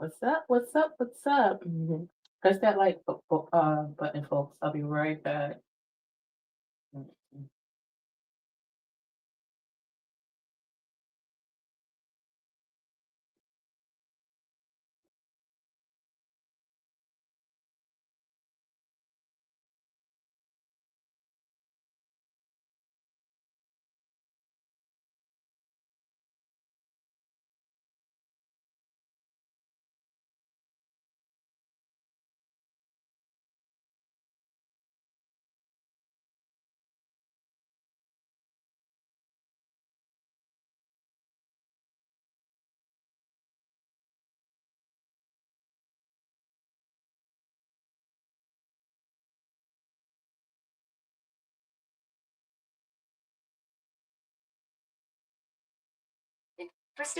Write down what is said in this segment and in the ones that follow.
What's up? What's up? What's up? Press that like button, folks. I'll be right back. Mhm. First,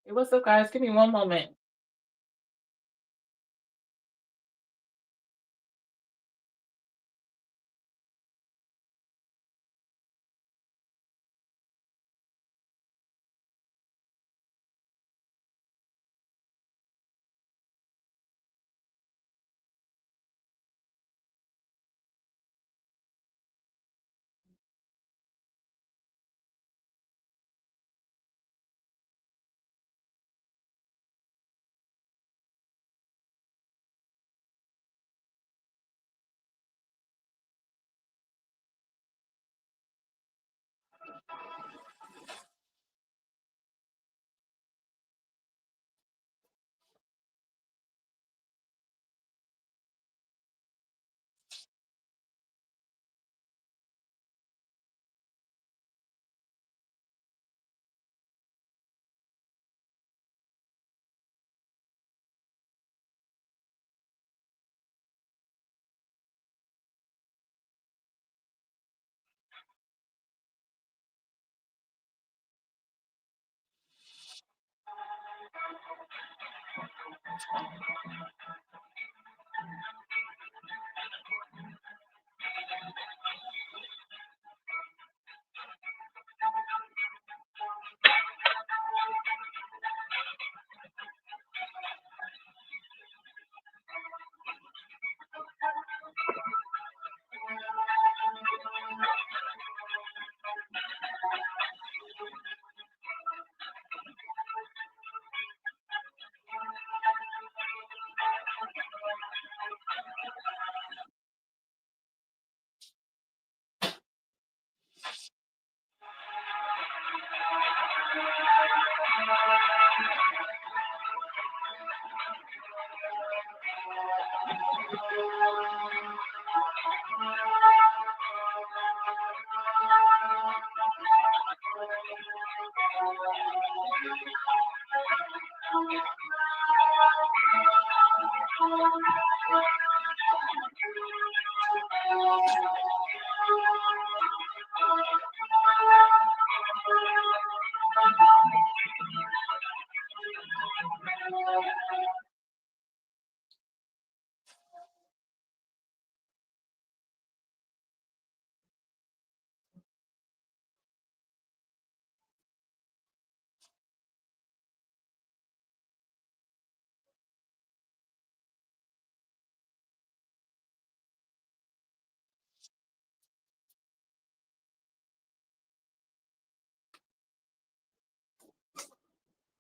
hey, what's up, guys? Give me one moment.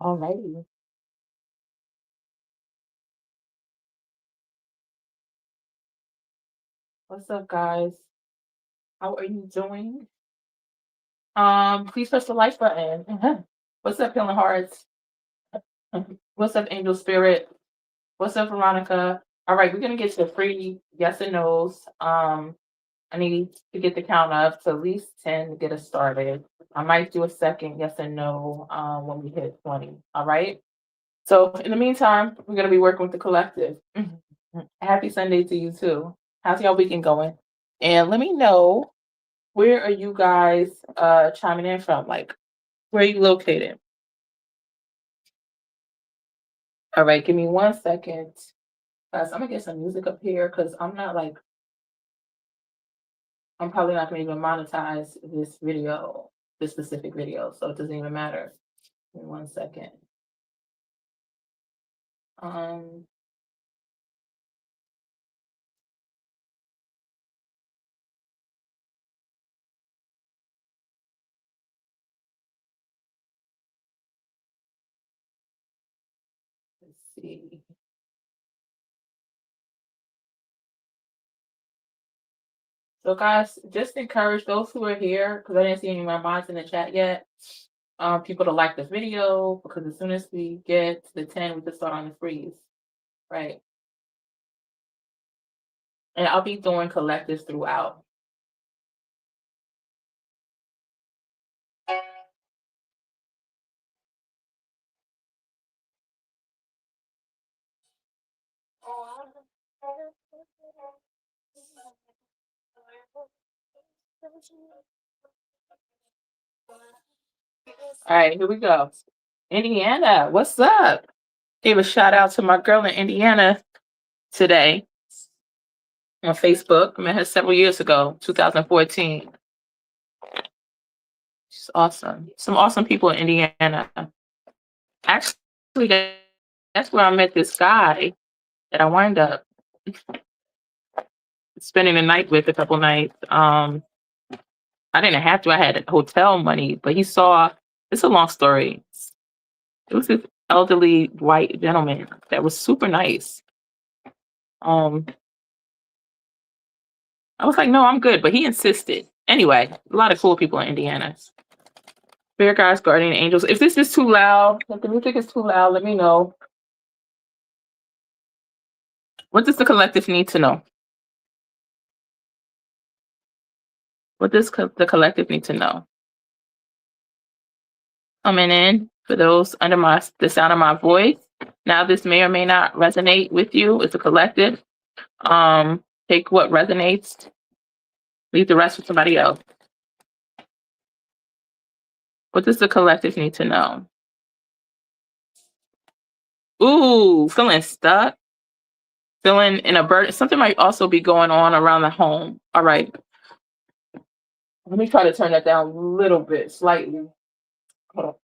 Alrighty. What's up, guys? How are you doing? Please press the like button. What's up, Healing Hearts? What's up, Angel Spirit? What's up, Veronica? All right, we're gonna get to free yes and no's. I need to get the count up to at least 10 to get us started. I might do a second yes and no when we hit 20. All right. So in the meantime, we're gonna be working with the collective. Happy Sunday to you too. How's y'all weekend going? And let me know, where are you guys chiming in from? Like, where are you located? All right, give me 1 second. Guys, I'm gonna get some music up here because I'm probably not gonna even monetize this video, this specific video, so it doesn't even matter. Give me 1 second. Um, let's see. So guys, just encourage those who are here, because I didn't see any of my mods in the chat yet, people to like this video, because as soon as we get to the 10, we can start on the freeze, right? And I'll be doing collectives throughout. All right, here we go. Indiana, what's up? Gave a shout out to my girl in Indiana today on Facebook. I met her several years ago, 2014. She's awesome. Some awesome people in Indiana. Actually, that's where I met this guy that I wind up spending the night with a couple nights. I didn't have to. I had hotel money, but he saw. It's a long story. It was this elderly white gentleman that was super nice. I was like, no, I'm good, but he insisted. Anyway, a lot of cool people in Indiana. Spirit guides, guardian angels. If this is too loud, if the music is too loud, let me know. What does the collective need to know? What does the collective need to know? Coming in for those under the sound of my voice. Now, this may or may not resonate with you. It's a collective. Take what resonates, leave the rest with somebody else. What does the collective need to know? Ooh, feeling stuck, feeling in a burden. Something might also be going on around the home. All right. Let me try to turn that down a little bit, slightly. Hold on.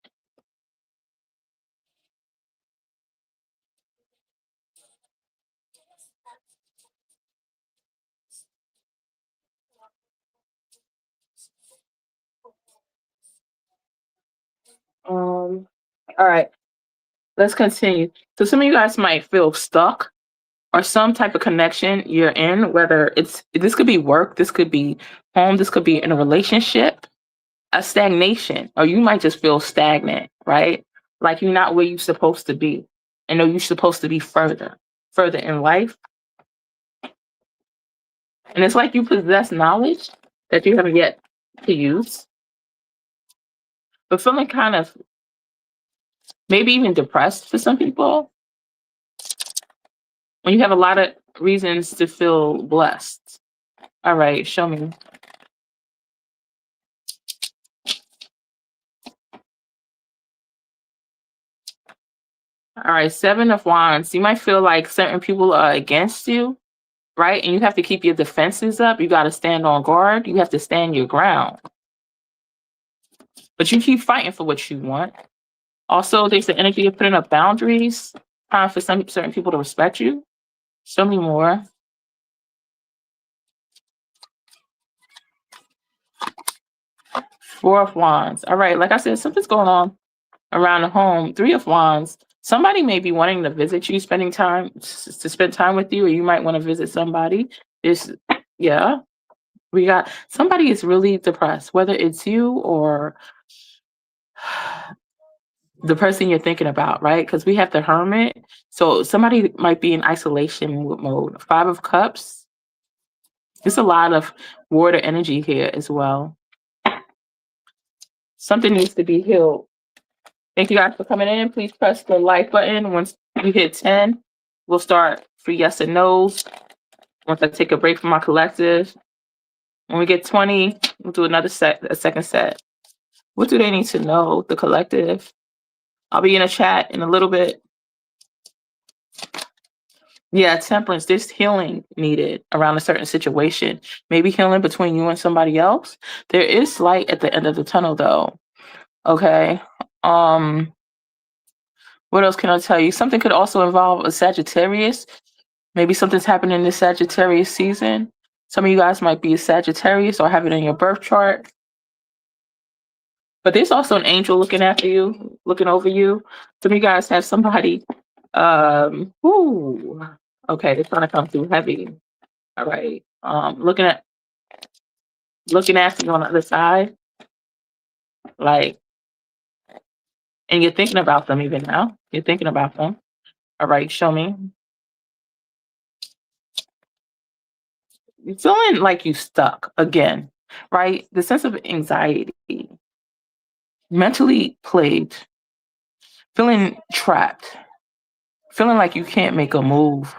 All right, let's continue. So some of you guys might feel stuck or some type of connection you're in, whether this could be work, this could be home, this could be in a relationship, a stagnation, or you might just feel stagnant, right? Like you're not where you're supposed to be. And know you're supposed to be further in life. And it's like you possess knowledge that you haven't yet to use, but feeling kind of maybe even depressed for some people when you have a lot of reasons to feel blessed. All right, show me. All right, 7 of Wands. You might feel like certain people are against you, right? And you have to keep your defenses up. You got to stand on guard. You have to stand your ground. But you keep fighting for what you want. Also, there's the energy of putting up boundaries, time for some certain people to respect you. Show me more. 4 of Wands. All right, like I said, something's going on around the home. Three of Wands. Somebody may be wanting to visit you, spending time to spend time with you, or you might want to visit somebody. This, yeah, we got somebody is really depressed, whether it's you or the person you're thinking about, right? Because we have the Hermit. So somebody might be in isolation mode. Five of Cups. There's a lot of water energy here as well. Something needs to be healed. Thank you guys for coming in. Please press the like button. Once you hit 10, we'll start for yes and no's. Once I take a break from my collective. When we get 20, we'll do another set, a second set. What do they need to know, the collective? I'll be in a chat in a little bit. Yeah, Temperance, there's healing needed around a certain situation. Maybe healing between you and somebody else. There is light at the end of the tunnel though. Okay. What else can I tell you? Something could also involve a Sagittarius. Maybe something's happening this Sagittarius season. Some of you guys might be a Sagittarius or have it in your birth chart. But there's also an angel looking after you, looking over you. Some of you guys have somebody. Okay, they're trying to come through heavy. All right. Looking after you on the other side. Like, and you're thinking about them even now. You're thinking about them. All right, show me. You're feeling like you stuck again, right? The sense of anxiety, mentally plagued, feeling trapped, feeling like you can't make a move,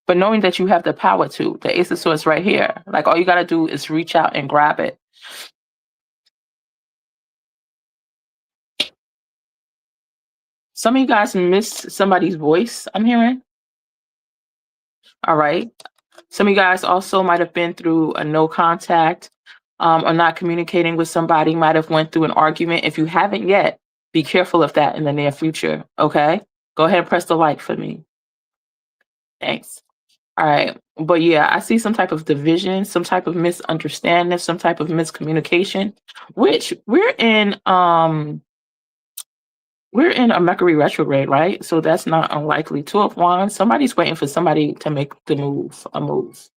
but knowing that you have the power to. The Ace of Swords right here. Like all you got to do is reach out and grab it. Some of you guys miss somebody's voice, I'm hearing. All right. Some of you guys also might have been through a no contact or not communicating with somebody, might have went through an argument. If you haven't yet, be careful of that in the near future, okay? Go ahead and press the like for me. Thanks. All right. But yeah, I see some type of division, some type of misunderstanding, some type of miscommunication, which we're in a Mercury retrograde, right? So that's not unlikely. Two of Wands, somebody's waiting for somebody to make a move.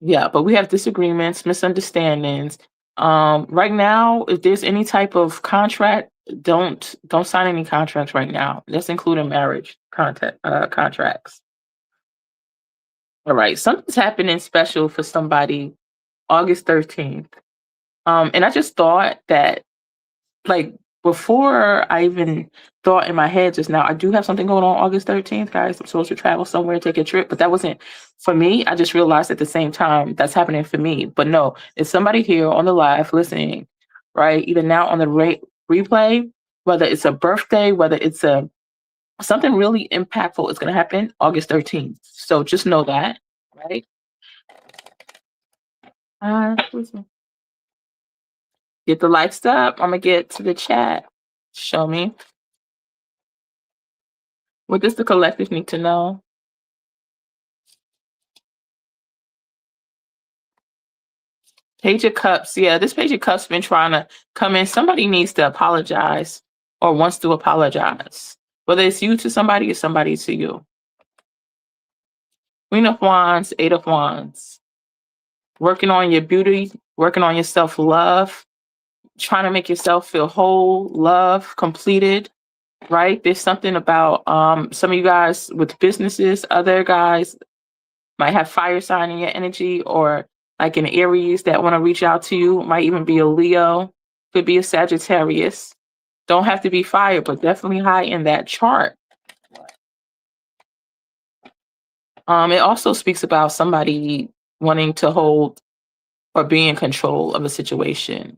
Yeah, but we have disagreements, misunderstandings. Right now, if there's any type of contract, don't sign any contracts right now. Let's include marriage contracts. All right, something's happening special for somebody August 13th. And I just thought that, like, before I even thought in my head just now, I do have something going on August 13th, guys. I'm supposed to travel somewhere, take a trip, but that wasn't for me. I just realized at the same time that's happening for me. But no, it's somebody here on the live listening, right? Either now on the replay, whether it's a birthday, whether it's something really impactful is going to happen August 13th. So just know that, right? Get the likes up. I'm going to get to the chat. Show me. What does the collective need to know? Page of Cups. Yeah, this Page of Cups been trying to come in. Somebody needs to apologize or wants to apologize. Whether it's you to somebody or somebody to you. Queen of Wands, Eight of Wands. Working on your beauty, working on your self-love, trying to make yourself feel whole, love, completed, right? There's something about some of you guys with businesses, other guys might have fire sign in your energy, or like an Aries that want to reach out to you, might even be a Leo, could be a Sagittarius. Don't have to be fire, but definitely high in that chart. It also speaks about somebody wanting to hold or be in control of a situation.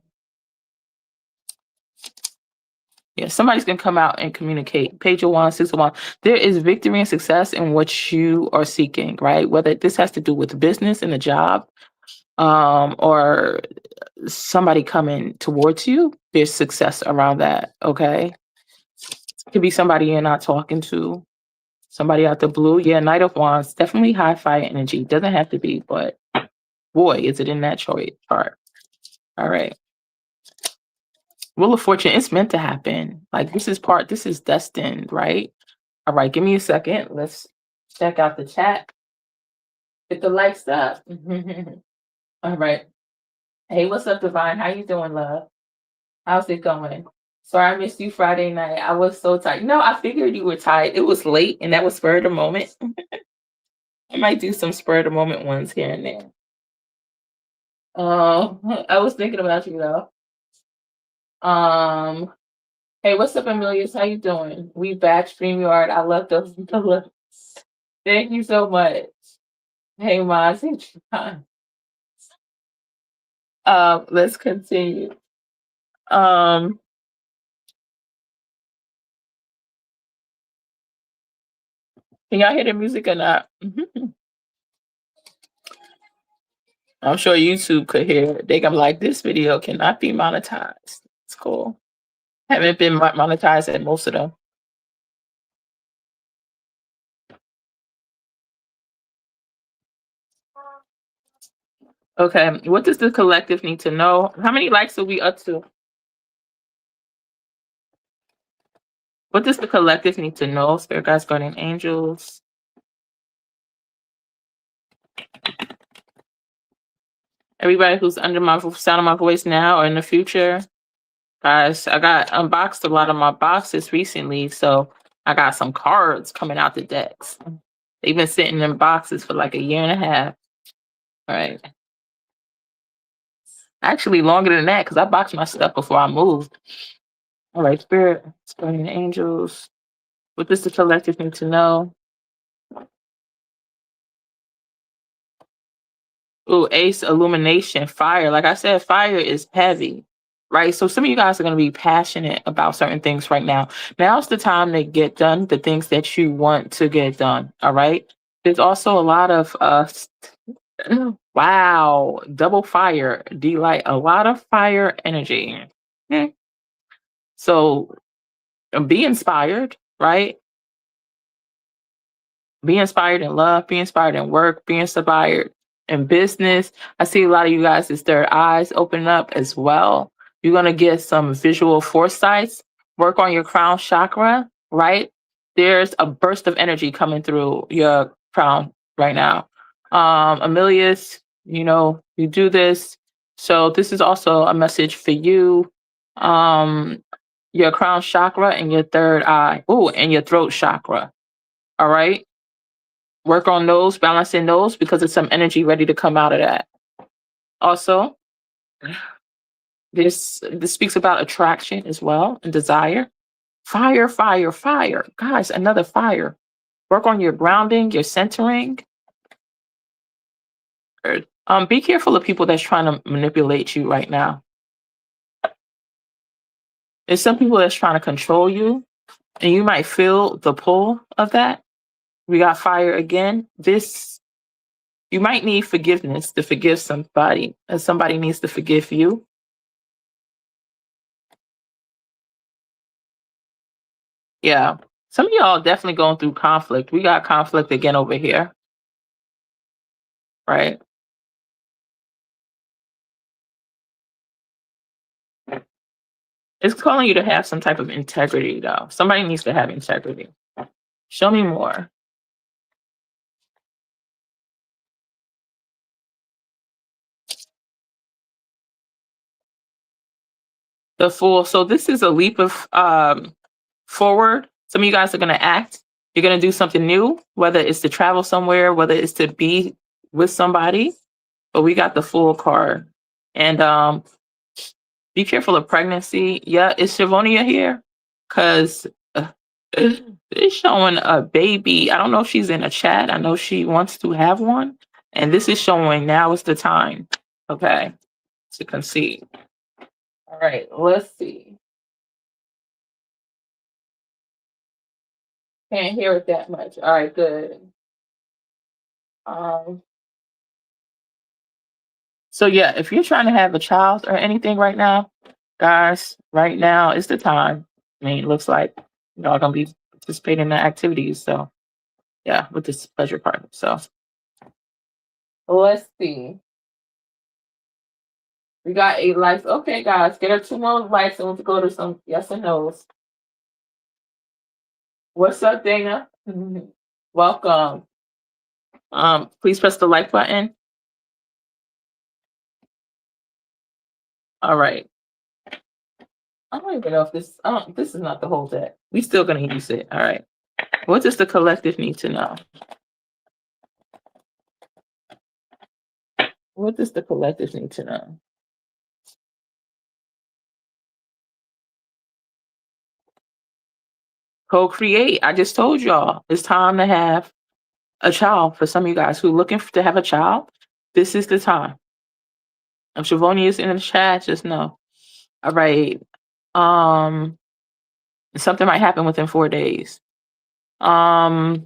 Yeah, somebody's going to come out and communicate. Page of Wands, Six of Wands. There is victory and success in what you are seeking, right? Whether this has to do with business and a job, or somebody coming towards you, there's success around that, okay? It could be somebody you're not talking to, somebody out the blue. Yeah, Knight of Wands, definitely high fire energy. Doesn't have to be, but boy, is it in that chart. All right. Wheel of Fortune, it's meant to happen. Like this is destined, right? All right, give me a second. Let's check out the chat. Get the likes up. All right. Hey, what's up, Divine? How you doing, love? How's it going? Sorry, I missed you Friday night. I was so tired. No, I figured you were tired. It was late, and that was spur of the moment. I might do some spur of the moment ones here and there. I was thinking about you though. Um, hey, what's up, Amelius? How you doing? We back StreamYard. I love those. Thank you so much. Hey, Maz. Let's continue. Um, can y'all hear the music or not? I'm sure YouTube could hear it. They can be like, this video cannot be monetized. It's cool. Haven't been monetized at most of them. Okay, what does the collective need to know? How many likes are we up to? What does the collective need to know? Spirit guides, guardian angels. Everybody who's under my sound of my voice now or in the future, guys, I got unboxed a lot of my boxes recently, so I got some cards coming out the decks. They've been sitting in boxes for like a year and a half. All right. Actually, longer than that, because I boxed my stuff before I moved. All right, Spirit, guardian angels. What does the collective need to know? Ooh, Ace, illumination, fire. Like I said, fire is heavy, right? So some of you guys are going to be passionate about certain things right now. Now's the time to get done the things that you want to get done. All right. There's also a lot of wow, double fire, delight, a lot of fire energy. Okay. So be inspired, right? Be inspired in love, be inspired in work, be inspired in business. I see a lot of you guys' third eyes opening up as well. You're going to get some visual foresights. Work on your crown chakra, right? There's a burst of energy coming through your crown right now. Amelius, you do this. So this is also a message for you. Your crown chakra and your third eye. Oh, and your throat chakra. All right. Work on those, balancing those, because there's some energy ready to come out of that. Also, this speaks about attraction as well and desire. Fire, fire, fire. Guys, another fire. Work on your grounding, your centering. Be careful of people that's trying to manipulate you right now. There's some people that's trying to control you, and you might feel the pull of that. We got fire again. You might need forgiveness to forgive somebody, and somebody needs to forgive you. Yeah. Some of y'all definitely going through conflict. We got conflict again over here. Right. It's calling you to have some type of integrity, though. Somebody needs to have integrity. Show me more. The Fool. So this is a leap of forward. Some of you guys are going to act. You're going to do something new, whether it's to travel somewhere, whether it's to be with somebody. But we got the Fool card. And be careful of pregnancy. Yeah, is Shivonia here? Because it's showing a baby. I don't know if she's in a chat. I know she wants to have one. And this is showing now is the time. Okay. To conceive. All right. Let's see. Can't hear it that much. All right. Good. So yeah, if you're trying to have a child or anything right now, guys, right now is the time. I mean, it looks like y'all gonna be participating in the activities. So yeah, with this pleasure partner. So let's see. We got 8 likes. Okay, guys, get her 2 more likes and we'll go to some yes and no's. What's up, Dana? Welcome. Please press the like button. All right. I don't even know if this is not the whole deck. We still gonna use it. All right. What does the collective need to know? What does the collective need to know? Co-create. I just told y'all it's time to have a child. For some of you guys who are looking to have a child, this is the time. If Shavoni is in the chat, just know. All right. Something might happen within 4 days. Also,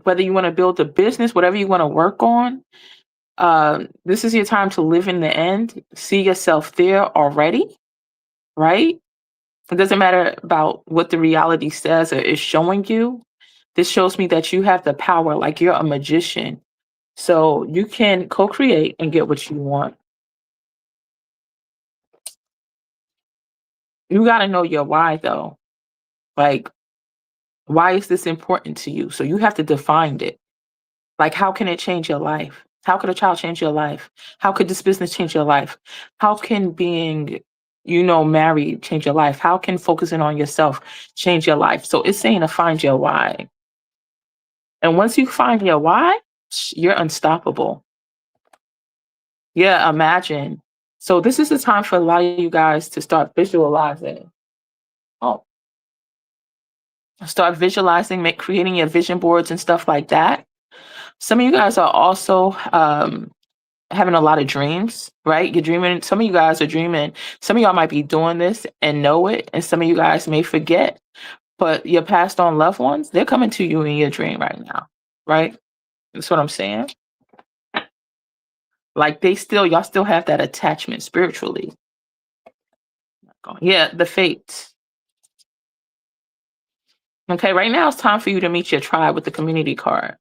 whether you want to build a business, whatever you want to work on, this is your time to live in the end. See yourself there already, right? It doesn't matter about what the reality says or is showing you. This shows me that you have the power, like you're a magician. So you can co-create and get what you want. You got to know your why, though. Like, why is this important to you? So you have to define it. Like, how can it change your life? How could a child change your life? How could this business change your life? How can being, married change your life? How can focusing on yourself change your life? So it's saying to find your why. And once you find your why, you're unstoppable. Yeah, imagine. So this is the time for a lot of you guys to start visualizing. Oh, start visualizing, creating your vision boards and stuff like that. Some of you guys are also having a lot of dreams, right? You're dreaming. Some of you guys are dreaming. Some of y'all might be doing this and know it, and some of you guys may forget. But your passed on loved ones, they're coming to you in your dream right now, right? That's what I'm saying. Like y'all still have that attachment spiritually. Yeah, the fates. Okay, right now it's time for you to meet your tribe with the community card.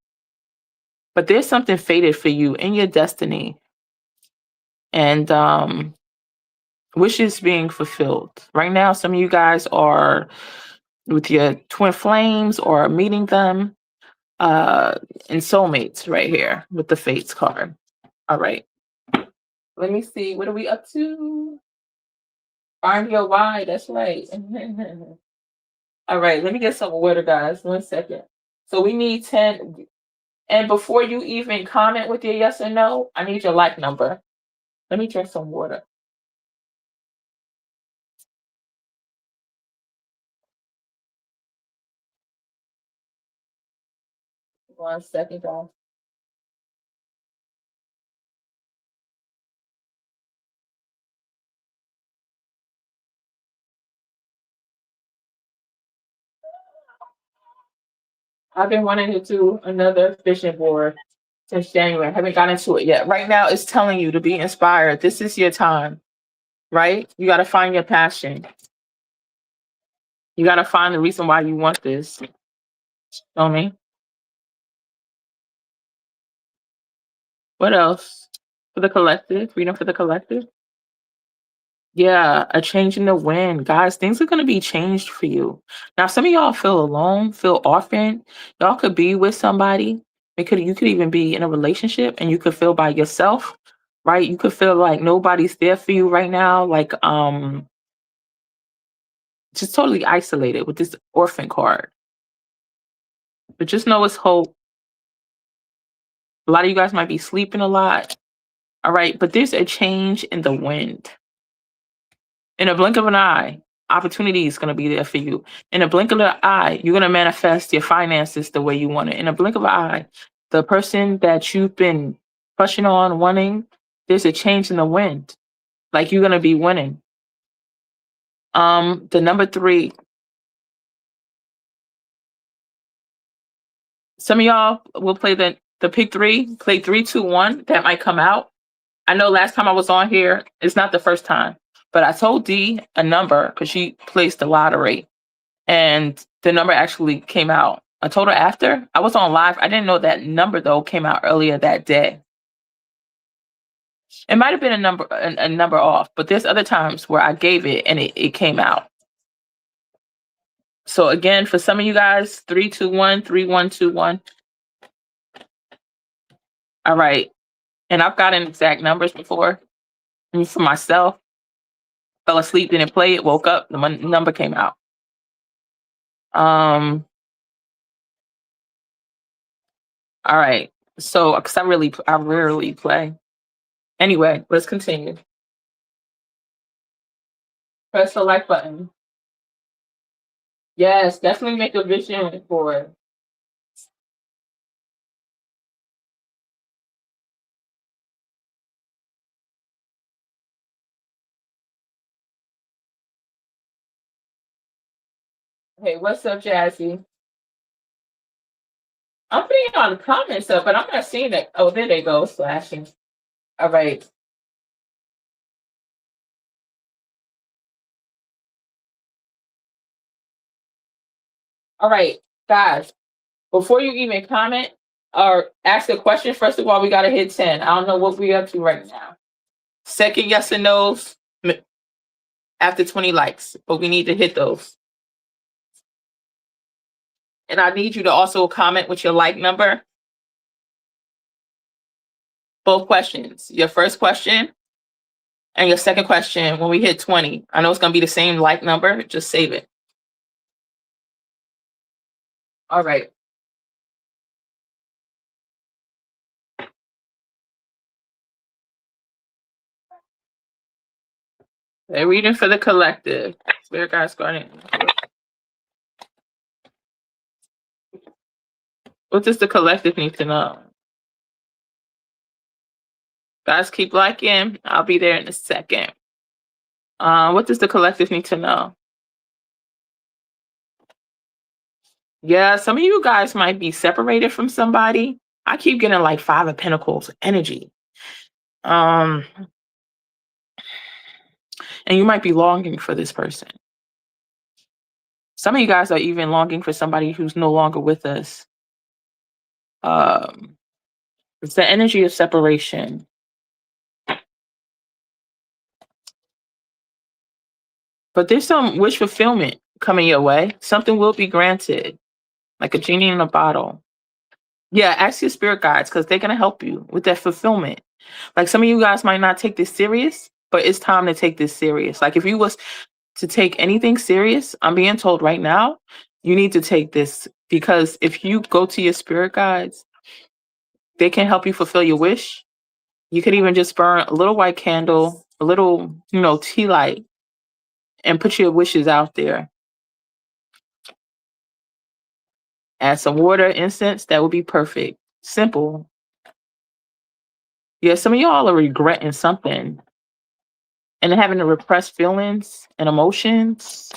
But there's something fated for you in your destiny. And wishes being fulfilled. Right now, some of you guys are with your twin flames or meeting them in soulmates right here with the fates card. All right. Let me see. What are we up to? Find your why. That's right. All right. Let me get some water, guys. 1 second. So we need 10. And before you even comment with your yes or no, I need your like number. Let me drink some water. One second, guys. I've been wanting to do another vision board since January. I haven't gotten into it yet. Right now, it's telling you to be inspired. This is your time, right? You got to find your passion. You got to find the reason why you want this. Show me. What else? For the collective, freedom for the collective. Yeah, a change in the wind. Guys, things are going to be changed for you. Now, some of y'all feel alone, feel orphaned. Y'all could be with somebody. You could even be in a relationship and you could feel by yourself, right? You could feel like nobody's there for you right now, like just totally isolated with this orphan card. But just know it's hope. A lot of you guys might be sleeping a lot. All right, but there's a change in the wind. In a blink of an eye, opportunity is going to be there for you. In a blink of an eye, you're going to manifest your finances the way you want it. In a blink of an eye, the person that you've been pushing on, wanting, there's a change in the wind. Like you're going to be winning. The number 3. Some of y'all will play the pick 3, play 3, 2, 1. That might come out. I know last time I was on here, it's not the first time, but I told Dee a number because she placed the lottery and the number actually came out. I told her after I was on live. I didn't know that number though came out earlier that day. It might have been a number off, but there's other times where I gave it and it came out. So again, for some of you guys, 321 3121. All right. And I've gotten exact numbers before. And for myself, fell asleep, didn't play it, woke up, the number came out. All right. So, because I rarely play. Anyway, let's continue. Press the like button. Yes, definitely make a vision for it. Hey, what's up, Jazzy? I'm putting on the comments up, but I'm not seeing it. Oh, there they go, flashing. All right. All right, guys, before you even comment or ask a question, first of all, we got to hit 10. I don't know what we're up to right now. Second, yes and no's after 20 likes, but we need to hit those. And I need you to also comment with your like number. Both questions. Your first question and your second question when we hit 20. I know it's going to be the same like number. Just save it. All right. They're reading for the collective. Spirit guides, guardian. What does the collective need to know? Guys, keep liking. I'll be there in a second. What does the collective need to know? Yeah, some of you guys might be separated from somebody. I keep getting like 5 of Pentacles energy. And you might be longing for this person. Some of you guys are even longing for somebody who's no longer with us. It's the energy of separation. But there's some wish fulfillment coming your way. Something will be granted, like a genie in a bottle. Yeah, ask your spirit guides because they're going to help you with that fulfillment. Like some of you guys might not take this serious, but it's time to take this serious. Like if you was to take anything serious, I'm being told right now, you need to take this because if you go to your spirit guides, they can help you fulfill your wish. You could even just burn a little white candle, a little, tea light, and put your wishes out there. Add some water, incense, that would be perfect. Simple. Yeah, some of y'all are regretting something and having to repress feelings and emotions.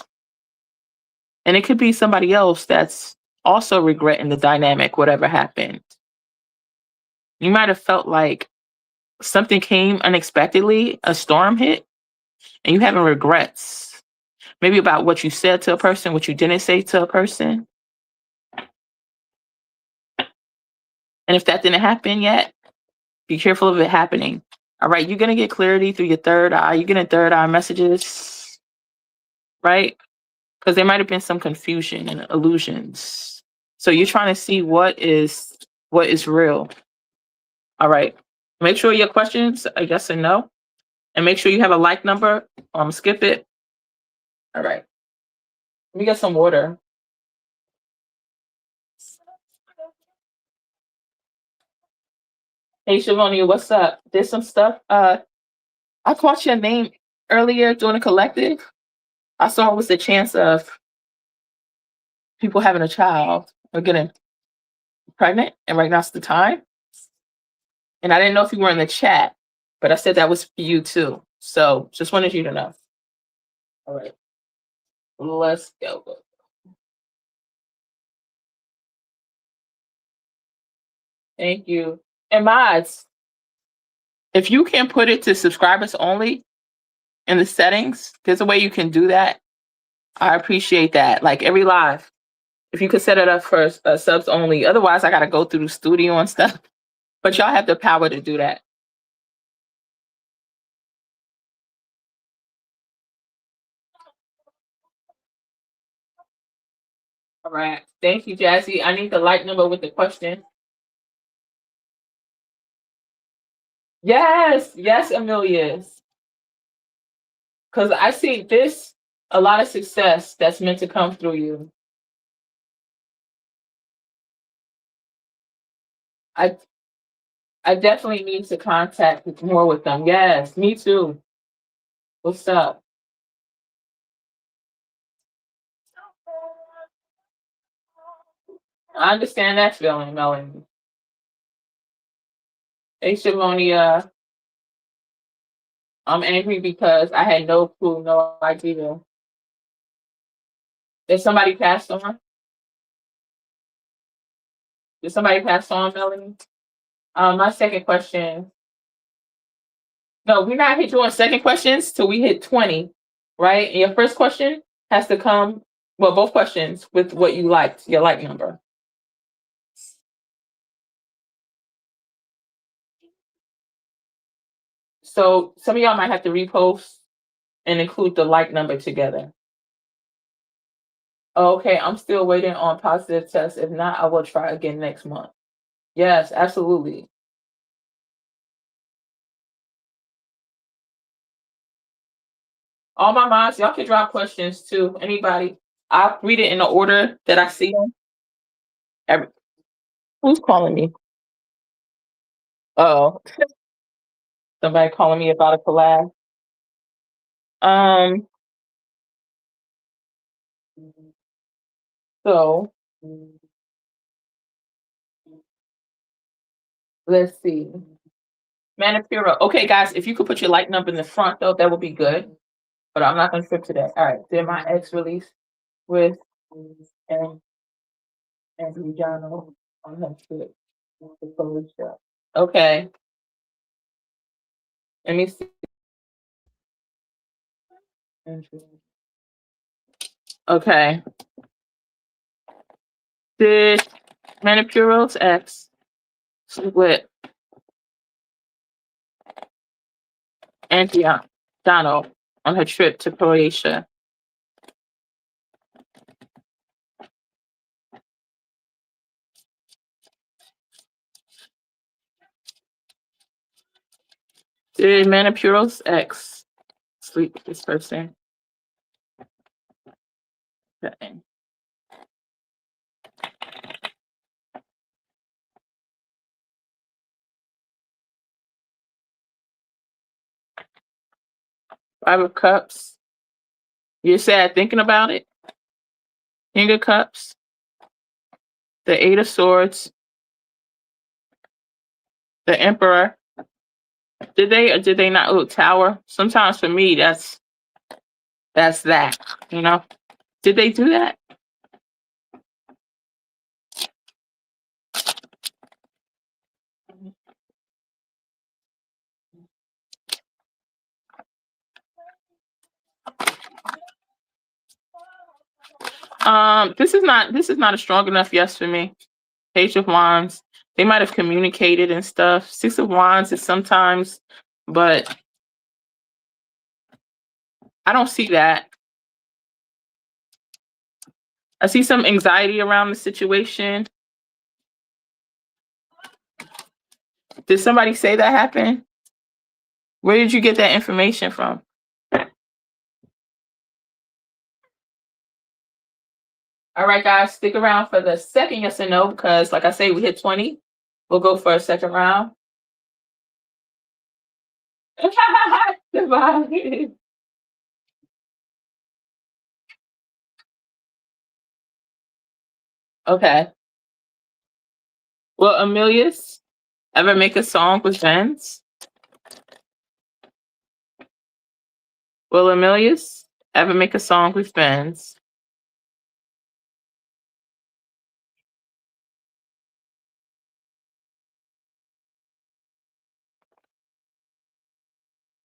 And it could be somebody else that's also regretting the dynamic, whatever happened. You might have felt like something came unexpectedly, a storm hit, and you having regrets. Maybe about what you said to a person, what you didn't say to a person. And if that didn't happen yet, be careful of it happening. All right, you're going to get clarity through your third eye. You're getting third eye messages, right? Because there might have been some confusion and illusions. So you're trying to see what is real. All right. Make sure your questions are yes and no. And make sure you have a like number. Skip it. All right. Let me get some water. Hey, Shavoni, what's up? There's some stuff. I caught your name earlier during a collective. I saw it was the chance of people having a child or getting pregnant, and right now's the time. And I didn't know if you were in the chat, but I said that was for you too. So just wanted you to know. All right. Let's go. Thank you. And mods, if you can put it to subscribers only in the settings, there's a way you can do that. I appreciate that. Like every live, if you could set it up for subs only. Otherwise, I got to go through the studio and stuff. But y'all have the power to do that. All right. Thank you, Jazzy. I need the light number with the question. Yes, yes, Amelius. Because I see this a lot of success that's meant to come through you. I I definitely need to contact more with them. Yes, me too. What's up? I understand that feeling, Melanie. Hey, Shavonia, I'm angry because I had no clue, no idea. Did somebody pass on? Did somebody pass on, Melanie? My second question. No, we're not doing second questions till we hit 20, right? And your first question has to come, well, both questions with what you liked, your like number. So some of y'all might have to repost and include the like number together. Okay, I'm still waiting on positive tests. If not, I will try again next month. Yes, absolutely. All my moms, y'all can drop questions too. Anybody, I'll read it in the order that I see them. Every, who's calling me? Oh, somebody calling me about a collab. Um, so let's see. Manipura. Okay, guys, if you could put your like number in the front though, that would be good. But I'm not gonna trip today. All right. Did my ex release with and Anthony Jono on her trip with the police show. Okay. Let me see. Okay. Did Manipuro's ex sleep with Anthony Jono on her trip to Croatia? Did Manipuro's ex sleep with this person? Okay. Five of Cups. You're sad thinking about it? King of Cups. The Eight of Swords. The Emperor. Did they or did they not? Oh, Tower. Sometimes for me, that's that. You know. Did they do that? This is not a strong enough yes for me. Page of Wands. They might have communicated and stuff. Six of Wands is sometimes, but I don't see that. I see some anxiety around the situation. Did somebody say that happened? Where did you get that information from? All right, guys, stick around for the second yes or no because, like I say, we hit 20. We'll go for a second round. Goodbye. Okay. Will Amelius ever make a song with Vince? Will Amelius ever make a song with Vince?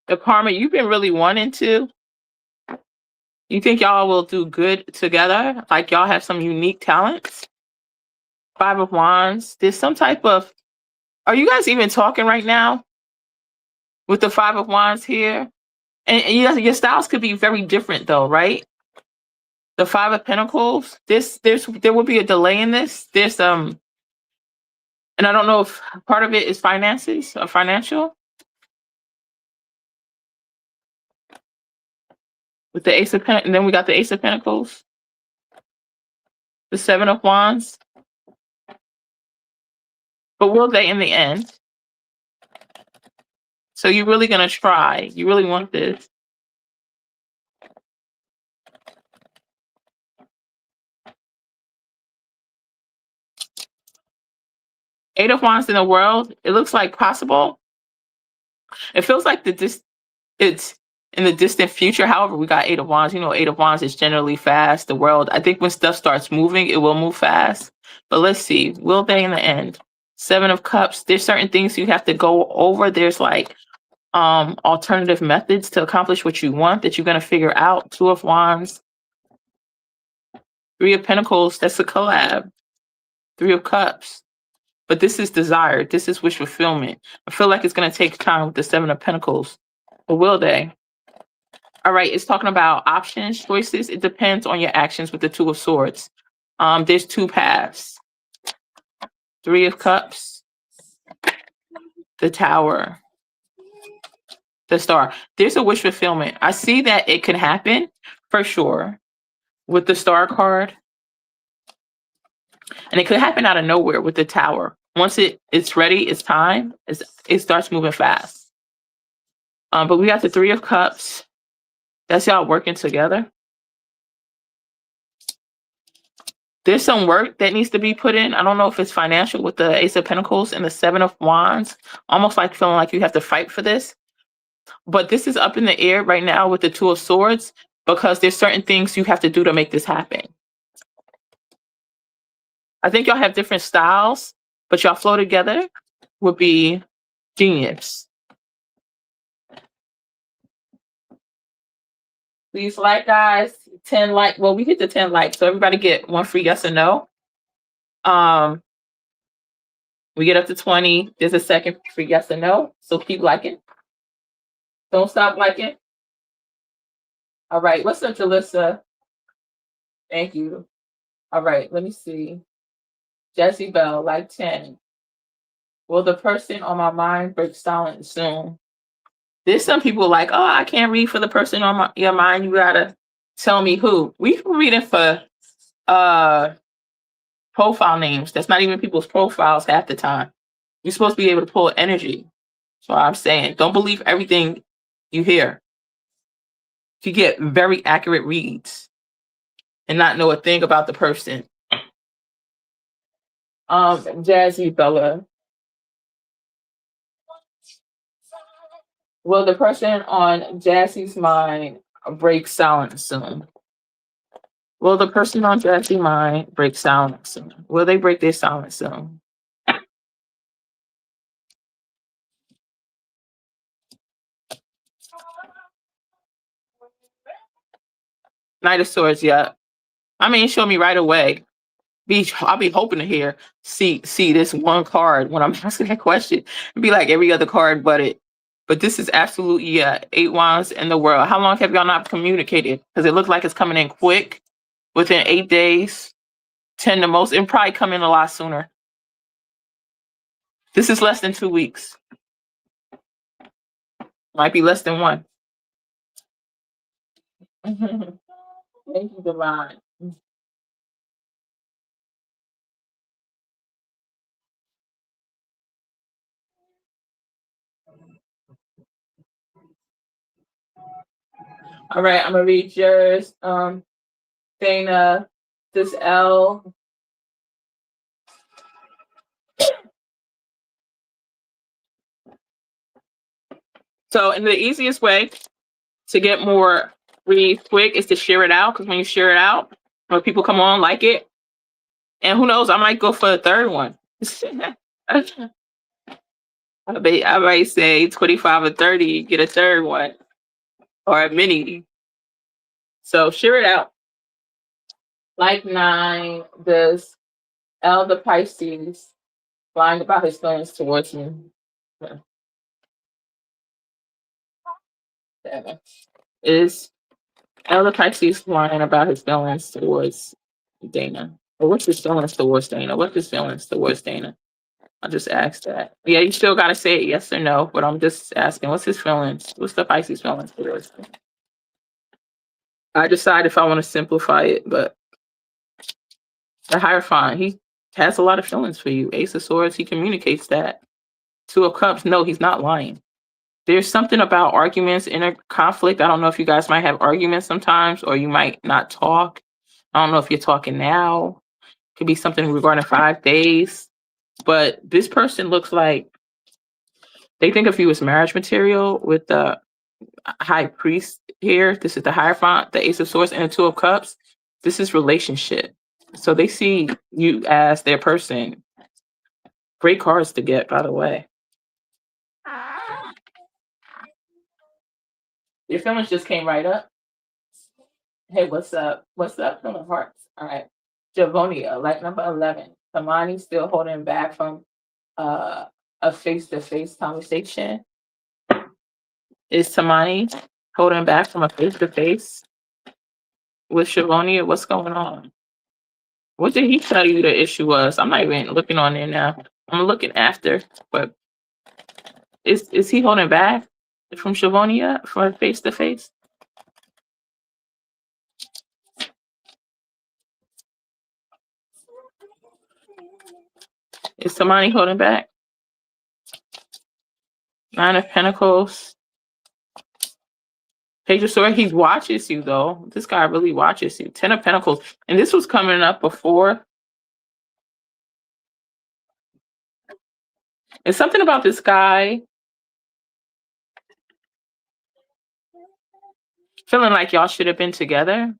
The Karma, you've been really wanting to. You think y'all will do good together? Like y'all have some unique talents? Five of Wands. There's some type of. Are you guys even talking right now? With the Five of Wands here, and you know, your styles could be very different, though, right? The Five of Pentacles. There will be a delay in this. And I don't know if part of it is finances or financial. With the Ace of Pentacles, and then we got the Ace of Pentacles, the Seven of Wands. But will they in the end? So you're really gonna try. You really want this. Eight of Wands in the world. It looks like possible. It feels like it's in the distant future. However, we got Eight of Wands. You know, Eight of Wands is generally fast. The world, I think when stuff starts moving, it will move fast. But let's see. Will they in the end? Seven of Cups. There's certain things you have to go over. There's like alternative methods to accomplish what you want that you're going to figure out. Two of Wands. Three of Pentacles. That's a collab. Three of Cups. But this is desired. This is wish fulfillment. I feel like it's going to take time with the Seven of Pentacles. But will they? All right. It's talking about options, choices. It depends on your actions with the Two of Swords. There's two paths. Three of Cups. The Tower. The Star. There's a wish fulfillment. I see that it can happen for sure with the Star card. And it could happen out of nowhere with the Tower. Once it's ready, it's time, it starts moving fast. But we got the Three of Cups. That's y'all working together. There's some work that needs to be put in. I don't know if it's financial with the Ace of Pentacles and the Seven of Wands. Almost like feeling like you have to fight for this. But this is up in the air right now with the Two of Swords because there's certain things you have to do to make this happen. I think y'all have different styles, but y'all flow together would be genius. Please like, guys. 10 like. Well, we hit the 10 likes, so everybody get one free yes or no. We get up to 20. There's a second free yes or no. So keep liking. Don't stop liking. All right. What's up, Jalissa? Thank you. All right. Let me see. Jessie Bell, like 10. Will the person on my mind break silent soon? There's some people like, oh, I can't read for the person on your mind. You gotta tell me who. We've been reading for profile names. That's not even people's profiles half the time. You're supposed to be able to pull energy. That's what I'm saying. Don't believe everything you hear. You get very accurate reads and not know a thing about the person. Jazzy Bella. Will the person on Jazzy's mind break silent soon? Will the person on Jazzy's mind break silent soon? Will they break their silence soon? Knight of Swords, yeah. I mean, show me right away. I'll be hoping to see this one card when I'm asking that question. It'd be like every other card but it. But this is absolutely, yeah, 8 Wands in the world. How long have y'all not communicated? Because it looks like it's coming in quick, within 8 days, 10 the most. It'll probably come in a lot sooner. This is less than 2 weeks. Might be less than 1. Thank you, Divine. All right, I'm gonna read yours. Dana, this L. So, and the easiest way to get more reads quick is to share it out. Because when you share it out, when people come on, like it, and who knows, I might go for a third one. I might say 25 or 30, get a third one, or a mini. So share it out. Like 9, this L the Pisces, lying about his feelings towards me. 7 is Elder Pisces lying about his feelings towards Dana. Or what's his feelings towards Dana? What's his feelings towards Dana? I just asked that. Yeah, you still gotta say it yes or no, but I'm just asking, what's his feelings? What's the Pisces feelings towards Dana? I decide if I want to simplify it, but the Hierophant, he has a lot of feelings for you. Ace of Swords, he communicates that. Two of Cups, no, he's not lying. There's something about arguments, inner conflict. I don't know if you guys might have arguments sometimes, or you might not talk. I don't know if you're talking now. Could be something regarding 5 days. But this person looks like they think of you as marriage material with the High Priest here. This is the Hierophant, the Ace of Swords, and the Two of Cups. This is relationship. So they see you as their person. Great cards to get, by the way. Your feelings just came right up. Hey, what's up? What's up from the hearts? All right. Javonia, like number 11. Tamani still holding back from a face-to-face conversation. Is Tamani holding back from a face-to-face with Shavonia? What's going on? What did he tell you the issue was? I'm not even looking on there now. I'm looking after, but is he holding back from Shavonia for face-to-face? Is Tamani holding back? Nine of Pentacles. Page of Swords, he watches you though. This guy really watches you. 10 of Pentacles. And this was coming up before. It's something about this guy feeling like y'all should have been together.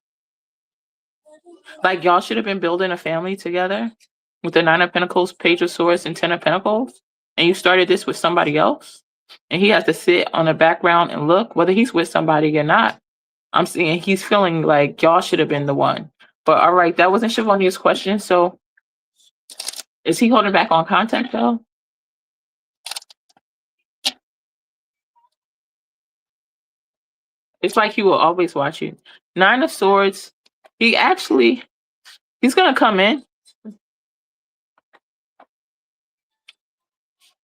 Like y'all should have been building a family together with the 9 of Pentacles, Page of Swords, and 10 of Pentacles. And you started this with somebody else. And he has to sit on the background and look, whether he's with somebody or not. I'm seeing he's feeling like y'all should have been the one. But all right, that wasn't Shavonia's question. So is he holding back on contact though? It's like he will always watch you. 9 of Swords, he's gonna come in.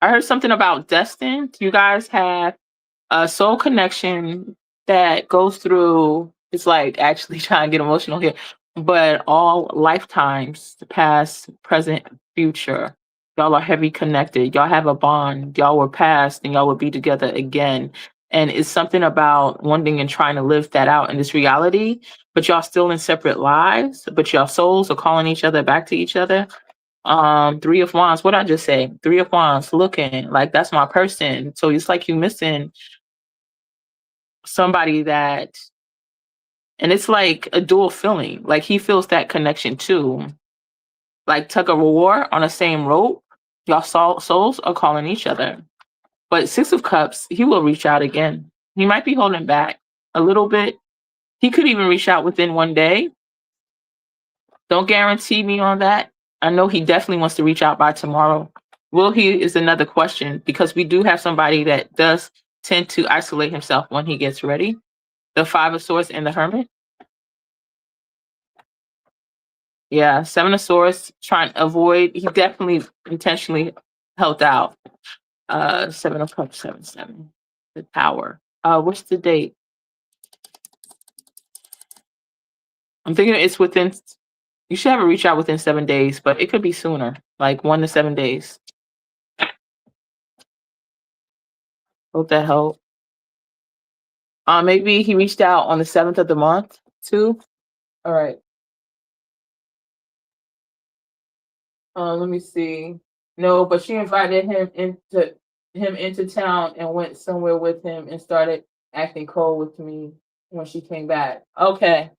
I heard something about destined. You guys have a soul connection that goes through, it's like actually trying to get emotional here, but all lifetimes, past, present, future. Y'all are heavy connected. Y'all have a bond. Y'all were past and y'all will be together again. And it's something about wanting and trying to live that out in this reality, but y'all still in separate lives, but y'all souls are calling each other back to each other. 3 of Wands, what I just say? 3 of Wands, looking like that's my person. So it's like you missing somebody that, and it's like a dual feeling. Like he feels that connection too. Like tug of war on the same rope. Y'all souls are calling each other. But 6 of Cups, he will reach out again. He might be holding back a little bit. He could even reach out within one day. Don't guarantee me on that. I know he definitely wants to reach out by tomorrow. Will he is another question, because we do have somebody that does tend to isolate himself when he gets ready. The 5 of Swords and the Hermit. Yeah, 7 of Swords, trying to avoid. He definitely intentionally helped out. 7 of Cups, 7. The Tower. What's the date? I'm thinking it's within. You should have a reach out within 7 days, but it could be sooner, like 1 to 7 days. Hope that helped. Maybe he reached out on the 7th of the month too. All right. Let me see. No, but she invited him into town and went somewhere with him and started acting cold with me when she came back. Okay.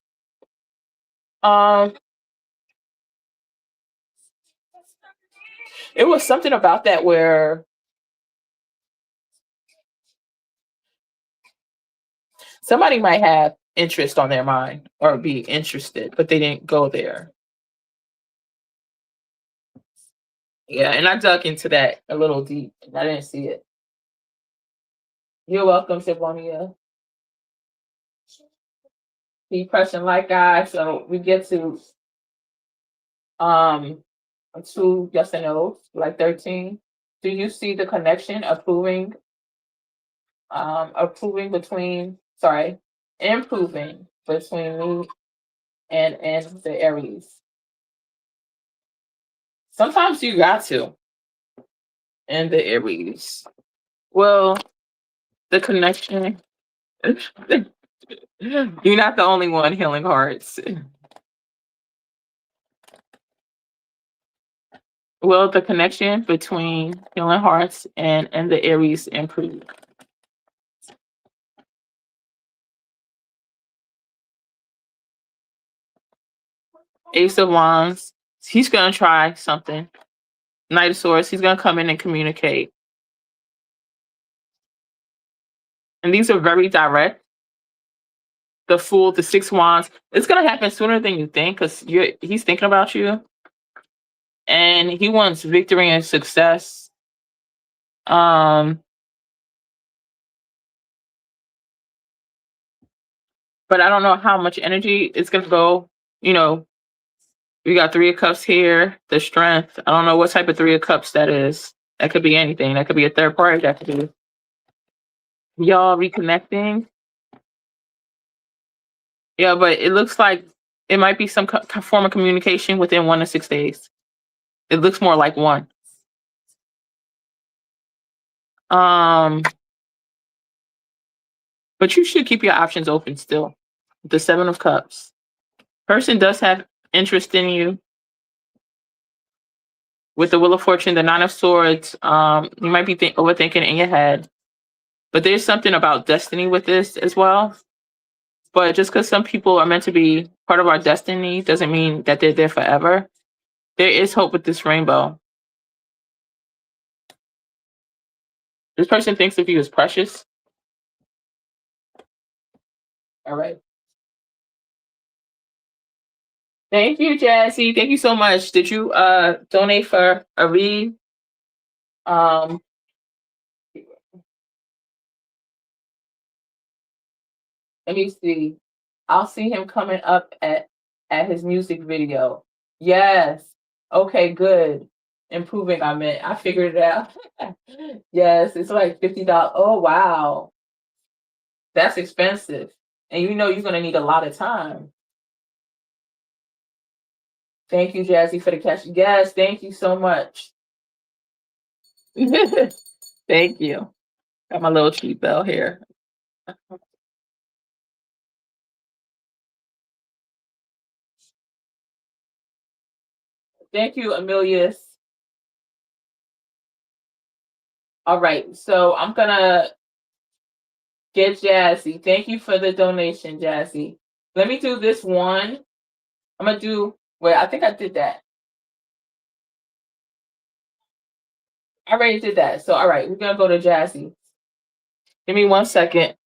It was something about that where somebody might have interest on their mind or be interested, but they didn't go there. Yeah, and I dug into that a little deep and I didn't see it. You're welcome, Shivonia. Keep pressing like guys. So we get um to yes and no, like 13. Do you see the connection approving between sorry, improving between me and the Aries? Sometimes you got to and the Aries. Well, the connection you're not the only one healing hearts. Well, the connection between healing hearts and the Aries improve. Ace of Wands, he's gonna try something. Knight of Swords, he's gonna come in and communicate. And these are very direct. The Fool, the Six Wands, it's gonna happen sooner than you think because he's thinking about you and he wants victory and success. Um, but I don't know how much energy it's gonna go. You know, we got Three of Cups here, the Strength. I don't know what type of Three of Cups that is. That could be anything. That could be a third party. That could be y'all reconnecting. Yeah, but it looks like it might be some form of communication within 1 to 6 days. It looks more like one. But you should keep your options open still. The Seven of Cups. Person does have interest in you. With the Wheel of Fortune, the Nine of Swords, you might be overthinking in your head. But there's something about destiny with this as well. But just because some people are meant to be part of our destiny doesn't mean that they're there forever. There is hope with this rainbow. This person thinks of you as precious. All right. Thank you, Jazzy. Thank you so much. Did you donate for a read? Let me see. I'll see him coming up at his music video. Yes. Okay, good. Improving, I meant. I figured it out. Yes, it's like $50. Oh wow. That's expensive. And you know you're gonna need a lot of time. Thank you, Jazzy, for the cash. Yes, thank you so much. Thank you. Got my little cheap bell here. Thank you, Amelius. All right, so I'm gonna get Jazzy. Thank you for the donation, Jazzy. Let me do this one. I'm gonna do. Wait, I think I did that. I already did that. So all right, we're gonna go to Jazzy. Give me 1 second.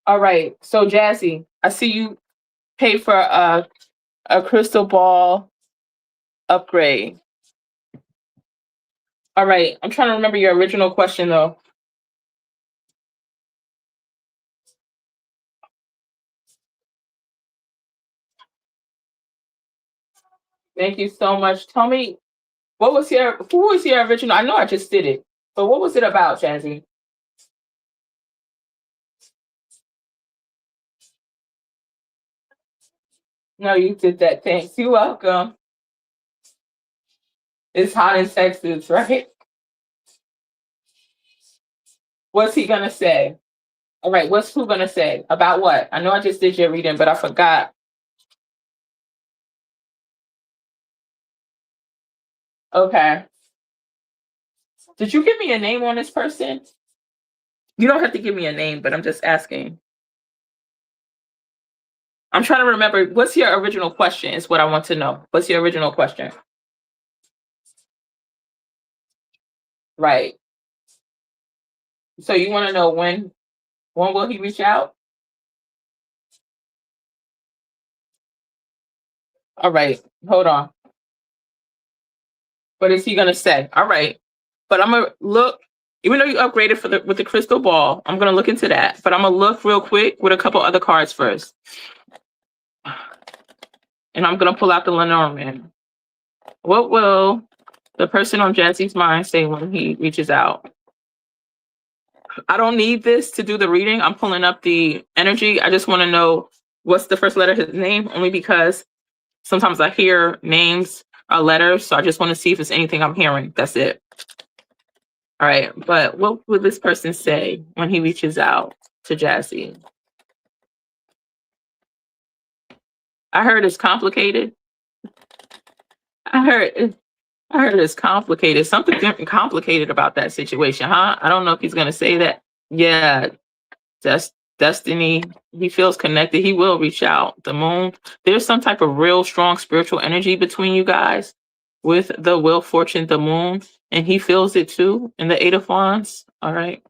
All right, so Jazzy, I see you paid for a crystal ball upgrade. All right, I'm trying to remember your original question though. Thank you so much. Tell me, who was your original? I know I just did it, but what was it about, Jazzy? No, you did that. Thanks. You're welcome. It's hot in Texas, right? What's he gonna say? All right, what's who gonna say? About what? I know I just did your reading, but I forgot. Okay. Did you give me a name on this person? You don't have to give me a name, but I'm just asking. I'm trying to remember. What's your original question? Is what I want to know. What's your original question? Right. So you want to know when will he reach out? All right, hold on. What is he gonna say? All right, but I'm gonna look. Even though you upgraded for the with the crystal ball, I'm gonna look into that. But I'm gonna look real quick with a couple other cards first, and I'm gonna pull out the Lenormand. What will the person on Jazzy's mind say when he reaches out? I don't need this to do the reading. I'm pulling up the energy. I just want to know what's the first letter of his name, only because sometimes I hear names or letters, so I just want to see if it's anything I'm hearing. That's it. All right, but what would this person say when he reaches out to Jazzy? I heard it's complicated. I heard I heard it's complicated. Something different complicated about that situation, huh? I don't know if he's gonna say that. Yeah, that's destiny. He feels connected. He will reach out. The moon. There's some type of real strong spiritual energy between you guys with the Wheel Fortune, the moon, and he feels it too. In the Eight of Wands. All right.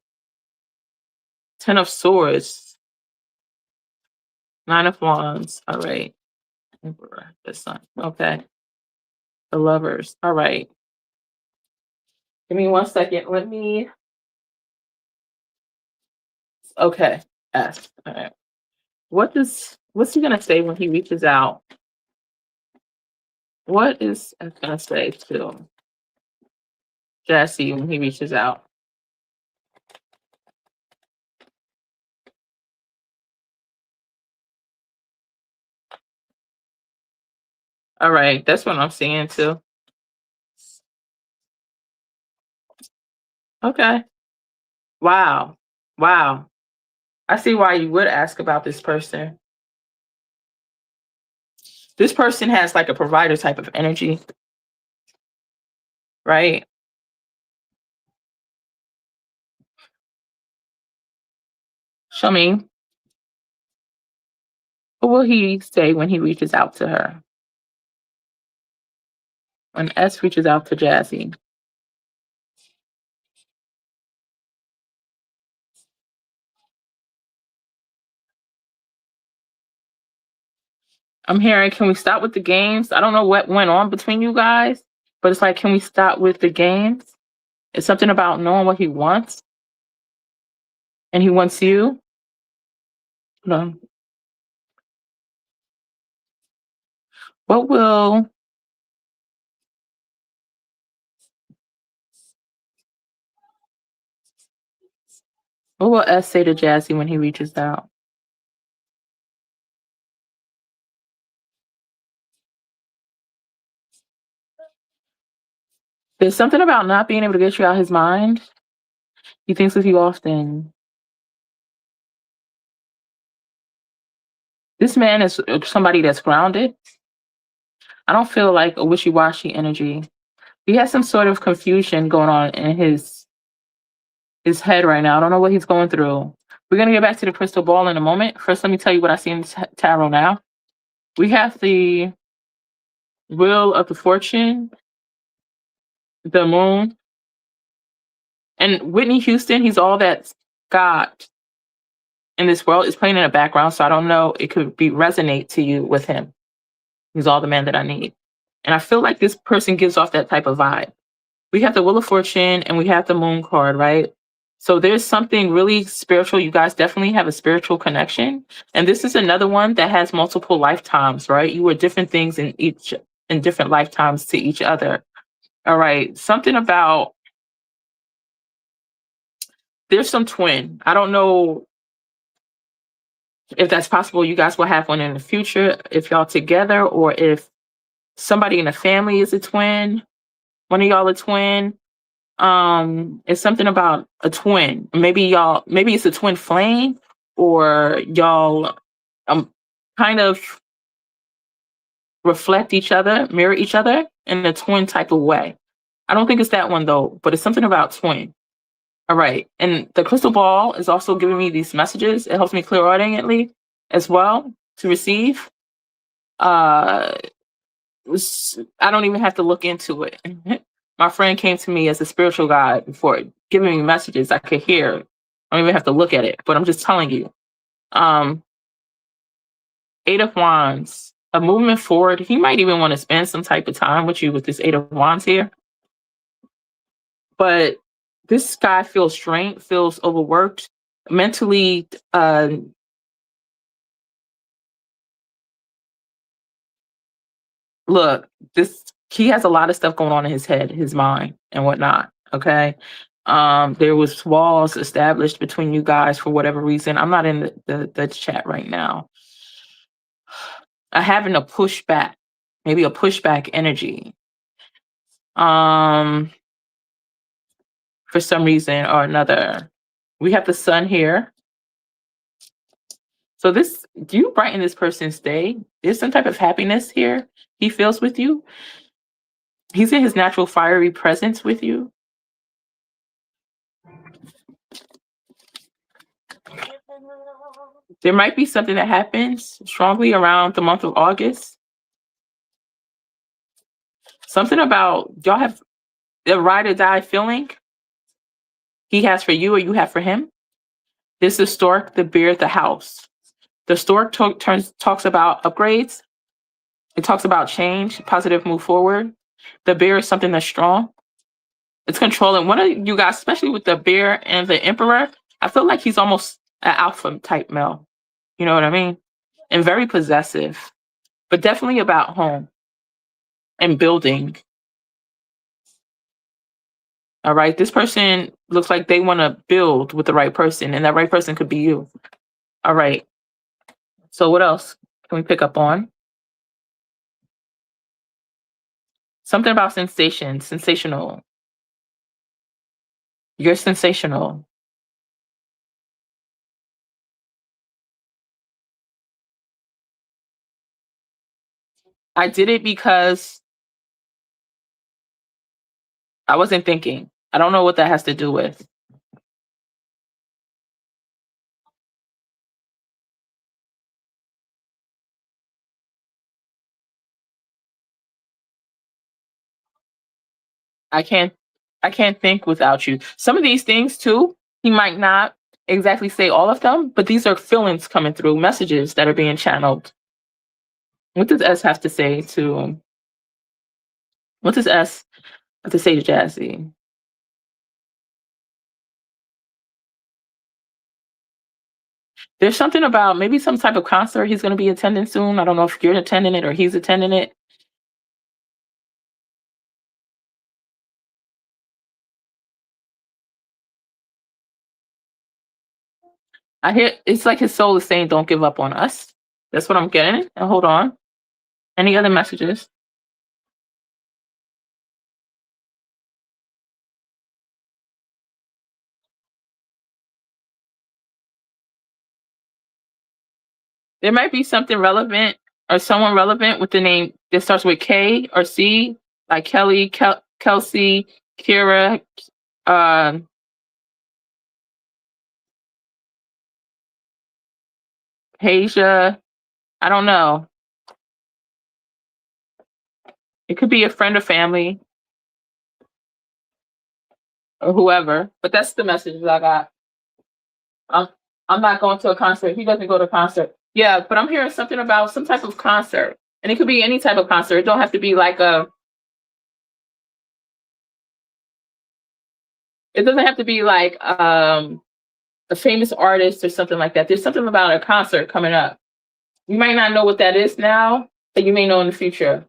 Ten of Swords. Nine of Wands. All right. Emperor, the Sun. Okay. The Lovers. All right. Give me 1 second. Let me. Okay. S. All right. What's he gonna say when he reaches out? What is I gonna say to Jesse when he reaches out? All right, that's what I'm seeing too. Okay. Wow. Wow. I see why you would ask about this person. This person has like a provider type of energy, right? Show me. What will he say when he reaches out to her? When S reaches out to Jazzy. I'm hearing, can we stop with the games? I don't know what went on between you guys, but it's like, can we stop with the games? It's something about knowing what he wants, and he wants you. No. What will S say to Jazzy when he reaches out? There's something about not being able to get you out his mind. He thinks of you often. This man is somebody that's grounded. I don't feel like a wishy-washy energy. He has some sort of confusion going on in his head right now. I don't know what he's going through. We're gonna get back to the crystal ball in a moment. First, let me tell you what I see in the tarot now. We have the Wheel of the Fortune, the Moon, and Whitney Houston. He's all that God in this world is playing in the background, so I don't know. It could be resonate to you with him. He's all the man that I need, and I feel like this person gives off that type of vibe. We have the Wheel of Fortune and we have the Moon card, right? So there's something really spiritual. You guys definitely have a spiritual connection. And this is another one that has multiple lifetimes, right? You were different things in different lifetimes to each other. All right. Something about there's some twin. I don't know if that's possible. You guys will have one in the future if y'all together, or if somebody in the family is a twin, one of y'all a twin. It's something about a twin. Maybe it's a twin flame, or y'all kind of reflect each other, mirror each other in a twin type of way. I don't think it's that one though, but it's something about twin. All right. And the crystal ball is also giving me these messages. It helps me clairaudiently as well to receive. I don't even have to look into it. My friend came to me as a spiritual guide before giving me messages. I could hear I don't even have to look at it, but I'm just telling you. Um, Eight of Wands, a movement forward. He might even want to spend some type of time with you with this Eight of Wands here. But this guy feels strained, feels overworked, mentally. Look, this he has a lot of stuff going on in his head, his mind, and whatnot. Okay. There was walls established between you guys for whatever reason. I'm not in the chat right now. Having a pushback, maybe a pushback energy. For some reason or another. We have the sun here. So this, do you brighten this person's day? There's some type of happiness here he feels with you. He's in his natural fiery presence with you. There might be something that happens strongly around the month of August. Something about y'all have the ride or die feeling he has for you or you have for him. This is stork, the bear, the house. The stork talks about upgrades. It talks about change, positive move forward. The bear is something that's strong. It's controlling. One of you guys, especially with the bear and the emperor, I feel like he's almost an alpha type male. You know what I mean? And very possessive, but definitely about home and building. All right. This person looks like they want to build with the right person, and that right person could be you. All right. So what else can we pick up on? Something about sensation, sensational. You're sensational. I did it because I wasn't thinking. I don't know what that has to do with. I can't think without you. Some of these things too, he might not exactly say all of them, but these are feelings coming through, messages that are being channeled. What does S have to say to what does S have to say to Jazzy? There's something about maybe some type of concert he's going to be attending soon. I don't know if you're attending it or he's attending it. I hear it's like his soul is saying, "Don't give up on us." That's what I'm getting. And hold on. Any other messages? There might be something relevant or someone relevant with the name that starts with K or C, like Kelly, Kelsey, Kira, uh, Hasia. I don't know. It could be a friend or family or whoever, but that's the messages I got. I'm, I'm not going to a concert. He doesn't go to a concert. Yeah, but I'm hearing something about some type of concert. And it could be any type of concert. It don't have to be like it doesn't have to be like a famous artist or something like that. There's something about a concert coming up. You might not know what that is now, but you may know in the future.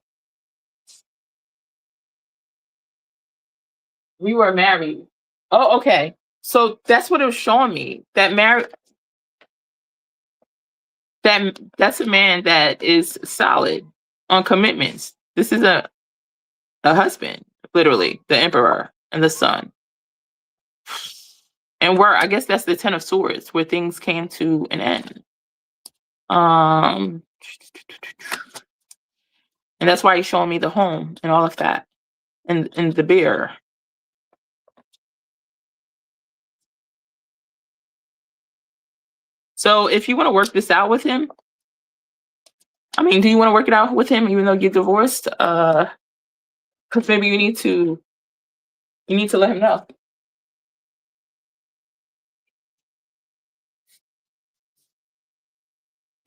We were married. Oh, okay. So that's what it was showing me. That's a man that is solid on commitments. This is a husband, literally, the emperor and the sun. And where I guess that's the Ten of Swords, where things came to an end. And that's why he's showing me the home and all of that. And the bear. So if you want to work this out with him, I mean, do you want to work it out with him even though you're divorced? Because maybe you need to let him know.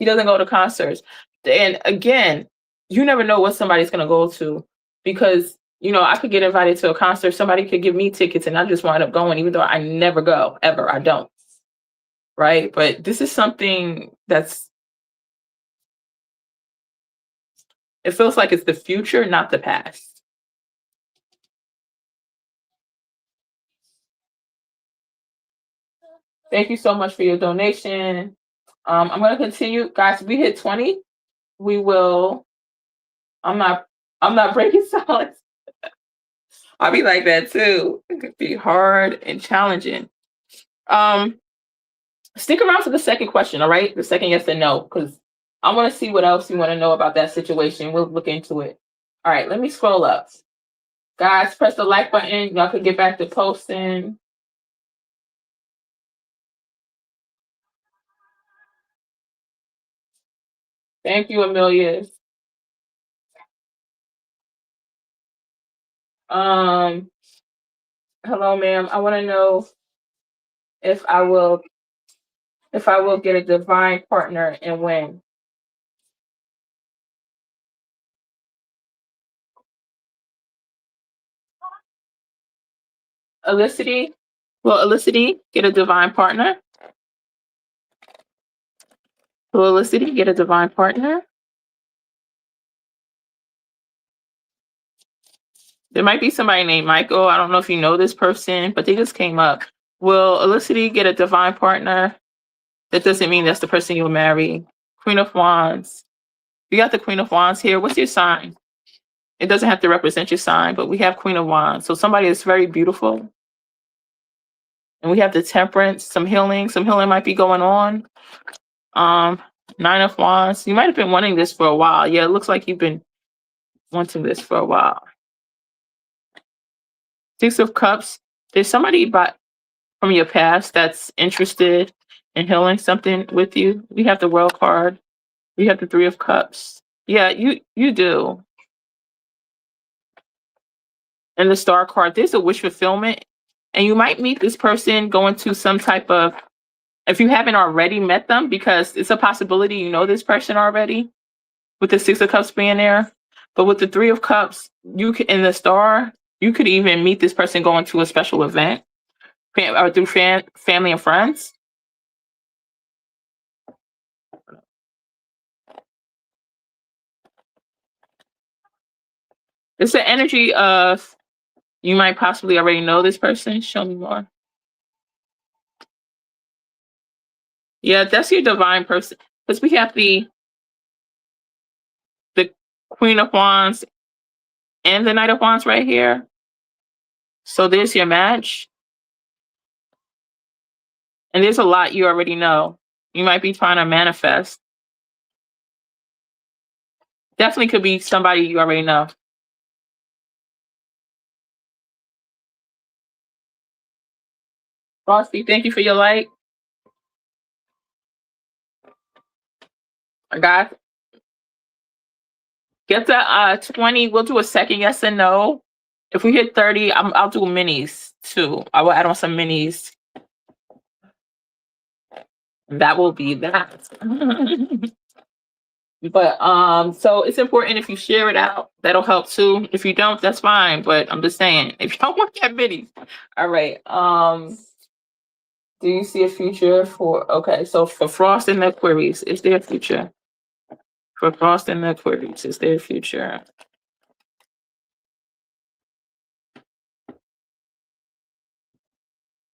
He doesn't go to concerts. And again, you never know what somebody's gonna go to because I could get invited to a concert. Somebody could give me tickets, and I just wind up going, even though I never go ever. I don't. Right? But this is something it feels like it's the future, not the past. Thank you so much for your donation. I'm going to continue, guys. If we hit 20, we will. I'm not breaking silence. I'll be like that too. It could be hard and challenging. Um, Stick around for the second question, all right? The second yes and no, because I want to see what else you want to know about that situation. We'll look into it. All right, let me scroll up. Guys, press the like button. Y'all can get back to posting. Thank you, Amelia. Hello, ma'am. I want to know if I will get a divine partner and when. Elicity, will Elicity get a divine partner? Will Elicity get a divine partner? There might be somebody named Michael. I don't know if you know this person, but they just came up. Will Elicity get a divine partner? That doesn't mean that's the person you'll marry. Queen of Wands. You got the Queen of Wands here. What's your sign? It doesn't have to represent your sign, but we have Queen of Wands. So somebody is very beautiful. And we have the Temperance, some healing. Some healing might be going on. Nine of Wands. You might have been wanting this for a while. Yeah, it looks like you've been wanting this for a while. Six of Cups. There's somebody from your past that's interested in healing something with you. We have the World card. We have the Three of Cups. Yeah, you do. And the Star card. There's a wish fulfillment. And you might meet this person going to some type of, if you haven't already met them, because it's a possibility you know this person already, with the Six of Cups being there. But with the Three of Cups, in the Star, you could even meet this person going to a special event or through family and friends. It's the energy of you might possibly already know this person. Show me more. Yeah, that's your divine person. Because we have the Queen of Wands and the Knight of Wands right here. So there's your match. And there's a lot you already know. You might be trying to manifest. Definitely could be somebody you already know. Frosty, thank you for your like. Guys, get to 20. We'll do a second yes and no. If we hit 30, I'll do minis too. I will add on some minis. That will be that. But so it's important if you share it out, that'll help too. If you don't, that's fine. But I'm just saying, if you don't want that minis, all right. Do you see a future so for Frost and the Aquarius, is there a future? For Frost and the Aquarius, is there a future?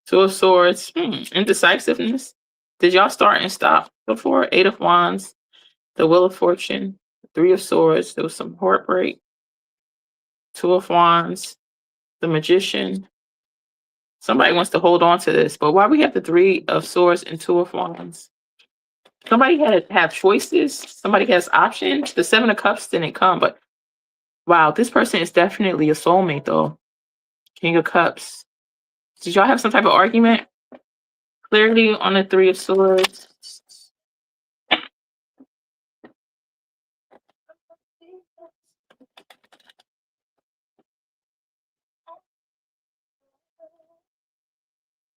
Two of Swords, indecisiveness. Did y'all start and stop before? Eight of Wands, the Wheel of Fortune, Three of Swords. There was some heartbreak. Two of Wands, the Magician. Somebody wants to hold on to this, but why we have the Three of Swords and Two of Wands? Somebody had to have choices. Somebody has options. The Seven of Cups didn't come, but wow, this person is definitely a soulmate though. King of Cups. Did y'all have some type of argument? Clearly on the Three of Swords.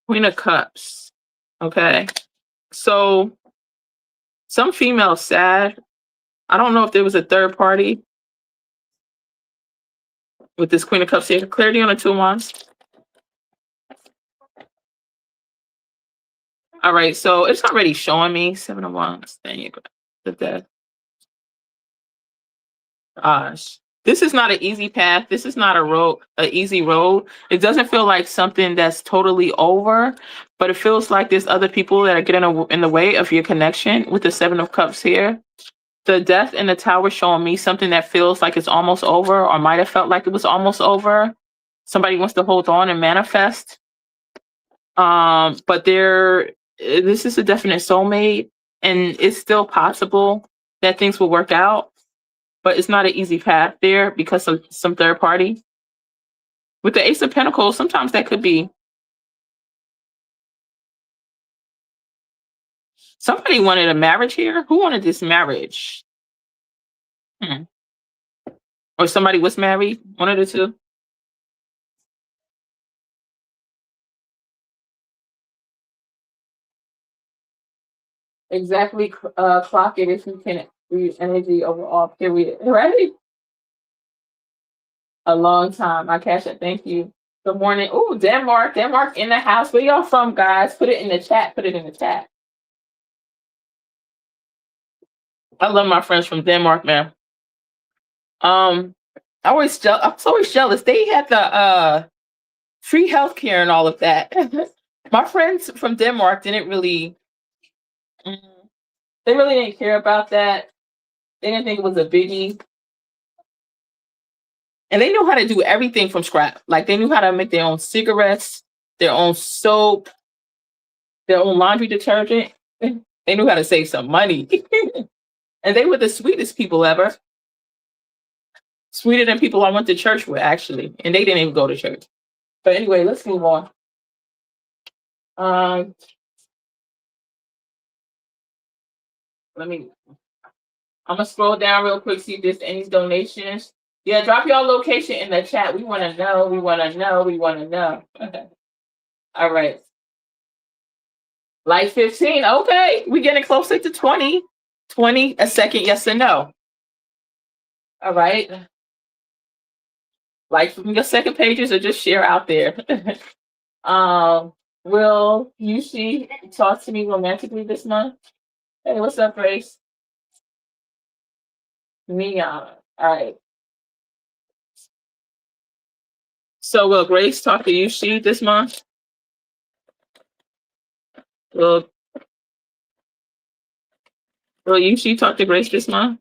Queen of Cups. Okay. So Some female sad. I don't know if there was a third party with this Queen of Cups here. Clarity on the 2 of Wands. All right, so it's already showing me 7 of Wands. There you go. The Death. Gosh, this is not an easy path. This is not an easy road. It doesn't feel like something that's totally over, but it feels like there's other people that are getting in the way of your connection with the 7 of Cups here. The Death in the Tower showing me something that feels like it's almost over, or might have felt like it was almost over. Somebody wants to hold on and manifest. But this is a definite soulmate, and it's still possible that things will work out, but it's not an easy path there because of some third party. With the Ace of Pentacles, sometimes that could be somebody wanted a marriage here. Who wanted this marriage? Or somebody was married, one of the two. Exactly, clock it if you can read energy overall, period. Right? A long time. I catch it. Thank you. Good morning. Oh, Denmark. Denmark in the house. Where y'all from, guys? Put it in the chat. Put it in the chat. I love my friends from Denmark, man. I was always jealous. They had the free healthcare and all of that. My friends from Denmark didn't really they really didn't care about that. They didn't think it was a biggie. And they knew how to do everything from scratch. Like they knew how to make their own cigarettes, their own soap, their own laundry detergent. They knew how to save some money. And they were the sweetest people ever. Sweeter than people I went to church with, actually. And they didn't even go to church. But anyway, let's move on. I'm gonna scroll down real quick, see if there's any donations. Yeah, drop your location in the chat. We want to know. We want to know. We want to know. All right. Like 15. Okay. We're getting closer to 20. 20 a second, yes or no. All right. Like from your second pages or just share out there. Will Yushi talk to me romantically this month? Hey, what's up, Grace? Neon. All right. So will Grace talk to Yushi this month? Will Yushi talk to Grace this month?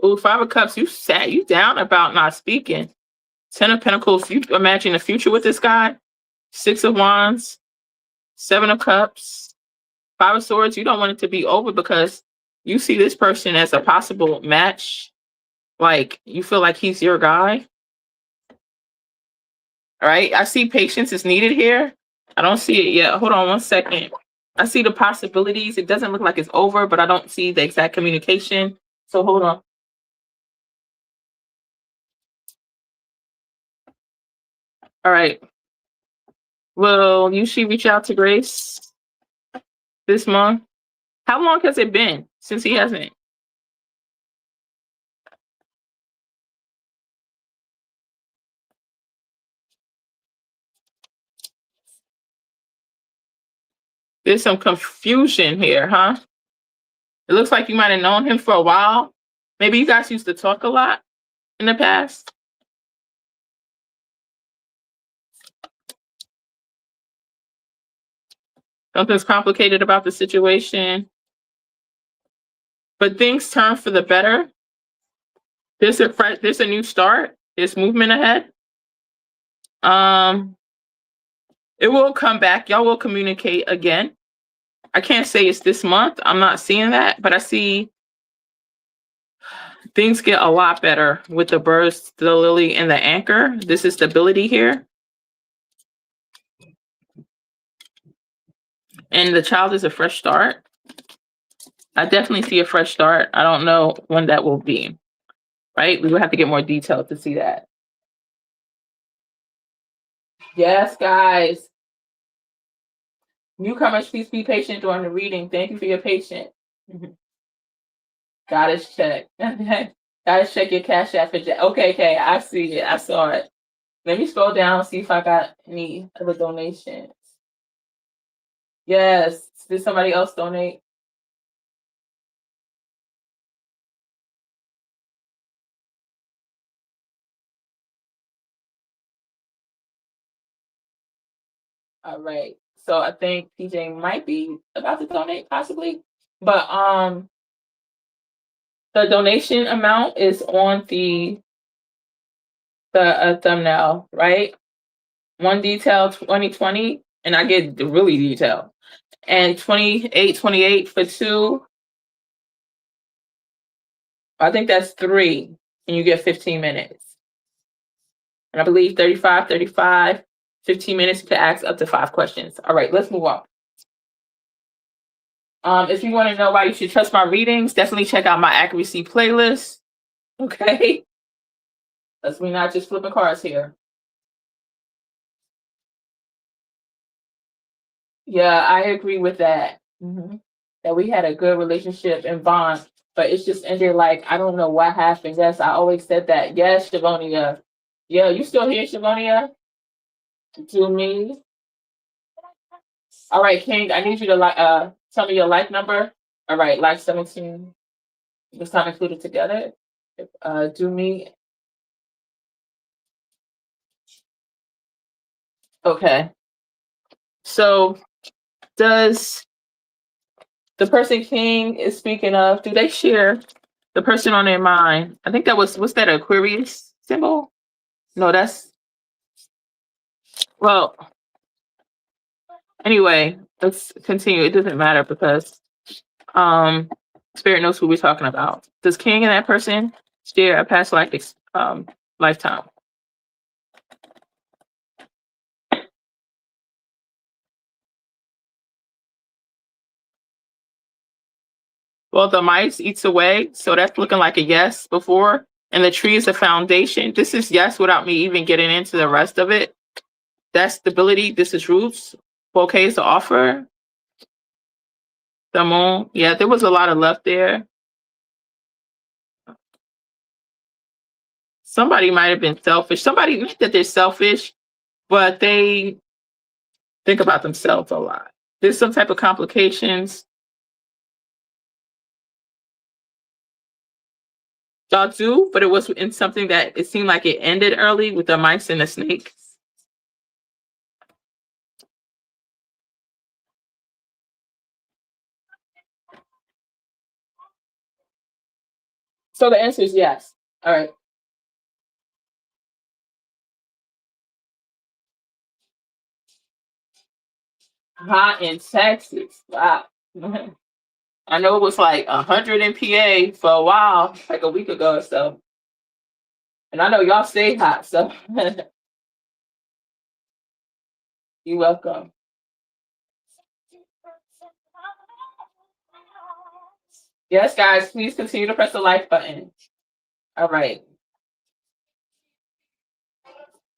Ooh, 5 of Cups, you down about not speaking. 10 of Pentacles, you imagine the future with this guy. 6 of Wands, 7 of Cups, 5 of Swords, you don't want it to be over because you see this person as a possible match. Like, you feel like he's your guy. All right, I see patience is needed here. I don't see it yet. Hold on one second. I see the possibilities. It doesn't look like it's over, but I don't see the exact communication. So hold on. All right. Will Yushi reach out to Grace this month? How long has it been since he hasn't? There's some confusion here, huh? It looks like you might have known him for a while. Maybe you guys used to talk a lot in the past. Something's complicated about the situation. But things turn for the better. There's a new start. There's movement ahead. It will come back. Y'all will communicate again. I can't say it's this month. I'm not seeing that, but I see things get a lot better with the birds, the lily, and the anchor. This is stability here. And the child is a fresh start. I definitely see a fresh start. I don't know when that will be, right? We will have to get more detail to see that. Yes, guys. Newcomers, please be patient during the reading. Thank you for your patience. Mhm. Gotta check. Gotta check your cash app. Okay, okay, I see it. I saw it. Let me scroll down, see if I got any other donations. Yes. Did somebody else donate? All right. So I think PJ might be about to donate, possibly. But the donation amount is on the thumbnail, right? One detail 2020, and I get the really detail. And 2828 for two. I think that's three, and you get 15 minutes. And I believe 35, 15 minutes to ask up to 5 questions. All right, let's move on. If you want to know why you should trust my readings, definitely check out my accuracy playlist. Okay. Because we're not just flipping cards here. Yeah, I agree with that. That we had a good relationship and bond, but it's just ended like I don't know what happened. Yes, I always said that. Yes, Shavonia. Yeah, you still here, Shavonia? To me. All right, King, I need you to tell me your life number. All right, life 17. It's not included together. Do me. Okay. So does the person King is speaking of, do they share the person on their mind? I think what's that, Aquarius symbol? No, that's, well, anyway, let's continue. It doesn't matter because um Spirit knows who we're talking about. Does King and that person share a past life lifetime? Well, the mice eats away, so that's looking like a yes before. And the tree is the foundation. This is yes without me even getting into the rest of it. That's stability. This is roots. Bouquets to offer. The moon. Yeah, there was a lot of left there. Somebody might have been selfish. Somebody, not that they're selfish, but they think about themselves a lot. There's some type of complications. Y'all do, but it was in something that it seemed like it ended early with the mice and the snake. So the answer is yes. All right. Hot in Texas. Wow. I know it was like 100 in PA for a while, like a week ago or so. And I know y'all stay hot, so you're welcome. Yes, guys, please continue to press the like button. All right.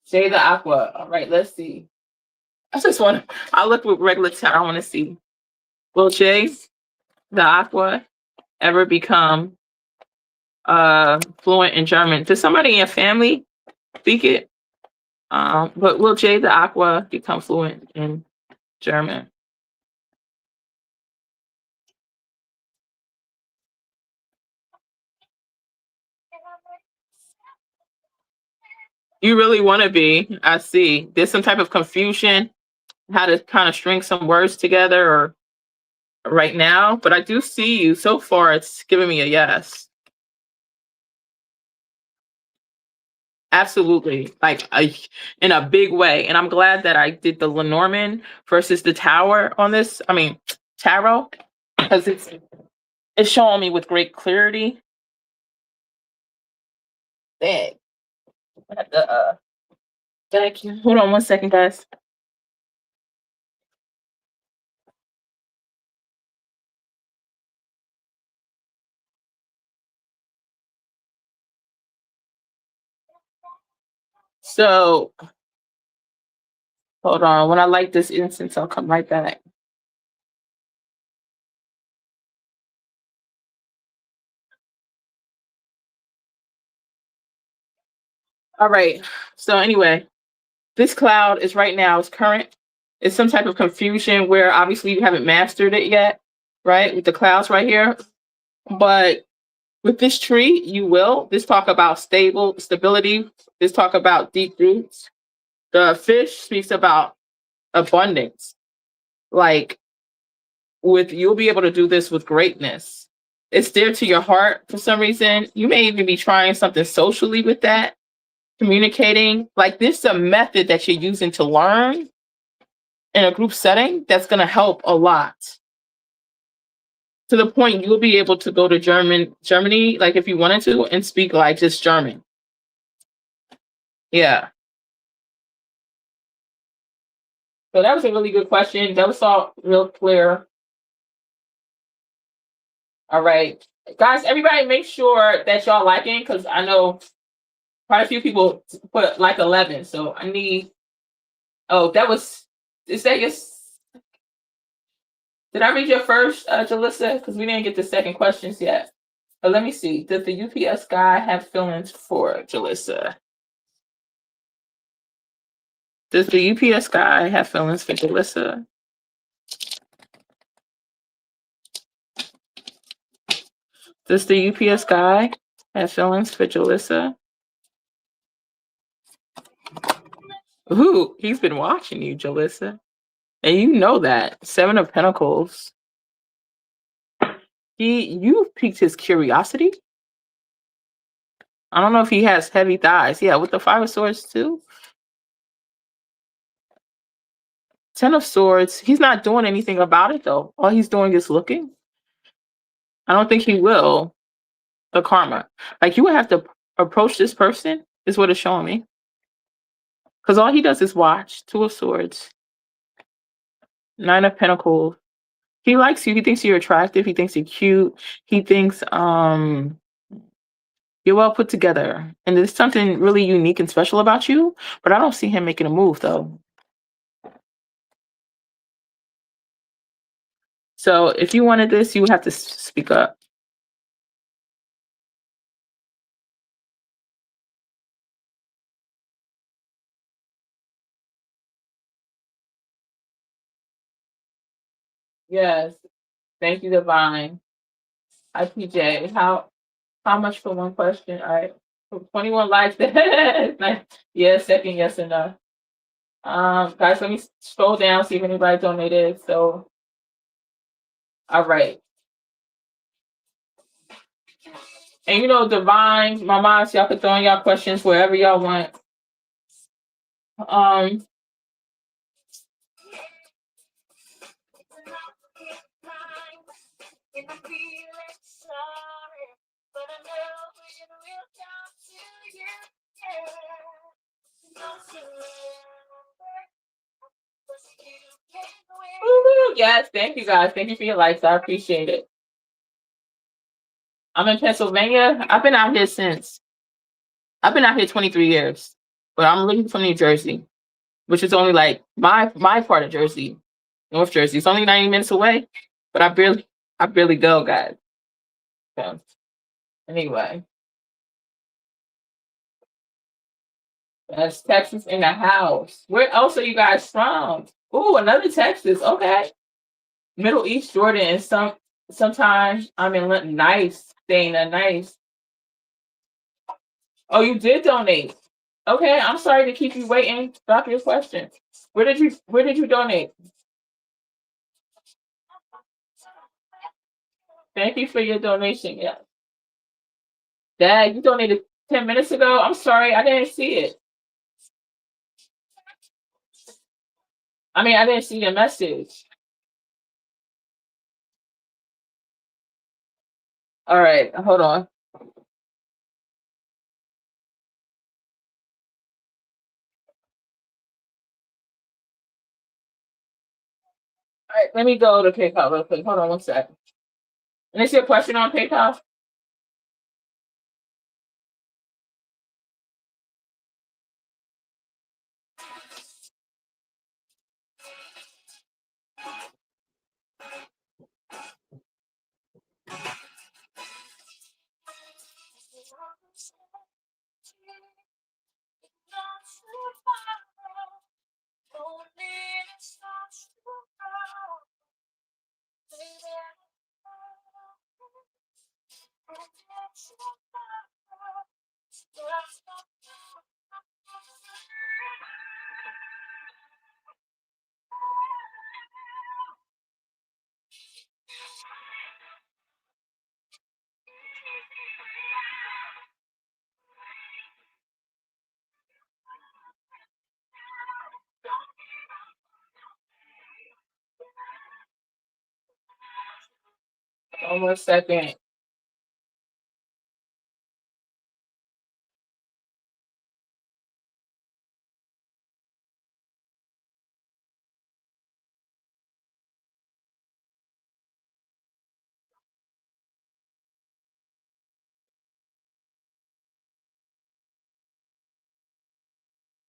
Jay the Aqua. All right, let's see. I just want to, I look with regular time. I want to see. Will Jay the Aqua ever become fluent in German? Does somebody in your family speak it? But will Jay the Aqua become fluent in German? You really want to be. I see. There's some type of confusion, how to kind of string some words together or right now, but I do see you. So far, it's giving me a yes. Absolutely. In a big way. And I'm glad that I did the Lenormand versus the Tower on this. I mean, tarot, because it's showing me with great clarity. Dang. Thank you. Hold on one second, guys. So Hold on. When I light this incense, I'll come right back. All right. So anyway, this cloud is right now, it's current. It's some type of confusion where obviously you haven't mastered it yet, right? With the clouds right here. But with this tree, you will. This talk about stability. This talk about deep roots. The fish speaks about abundance. Like with you'll be able to do this with greatness. It's dear to your heart for some reason. You may even be trying something socially with that, communicating. Like this is a method that you're using to learn in a group setting that's going to help a lot. To the point you'll be able to go to Germany, like if you wanted to, and speak like just German. Yeah. So that was a really good question. That was all real clear. All right. Guys, everybody make sure that y'all liking because I know quite a few people put like 11. So I need, oh, is that your, did I read your first, Jalissa? Because we didn't get the second questions yet. But let me see. Does the UPS guy have feelings for Jalissa? Does the UPS guy have feelings for Jalissa? Does the UPS guy have feelings for Jalissa? Ooh, he's been watching you, Jalissa. And you know that. 7 of Pentacles. You piqued his curiosity. I don't know if he has heavy thighs. Yeah, with the 5 of Swords too. 10 of Swords. He's not doing anything about it though. All he's doing is looking. I don't think he will. The karma. Like you would have to approach this person is what it's showing me. Because all he does is watch. 2 of Swords. 9 of Pentacles. He likes you. He thinks you're attractive. He thinks you're cute. He thinks you're well put together. And there's something really unique and special about you. But I don't see him making a move though. So if you wanted this, you would have to speak up. Yes. Thank you, Divine. Hi, PJ. How much for one question? All right. 21 likes. Nice. Yeah, second yes and no. Guys, let me scroll down, see if anybody donated. So all right. And you know, Divine, my mom, y'all can throw in y'all questions wherever y'all want. Yes, thank you guys. Thank you for your likes. I appreciate it. I'm in Pennsylvania. I've been out here 23 years, but I'm originally from New Jersey, which is only like my part of Jersey, North Jersey. It's only 90 minutes away, but I barely go, guys. So anyway, that's Texas in the house. Where else are you guys from? Ooh, another Texas. Okay, Middle East, Jordan, and sometimes I'm in London. Nice, Dana. Nice. Oh, you did donate. Okay, I'm sorry to keep you waiting. Drop your question. Where did you donate? Thank you for your donation. Yeah. Dad, you donated 10 minutes ago. I'm sorry, I didn't see it. I mean, I didn't see your message. All right, hold on. All right, let me go to PayPal real quick. Hold on one sec. And is your question on PayPal? One more second.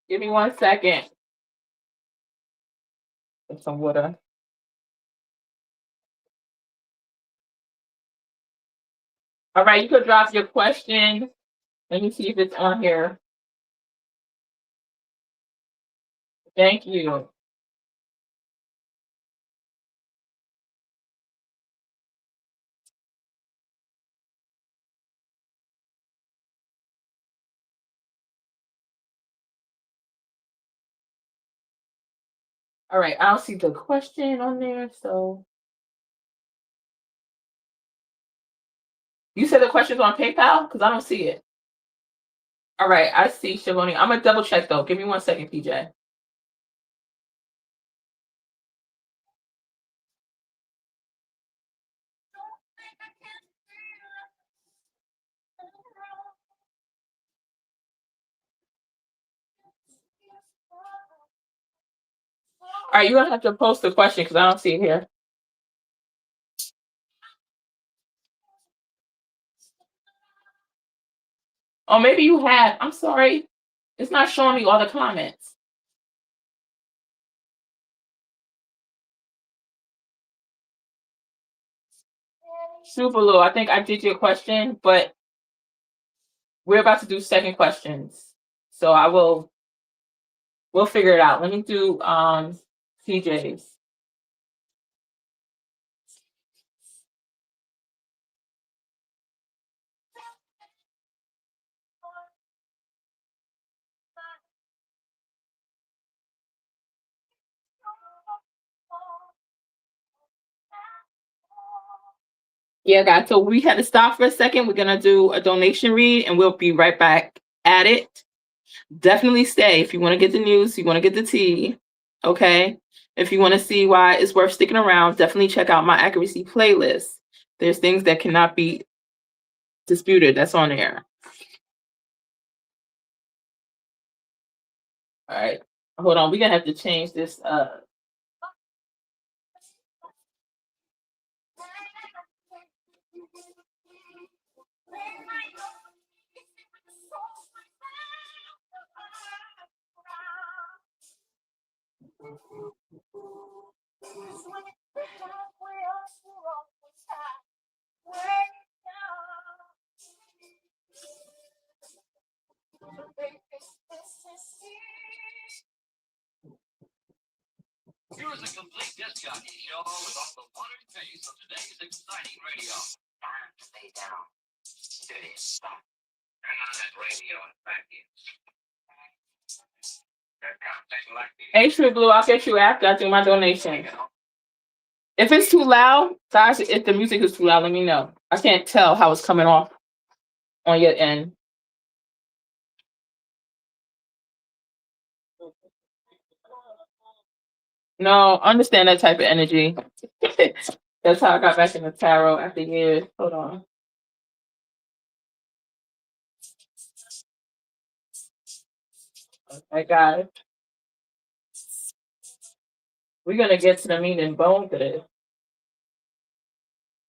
Give me 1 second. Get some water. All right, you could drop your question. Let me see if it's on here. Thank you. All right, I don't see the question on there. So you said the question's on PayPal? Because I don't see it. All right, I see Shavoni. I'm gonna double check though. Give me 1 second, PJ. All right, you're gonna have to post the question because I don't see it here. Oh, maybe you have. I'm sorry. It's not showing me all the comments. Super Lou, I think I did your question, but we're about to do second questions. So we'll figure it out. Let me do CJ's. Yeah, guys. So we had to stop for a second. We're gonna do a donation read and we'll be right back at it. Definitely stay if you want to get the news, you want to get the tea. Okay. If you want to see why it's worth sticking around, definitely check out my accuracy playlist. There's things that cannot be disputed. That's on there. All right. Hold on. We're gonna have to change this Here's a complete disc jockey show with all the modern pace of today's exciting radio. Time to stay down. Steady. Stop. Turn on that radio and back in. Hey, True Blue, I'll get you after I do my donation. If it's too loud, guys, if the music is too loud, let me know. I can't tell how it's coming off on your end. No, understand that type of energy. That's how I got back in the tarot after years. Hold on. Okay, guys. We're gonna get to the meat and bones of this.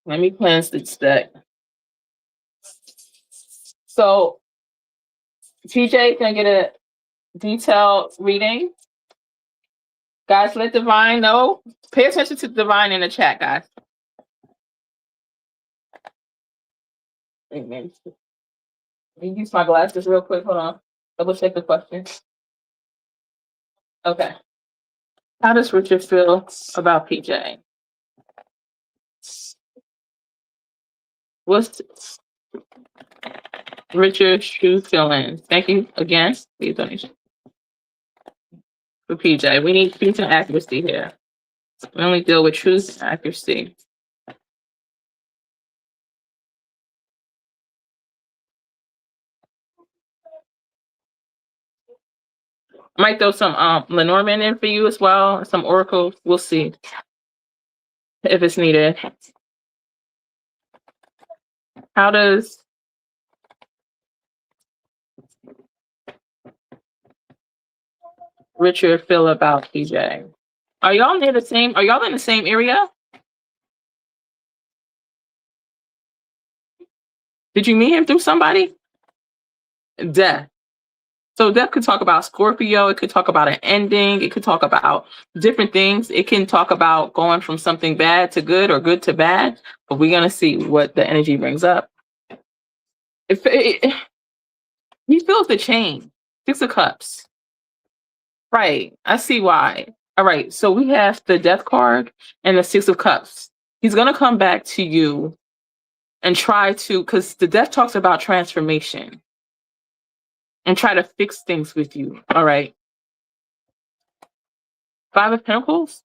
Let me cleanse this deck. So TJ can get a detailed reading. Guys, let Divine know. Pay attention to Divine in the chat, guys. Amen. Let me use my glasses real quick. Hold on. Double check the question. Okay. How does Richard feel about PJ? What's Richard's true feelings? Thank you again for your donation. For PJ, we need truth and accuracy here. We only deal with truth and accuracy. Might throw some Lenormand in for you as well, some oracles. We'll see if it's needed. How does Richard feel about PJ? Are y'all near the same? Are y'all in the same area? Did you meet him through somebody? Death. So death could talk about Scorpio. It could talk about an ending. It could talk about different things. It can talk about going from something bad to good or good to bad. But we're gonna see what the energy brings up. He feels the change. 6 of Cups. Right. I see why. All right. So we have the Death card and the 6 of Cups. He's gonna come back to you and try to, because the Death talks about transformation and try to fix things with you. All right. 5 of Pentacles.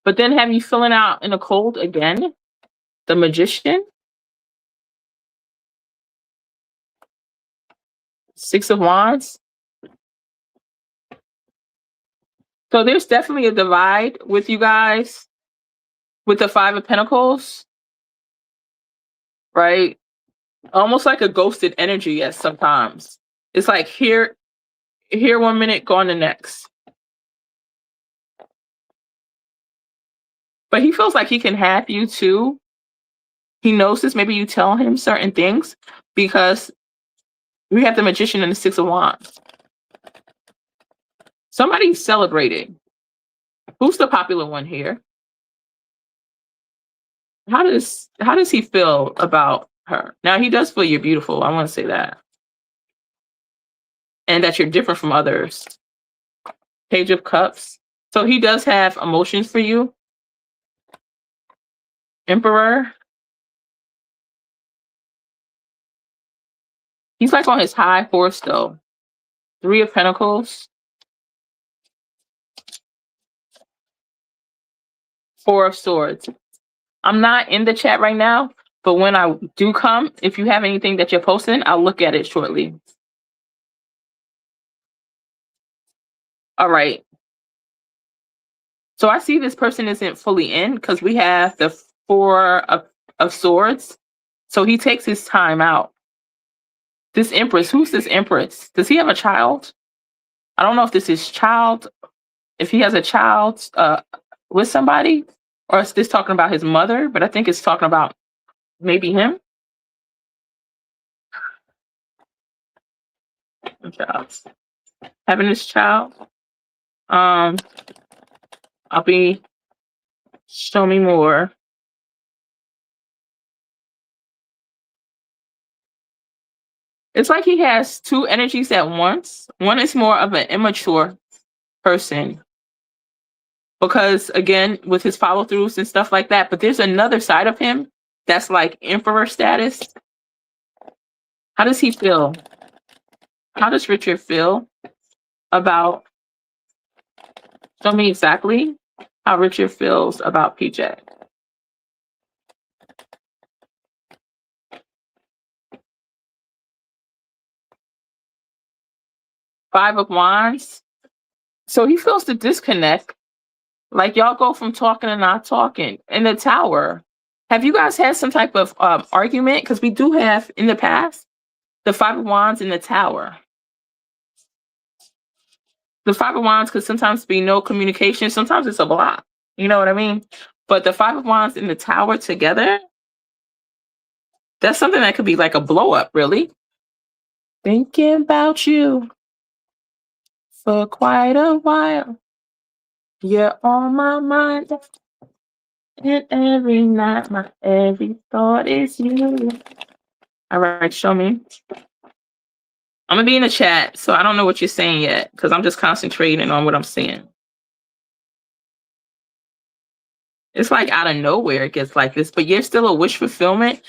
But then have you filling out in the cold again? The Magician. 6 of Wands. So there's definitely a divide with you guys with the 5 of Pentacles, right? Almost like a ghosted energy at sometimes. It's like here 1 minute, gone the next. But he feels like he can have you too. He knows this. Maybe you tell him certain things because we have the Magician and the 6 of Wands. Somebody's celebrating. Who's the popular one here? How does he feel about her? Now he does feel you're beautiful. I want to say that. And that you're different from others. Page of Cups. So he does have emotions for you. Emperor. He's like on his high horse though. 3 of Pentacles. 4 of Swords. I'm not in the chat right now, but when I do come, if you have anything that you're posting, I'll look at it shortly. All right. So I see this person isn't fully in because we have the 4 of Swords. So he takes his time out. This Empress, who's this Empress? Does he have a child? I don't know if this is child, if he has a child with somebody, or is this talking about his mother? But I think it's talking about maybe him. Having this child. I'll be, show me more. It's like he has 2 energies at once. One is more of an immature person because, again, with his follow throughs and stuff like that. But there's another side of him that's like emperor status. How does he feel? How does Richard feel about? Show me exactly how Richard feels about PJ. Five of Wands. So he feels the disconnect. Like y'all go from talking to not talking. In the Tower. Have you guys had some type of argument? Because we do have in the past the 5 of Wands in the Tower. The 5 of Wands could sometimes be no communication. Sometimes it's a block. You know what I mean? But the 5 of Wands in the Tower together, that's something that could be like a blow up, really. Thinking about you for quite a while. You're on my mind. And every night, my every thought is you. All right, show me. I'm gonna be in the chat, so I don't know what you're saying yet because I'm just concentrating on what I'm seeing. It's like out of nowhere it gets like this, but you're still a wish fulfillment.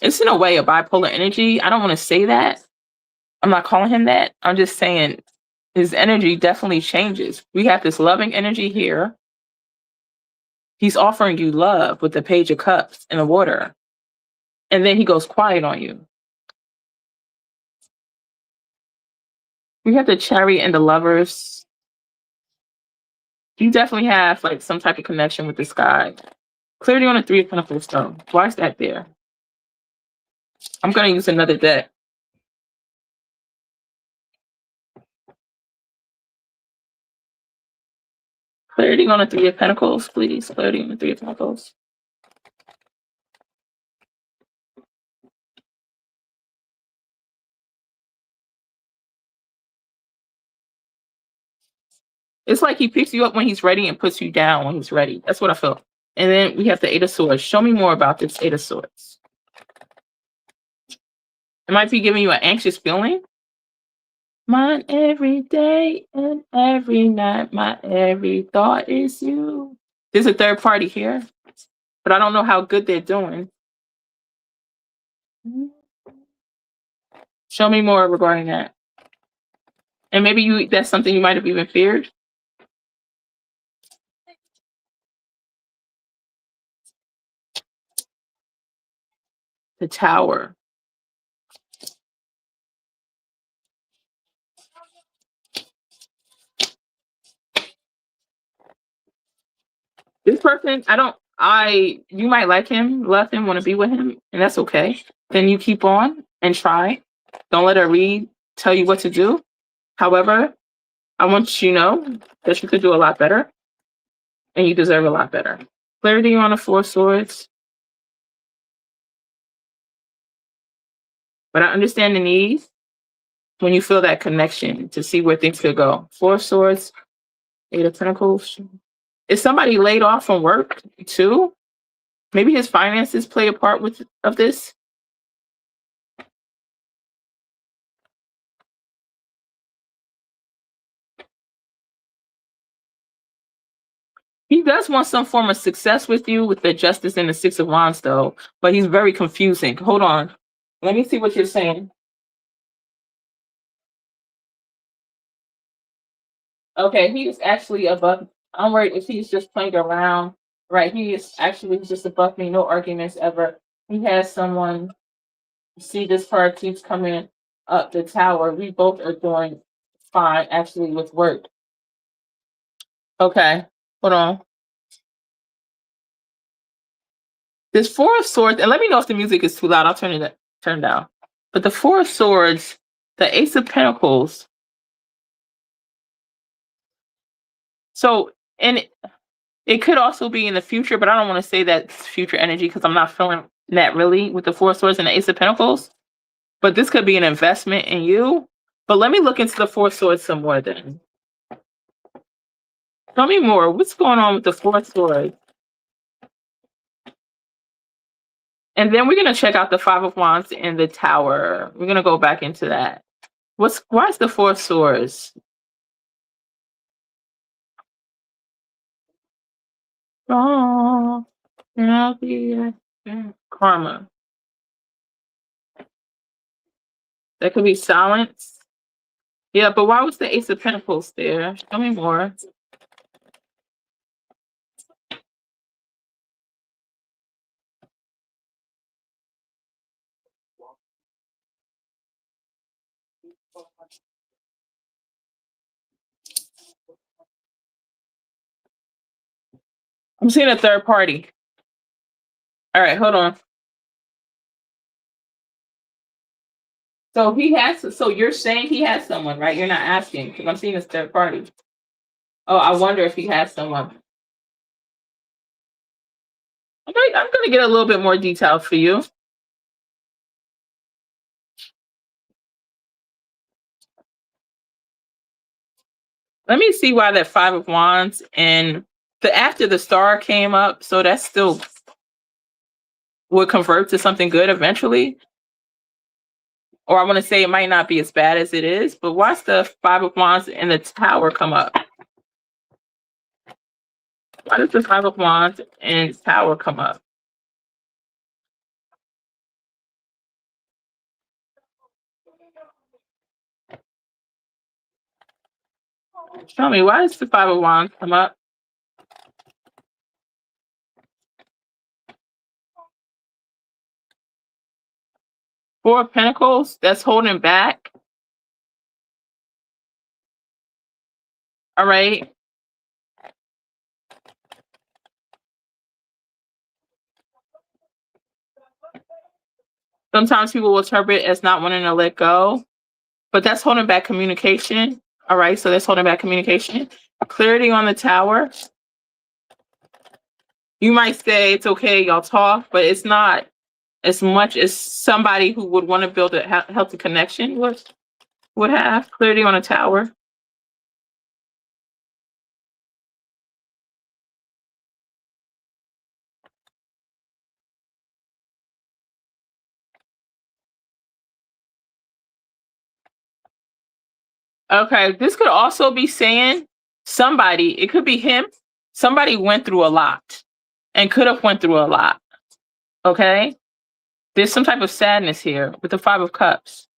It's in a way a bipolar energy. I don't want to say that. I'm not calling him that. I'm just saying his energy definitely changes. We have this loving energy here. He's offering you love with the Page of Cups and the water. And then he goes quiet on you. We have the Chariot and the Lovers. You definitely have like some type of connection with this guy. Clarity on the Three of Pentacles though. Why is that there? I'm going to use another deck. Clarity on the Three of Pentacles, please. Clarity on the Three of Pentacles. It's like he picks you up when he's ready and puts you down when he's ready. That's what I felt. And then we have the Eight of Swords. Show me more about this Eight of Swords. It might be giving you an anxious feeling. Mine every day and every night, my every thought is you. There's a third party here, but I don't know how good they're doing. Show me more regarding that. And maybe that's something you might have even feared. The Tower. This person, you might like him, love him, want to be with him, and that's okay. Then you keep on and try. Don't let her tell you what to do. However, I want you to know that you could do a lot better and you deserve a lot better. Clarity on the Four of Swords. But I understand the need when you feel that connection to see where things could go. Four of Swords, Eight of Pentacles. Is somebody laid off from work too? Maybe his finances play a part of this. He does want some form of success with you with the Justice and the Six of Wands though, but he's very confusing. Hold on. Let me see what you're saying. Okay, he is actually above. I'm worried if he's just playing around. Right, he is actually just above me. No arguments ever. He has someone. See, this card keeps coming up the Tower. We both are doing fine, actually, with work. Okay, hold on. This Four of Swords, and let me know if the music is too loud. I'll turn down. But the Four of Swords, the Ace of Pentacles. So, and it could also be in the future, but I don't want to say that's future energy because I'm not feeling that really with the Four of Swords and the Ace of Pentacles. But this could be an investment in you. But let me look into the Four of Swords some more then. Tell me more. What's going on with the Four of Swords? And then we're going to check out the Five of Wands and the Tower. We're going to go back into that. Why is the Four of Swords? Oh, and I'll be karma. That could be silence. Yeah, but why was the Ace of Pentacles there? Tell me more. I'm seeing a third party. All right, hold on. So you're saying he has someone, right? You're not asking because I'm seeing this third party. Oh, I wonder if he has someone. I'm going to get a little bit more detail for you. Let me see why that Five of Wands and after the Star came up, so that still would convert to something good eventually. Or I want to say it might not be as bad as it is, but watch the Five of Wands and the Tower come up. Why does the Five of Wands and Tower come up? Show me, why does the Five of Wands come up? Four of Pentacles, that's holding back. All right. Sometimes people will interpret it as not wanting to let go, but that's holding back communication. All right, so that's holding back communication. Clarity on the Tower. You might say it's okay, y'all talk, but it's not as much as somebody who would want to build a healthy connection would have. Clarity on a Tower. Okay, this could also be saying somebody, it could be him, somebody went through a lot and could have went through a lot. Okay? There's some type of sadness here with the Five of Cups.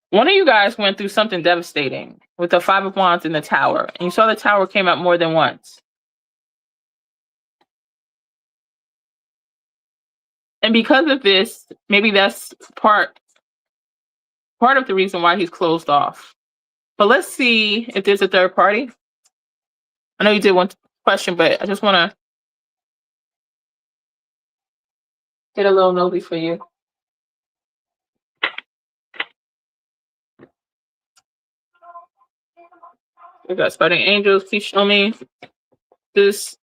One of you guys went through something devastating with the Five of Wands in the Tower, and you saw the Tower came up more than once. And because of this, maybe that's part of the reason why he's closed off. But let's see if there's a third party. I know you did one question, but I just want to get a little nosy for you. We got Spider Angels. Please show me this.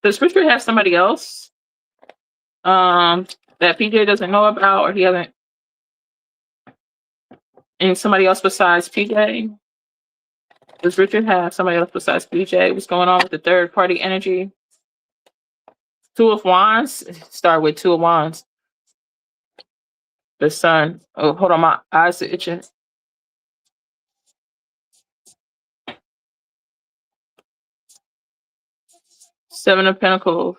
Does Richard have somebody else that PJ doesn't know about, or he hasn't? And somebody else besides PJ? Does Richard have somebody else besides PJ? What's going on with the third party energy? Two of Wands. Start with Two of Wands. The Sun. Oh, hold on, my eyes are itching. Seven of Pentacles.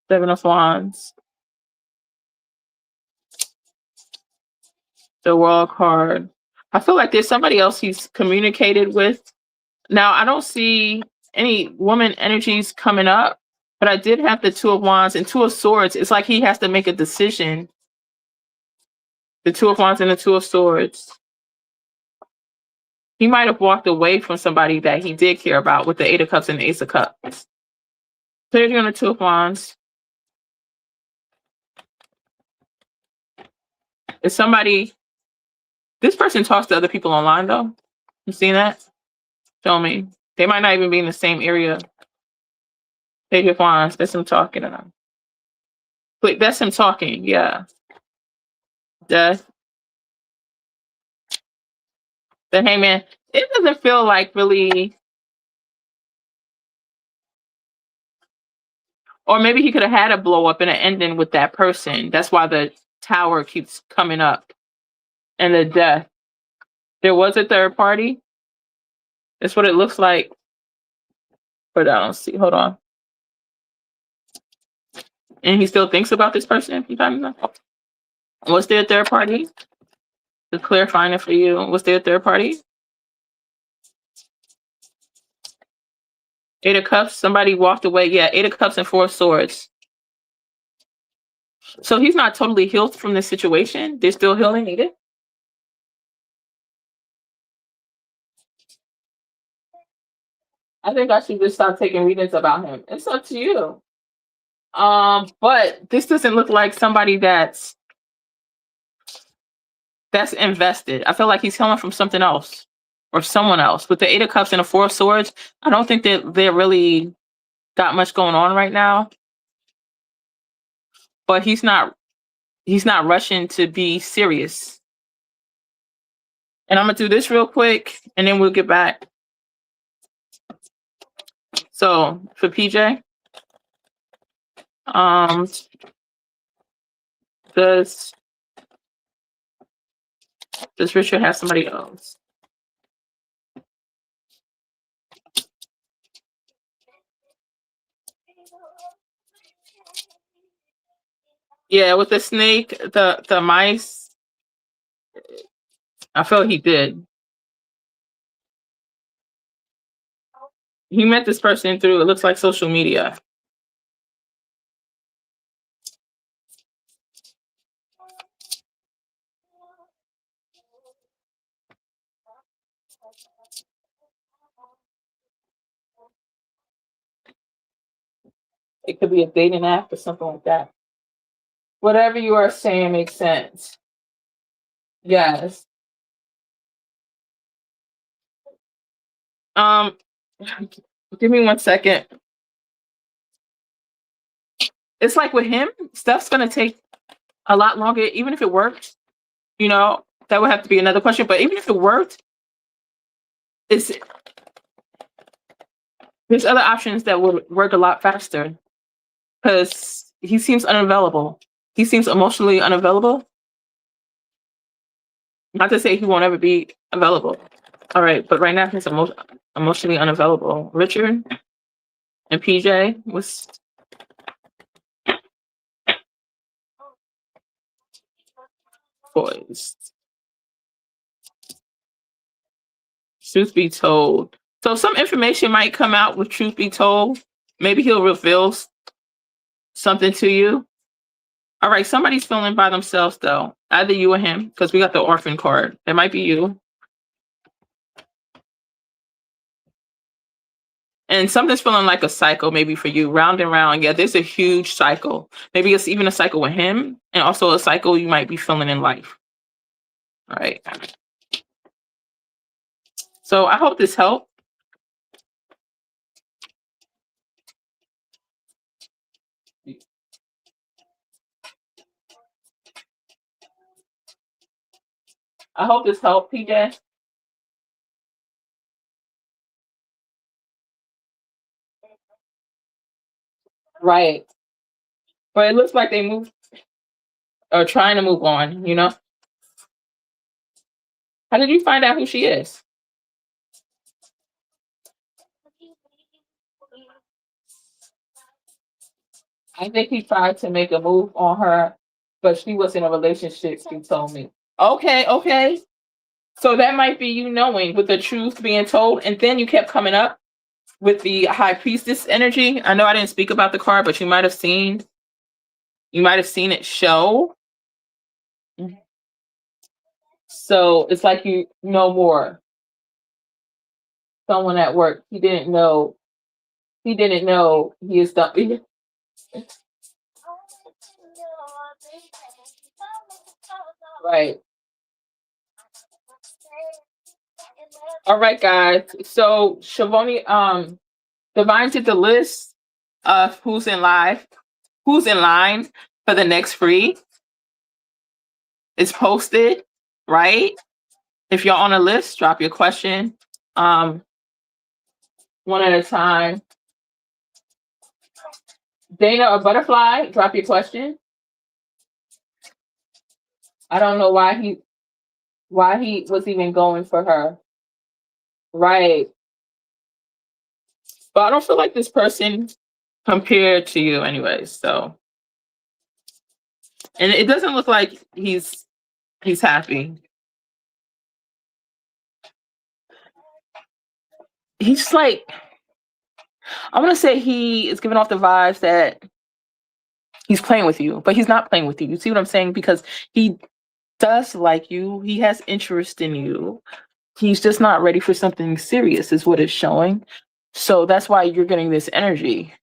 Seven of Wands. The World card. I feel like there's somebody else he's communicated with. Now, I don't see any woman energies coming up, but I did have the Two of Wands and Two of Swords. It's like he has to make a decision. The Two of Wands and the Two of Swords. He might have walked away from somebody that he did care about with the Eight of Cups and the Ace of Cups. Clarity on the Two of Wands. Is somebody... This person talks to other people online, though. You seen that? Show me. They might not even be in the same area. Page of Wands. That's him talking to them. Wait, that's him talking. Yeah. Death. The Hangman. It doesn't feel like really... Or maybe he could have had a blow up and an ending with that person. That's why the Tower keeps coming up. And the Death. There was a third party. That's what it looks like. But I don't see. Hold on. And he still thinks about this person from time to time. Was there a third party? To clarifying it for you. Was there a third party? Eight of Cups. Somebody walked away. Yeah, Eight of Cups and Four of Swords. So he's not totally healed from this situation. There's still healing needed. I think I should just stop taking readings about him. It's up to you. But this doesn't look like somebody that's invested. I feel like he's healing from something else or someone else. With the Eight of Cups and the Four of Swords, I don't think that they're really got much going on right now. But he's not rushing to be serious. And I'm gonna do this real quick and then we'll get back. So for PJ, um, does does Richard have somebody else? Yeah, with the snake, the mice, I felt he did. He met this person through, it looks like, social media. It could be a dating app or something like that. Whatever you are saying makes sense. Yes. Um, give me 1 second. It's like with him, stuff's gonna take a lot longer, even if it worked, that would have to be another question. But even if it worked, it's there's other options that would work a lot faster because he seems unavailable. He seems emotionally unavailable. Not to say he won't ever be available. All right, but right now he's emotionally unavailable. Richard and PJ was poised. Truth be told. So some information might come out with truth be told. Maybe he'll reveal something to you. All right, somebody's feeling by themselves though. Either you or him, because we got the orphan card. It might be you. And something's feeling like a cycle, maybe for you, round and round. Yeah, there's a huge cycle. Maybe it's even a cycle with him, and also a cycle you might be feeling in life. All right. So I hope this helped. I hope this helped, PJ. Right. But it looks like they moved or trying to move on. How did you find out who she is? I think he tried to make a move on her, but she was in a relationship, she told me. Okay, okay. So that might be you knowing with the truth being told, and then you kept coming up with the high priestess energy. I know I didn't speak about the card, but you might have seen it show. So it's like you know more. Someone at work, he didn't know he is done. Right. All right, guys. So Shavoni, Divine did the list of who's in line for the next free. It's posted, right? If you're on a list, drop your question. Um, one at a time. Dana or Butterfly, drop your question. I don't know why he was even going for her. Right. But I don't feel like this person compared to you anyways. So, and it doesn't look like he's happy. He's like, I want to say he is giving off the vibes that he's playing with you, but he's not playing with you. You see what I'm saying? Because he does like you. He has interest in you. He's just not ready for something serious, is what it's showing. So that's why you're getting this energy.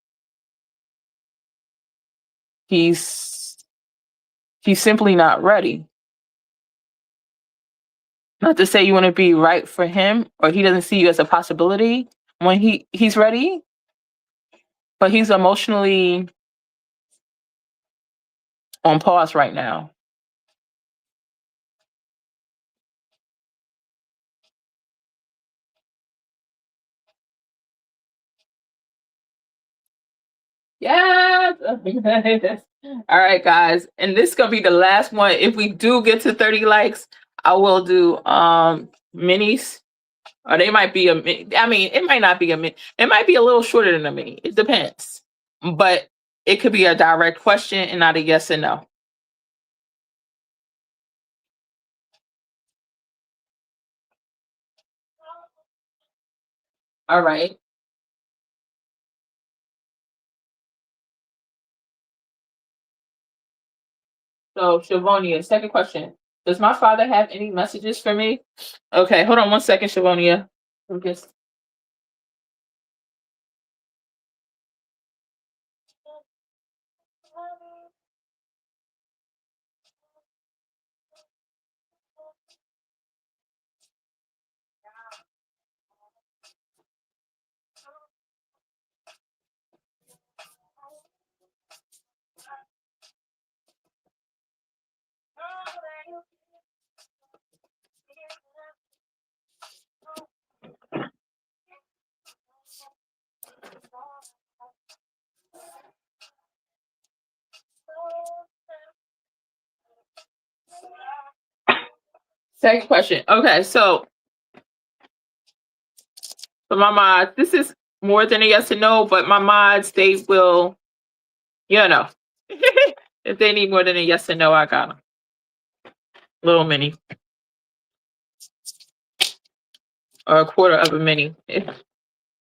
He's he's simply not ready. Not to say you want to be right for him or he doesn't see you as a possibility when he's ready, but he's emotionally on pause right now. Yes. All right, guys. And this is gonna be the last one. If we do get to 30 likes, I will do minis. Or they might be a mini. I mean, it might not be a mini. It might be a little shorter than a mini. It depends. But it could be a direct question and not a yes or no. All right. So, Shavonia, second question. Does my father have any messages for me? Okay, hold on one second, Shavonia. Just second question. Okay, so for my mods, this is more than a yes or no, but my mods, they will, you know, if they need more than a yes or no, I got them. Little mini or a quarter of a mini.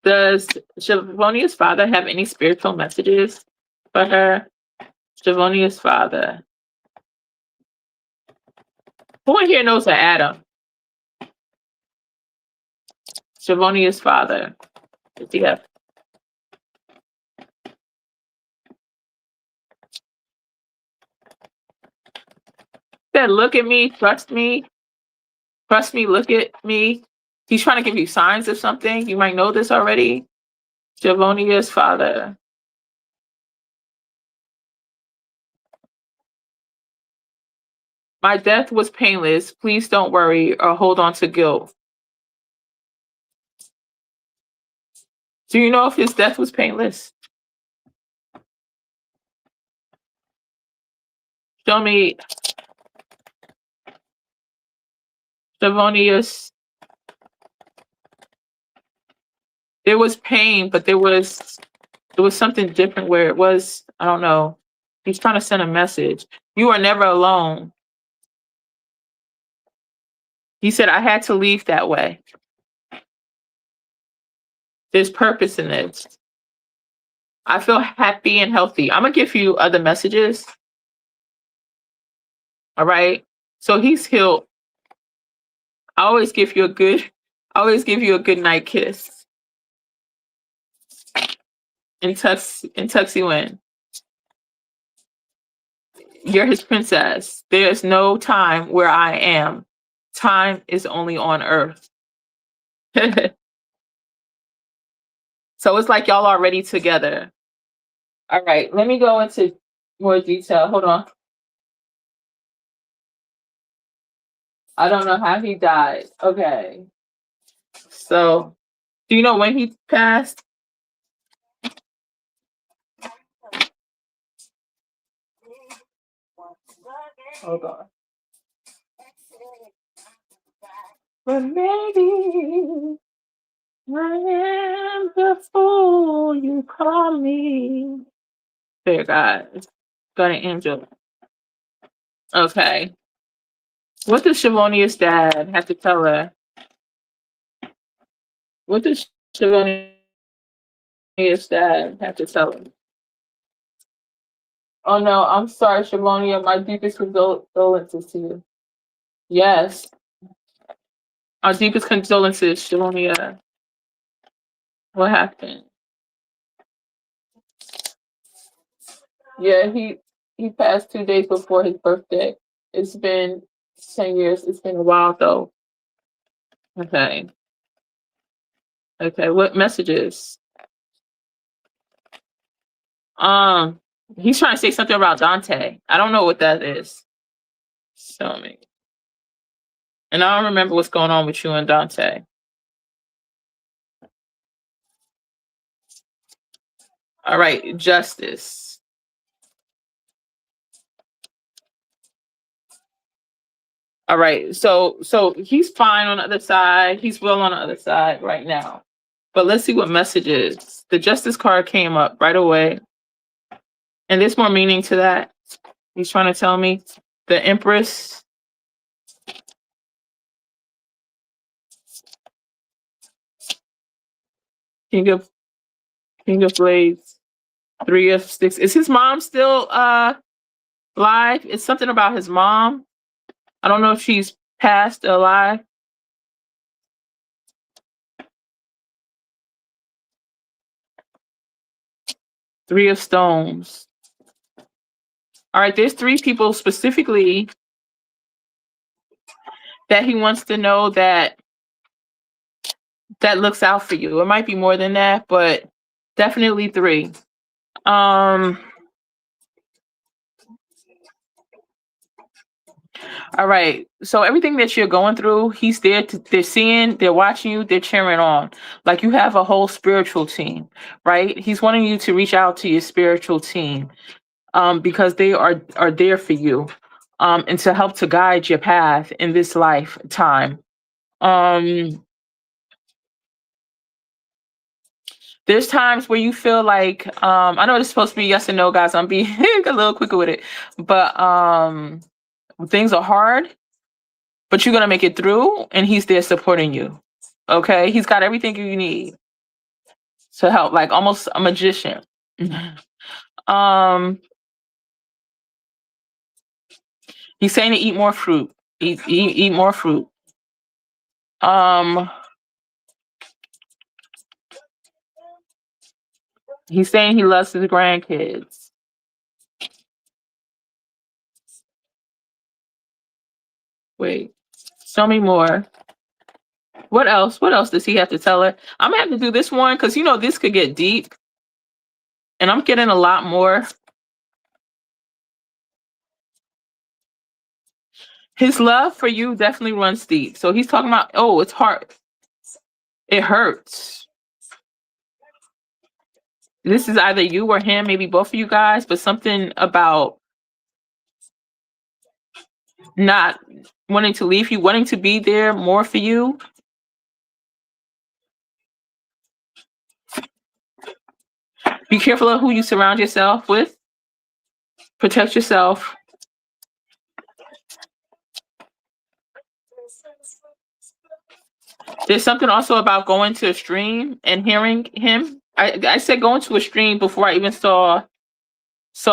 Does Shavonia's father have any spiritual messages for her? Shavonia's father. Who in here knows an Adam? Shavonia's father. Does he have? Said, look at me, trust me, look at me. He's trying to give you signs of something. You might know this already. Shavonia's father. My death was painless. Please don't worry or hold on to guilt. Do you know if his death was painless? Show me Shavonia's. There was pain, but there was something different where it was, I don't know. He's trying to send a message. You are never alone. He said, I had to leave that way. There's purpose in this. I feel happy and healthy. I'm going to give you other messages. All right. So he's healed. I always give you a good night kiss and tucks you in. You're his princess. There's no time where I am. Time is only on earth. So it's like y'all already together. All right, let me go into more detail. Hold on. I don't know how he died. Okay. So, do you know when he passed? Hold on. But maybe I am the fool you call me. There, guys. Got an angel. Okay. What does Shavonia's dad have to tell her? What does Shavonia's dad have to tell her? Oh no, I'm sorry, Shavonia. My deepest condolences to you. Yes. Our deepest condolences, Shavonia. What happened? Yeah, he passed 2 days before his birthday. It's been 10 years. It's been a while though. Okay. Okay. What messages? Um, he's trying to say something about Dante. I don't know what that is. Show me. And I don't remember what's going on with you and Dante. All right, justice. All right, so he's fine on the other side. He's well on the other side right now. But let's see what messages. The justice card came up right away. And there's more meaning to that. He's trying to tell me. The Empress. King of Blades. Three of Sticks. Is his mom still live? It's something about his mom. I don't know if she's passed or alive. Three of Stones. All right, there's three people specifically that he wants to know that looks out for you. It might be more than that, but definitely three. All right. So everything that you're going through, he's there they're seeing, they're watching you, they're cheering on. Like you have a whole spiritual team, right? He's wanting you to reach out to your spiritual team because they are there for you and to help to guide your path in this lifetime. There's times where you feel like I know it's supposed to be yes and no, guys. I'm being a little quicker with it, but things are hard, but you're gonna make it through, and he's there supporting you. Okay, he's got everything you need to help, like almost a magician. He's saying to eat more fruit. Eat more fruit. He's saying he loves his grandkids. Wait, show me more. What else? What else does he have to tell her? I'm gonna have to do this one because this could get deep, and I'm getting a lot more. His love for you definitely runs deep. So he's talking about, oh, it's hard. It hurts. This is either you or him, maybe both of you guys, but something about not wanting to leave you, wanting to be there more for you. Be careful of who you surround yourself with. Protect yourself. There's something also about going to a stream and hearing him. I said going to a stream before I even saw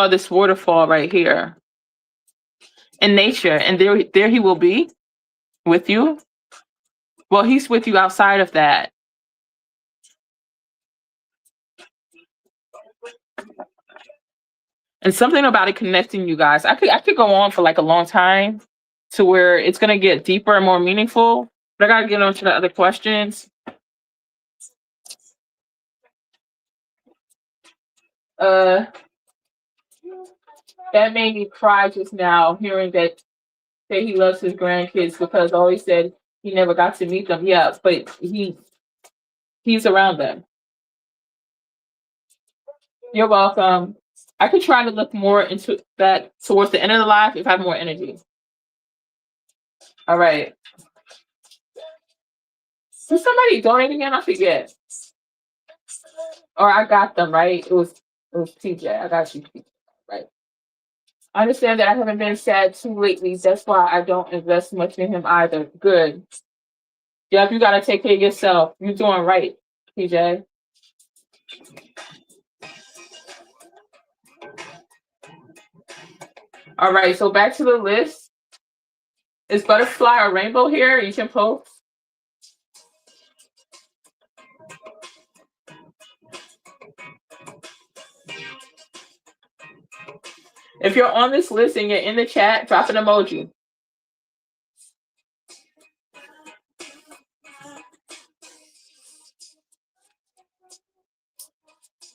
this waterfall right here in nature, and there he will be with you. Well, he's with you outside of that. And something about it connecting you guys. I could go on for like a long time to where it's gonna get deeper and more meaningful. But I gotta get on to the other questions. That made me cry just now, hearing that say he loves his grandkids because I always said he never got to meet them. Yeah, but he's around them. You're welcome. I could try to look more into that towards the end of the life if I have more energy. All right. Did somebody donate again? I forget. Or I got them, right? It was TJ. I got you, TJ, right? I understand that I haven't been sad too lately. That's why I don't invest much in him either. Good. Yep, you gotta take care of yourself. You're doing right, TJ. All right, so back to the list. Is butterfly or rainbow here? You can post. If you're on this list and you're in the chat, drop an emoji.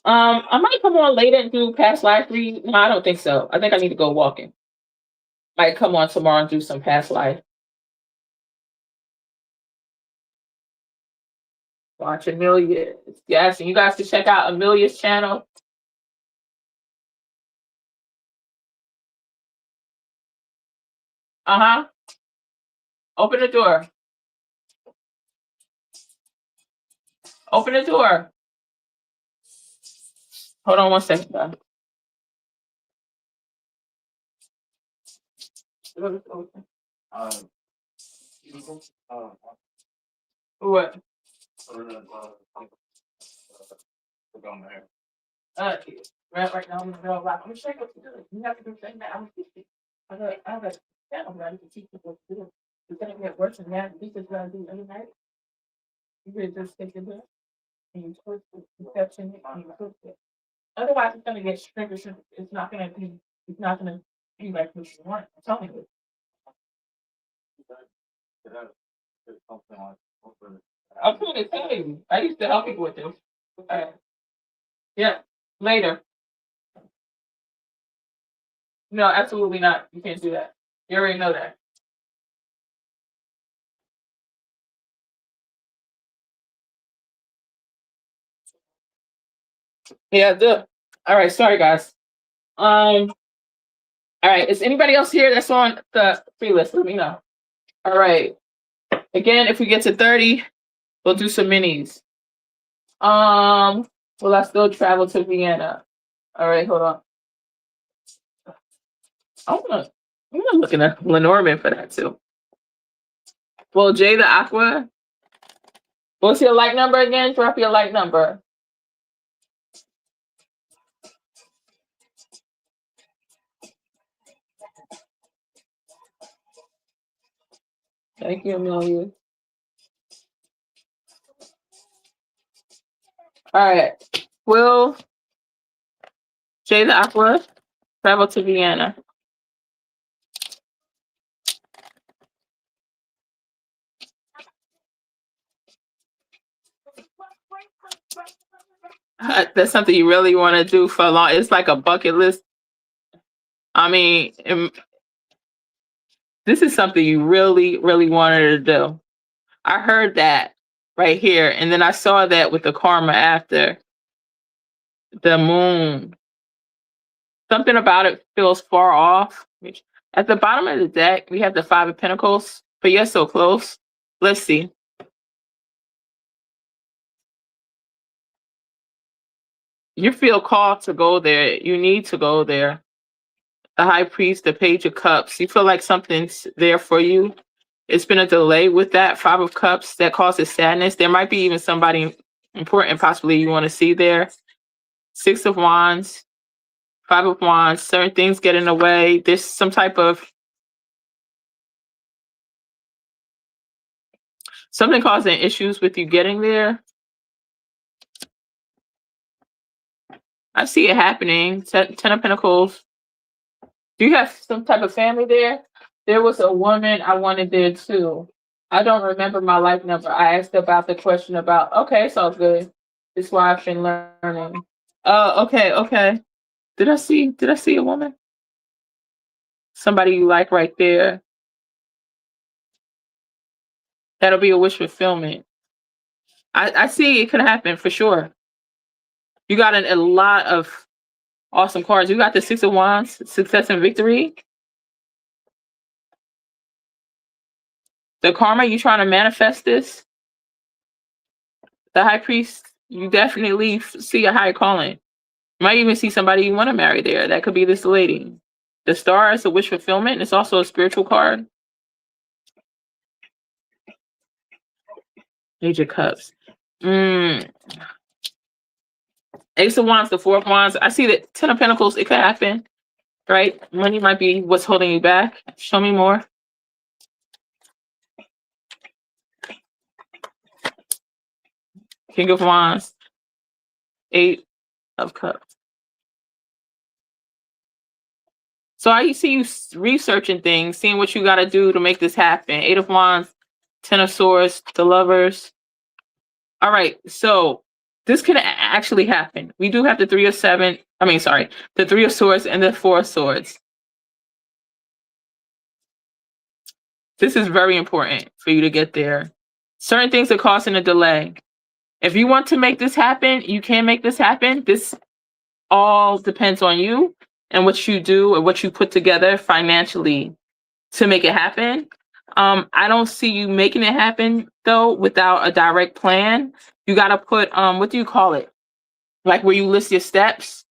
I might come on later and do past life read. No, I don't think so. I think I need to go walking. Might come on tomorrow and do some past life. Watch Amelia's. Yes, and you guys can check out Amelia's channel. Uh-huh. Open the door. Open the door. Hold on one second, guys. What? Right now in the middle of life. I'm sure what to do. You have to do things that I'm teaching. I have a channel where I need to teach people what to do. It's gonna get worse than that. This is what I do every night. You could just take a breath and you twist it, you touch it, and you twist it. Otherwise, it's gonna get stronger. It's not gonna be. It's not gonna be like what you want. I'm telling you. I'm trying to tell you. I used to help people with this. Yeah. Later. No, absolutely not. You can't do that. You already know that. Yeah, I do. All right, sorry guys. All right, is anybody else here that's on the free list? Let me know. All right. Again, if we get to 30, we'll do some minis. Will I still travel to Vienna? All right, hold on. I'm gonna look at Lenormand for that too. Well, Jay the Aqua. What's your like number again? Drop your like number. Thank you, Amelia. All right. Will Jay the Aqua travel to Vienna? That's something you really want to do for a long. It's like a bucket list. I mean, this is something you really, really wanted to do. I heard that right here, and then I saw that with the karma after the moon. Something about it feels far off. At the bottom of the deck, we have the Five of Pentacles, but you're so close. Let's see. You feel called to go there. You need to go there. The High Priest, the Page of Cups. You feel like something's there for you. It's been a delay with that Five of Cups that causes sadness. There might be even somebody important possibly you want to see there. Six of Wands, Five of Wands. Certain things get in the way. There's some type of something causing issues with you getting there. I see it happening. Ten of Pentacles. Do you have some type of family there? There was a woman I wanted there too. I don't remember my life number. I asked about the question about, okay, it's all good. It's why I've been learning. Oh, okay. Did I see a woman? Somebody you like right there. That'll be a wish fulfillment. I see it could happen for sure. You got a lot of awesome cards. You got the Six of Wands, success and victory. The karma, you trying to manifest this? The High Priest, you definitely see a high calling. You might even see somebody you want to marry there. That could be this lady. The Star is a wish fulfillment. It's also a spiritual card. Page of Cups. Ace of Wands, the Four of Wands. I see that Ten of Pentacles, it could happen, right? Money might be what's holding you back. Show me more. King of Wands. Eight of Cups. So I see you researching things, seeing what you got to do to make this happen. Eight of Wands, Ten of Swords, the Lovers. All right, so this can actually happen. We do have the the Three of Swords and the Four of Swords. This is very important for you to get there. Certain things are causing a delay. If you want to make this happen, you can make this happen. This all depends on you and what you do or what you put together financially to make it happen. I don't see you making it happen though without a direct plan. You gotta put what do you call it? Like where you list your steps.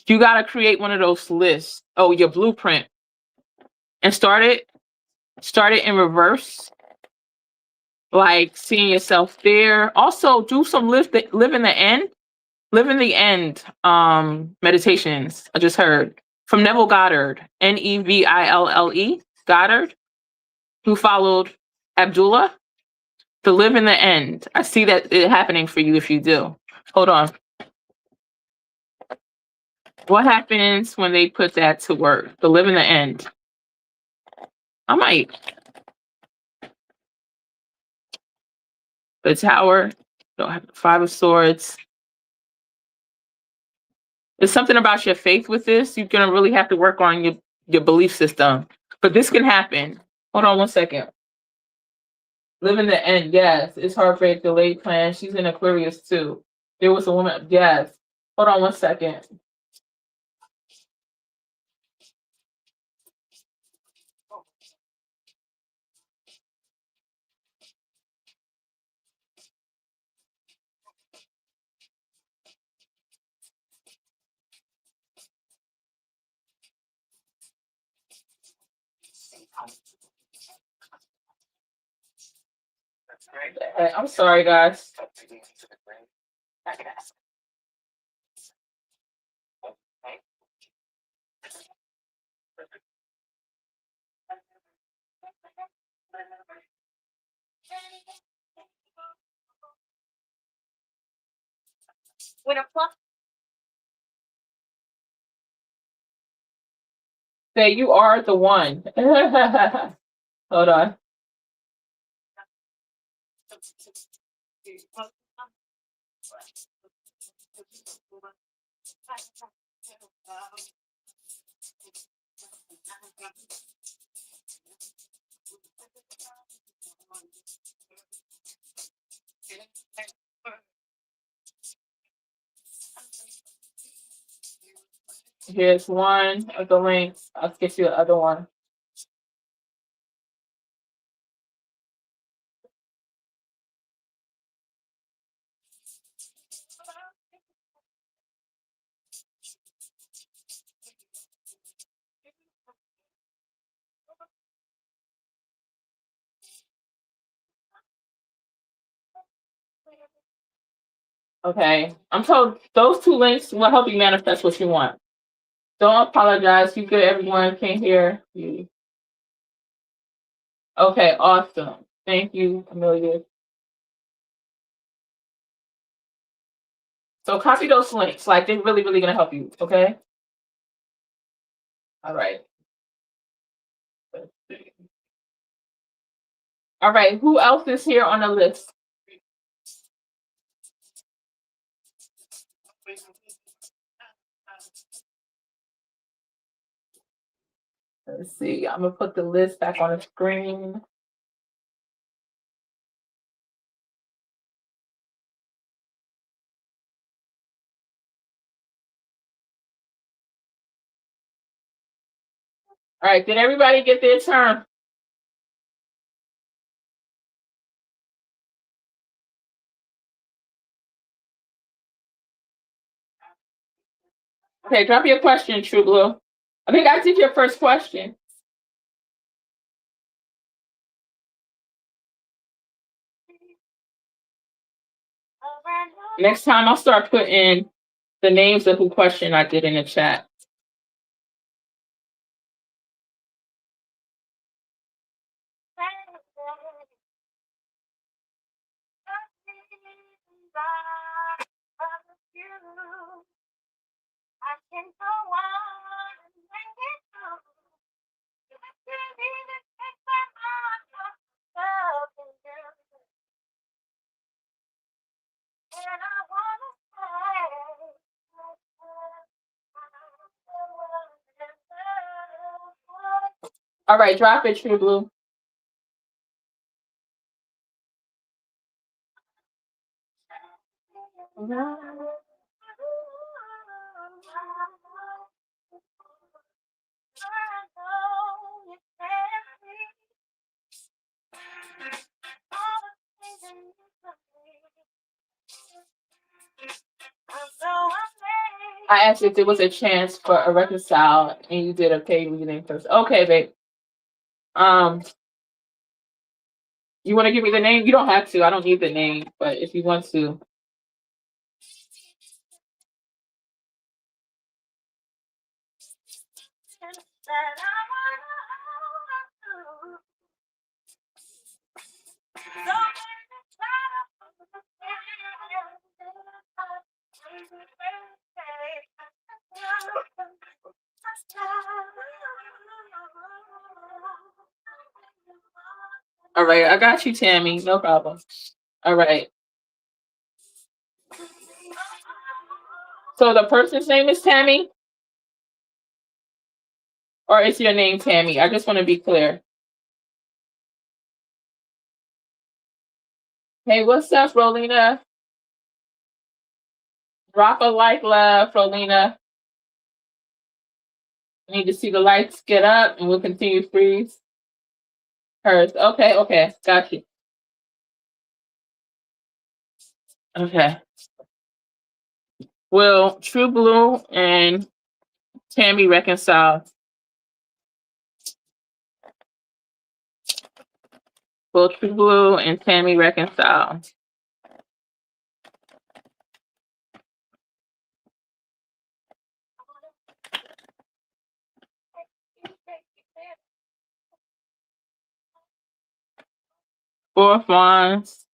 You gotta create one of those lists. Oh, your blueprint and start it in reverse, like seeing yourself there. Also, do some live in the end, live in the end meditations. I just heard from Neville Goddard, Neville Goddard, who followed Abdullah. To live in the end. I see that it happening for you if you do. Hold on. What happens when they put that to work? To live in the end. I might. The Tower. Don't have the Five of Swords. There's something about your faith with this. You're gonna really have to work on your belief system. But this can happen. Hold on one second. Live in the end, yes. It's heartbreak, delayed plan. She's in Aquarius too. There was a woman, yes. Hold on one second. I'm sorry, guys. Say you are the one. Hold on. Here's one of the links. I'll get you the other one. Okay. I'm told those two links will help you manifest what you want. Don't apologize. You good, everyone. Can't hear you. Okay, awesome. Thank you, Amelia. So copy those links. Like they're really, really gonna help you. Okay. All right. Let's see. All right. Who else is here on the list? Let's see. I'm gonna put the list back on the screen. All right. Did everybody get their turn? Okay. Drop your question, True Blue. I think I did your first question. Next time I'll start putting the names of who question I did in the chat. All right, drop it, True Blue. I asked if there was a chance for a reconcile, and you did a paid reading first. Okay, babe. Um, you want to give me the name? You don't have to. I don't need the name, but if you want to. All right, I got you, Tammy. No problem. All right. So the person's name is Tammy, or is your name Tammy? I just want to be clear. Hey, what's up, Rolina? Drop a like, love, Rolina. I need to see the lights get up, and we'll continue freeze. Hers. Okay, okay. Got you. Okay. Will True Blue and Tammy reconcile? Will True Blue and Tammy reconcile? Four of Wands,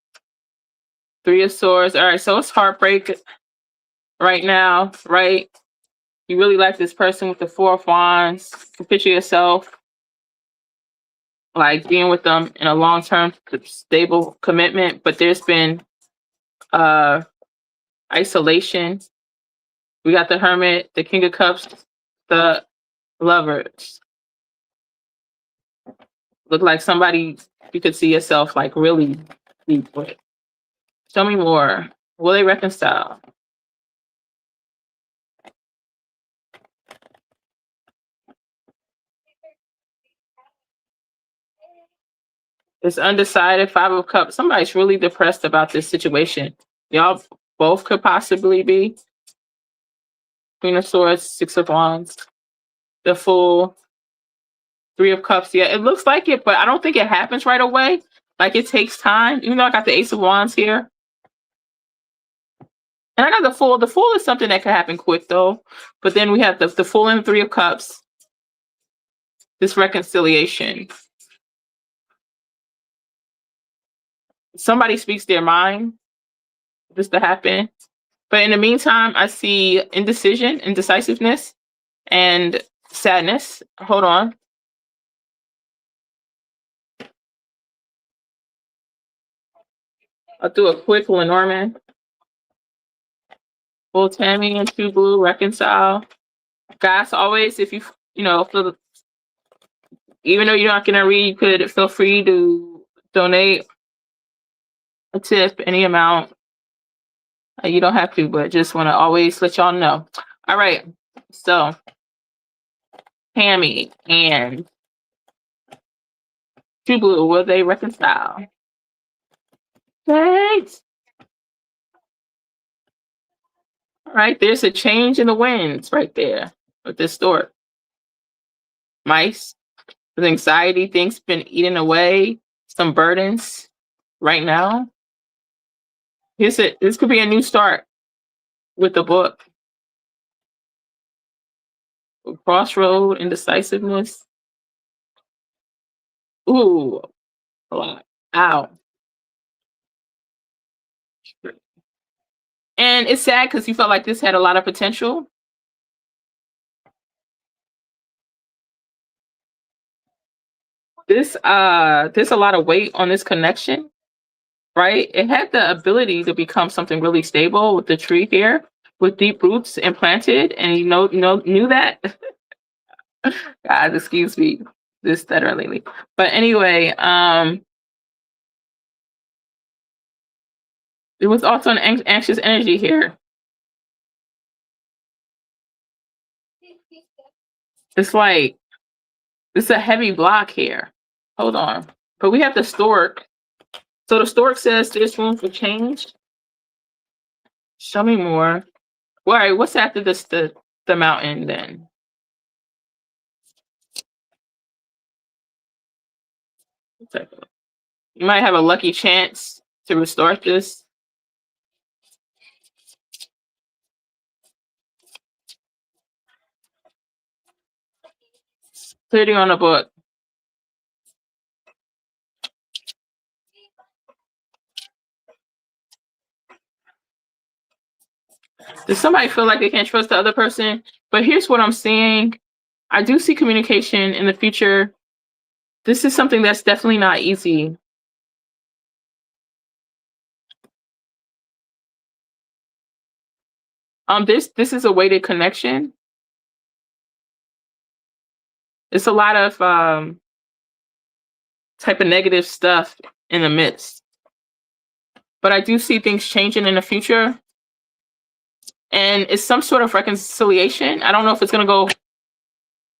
Three of Swords. All right, so it's heartbreak right now, right? You really like this person with the Four of Wands. You can picture yourself like being with them in a long-term stable commitment, but there's been isolation. We got the Hermit, the King of Cups, the Lovers. Look like somebody you could see yourself like really deep with. Show me more. Will they reconcile? It's undecided, Five of Cups. Somebody's really depressed about this situation. Y'all both could possibly be. Queen of Swords, Six of Wands, the Fool, Three of Cups. Yeah, it looks like it, but I don't think it happens right away. Like it takes time. Even though I got the Ace of Wands here. And I got the Fool. The Fool is something that could happen quick though. But then we have the Fool and the Three of Cups. This reconciliation. Somebody speaks their mind. This to happen. But in the meantime, I see indecision, indecisiveness, and sadness. Hold on. I'll do a quick Lenormand. Will Tammy and True Blue reconcile? Guys, always, if you feel, even though you're not gonna read, you could feel free to donate a tip, any amount. You don't have to, but just want to always let y'all know. All right, so Tammy and True Blue, will they reconcile? Thanks. All right, there's a change in the winds right there with this stork. Mice, with anxiety, things been eating away, some burdens right now. This could be a new start with the book. Crossroad, indecisiveness. Ooh, a lot. Ow. And it's sad because you felt like this had a lot of potential. There's a lot of weight on this connection, right? It had the ability to become something really stable with the tree here, with deep roots implanted, and knew that. Guys, excuse me, this stutter lately. But anyway, there was also an anxious energy here. It's like This is a heavy block here. Hold on. But we have the stork. So the stork says there's room for change. Show me more. All right, what's after this the mountain then? You might have a lucky chance to restore this. Clarity on the book. Does somebody feel like they can't trust the other person? But here's what I'm seeing. I do see communication in the future. This is something that's definitely not easy. This is a weighted connection. It's a lot of type of negative stuff in the midst. But I do see things changing in the future. And it's some sort of reconciliation. I don't know if it's going to go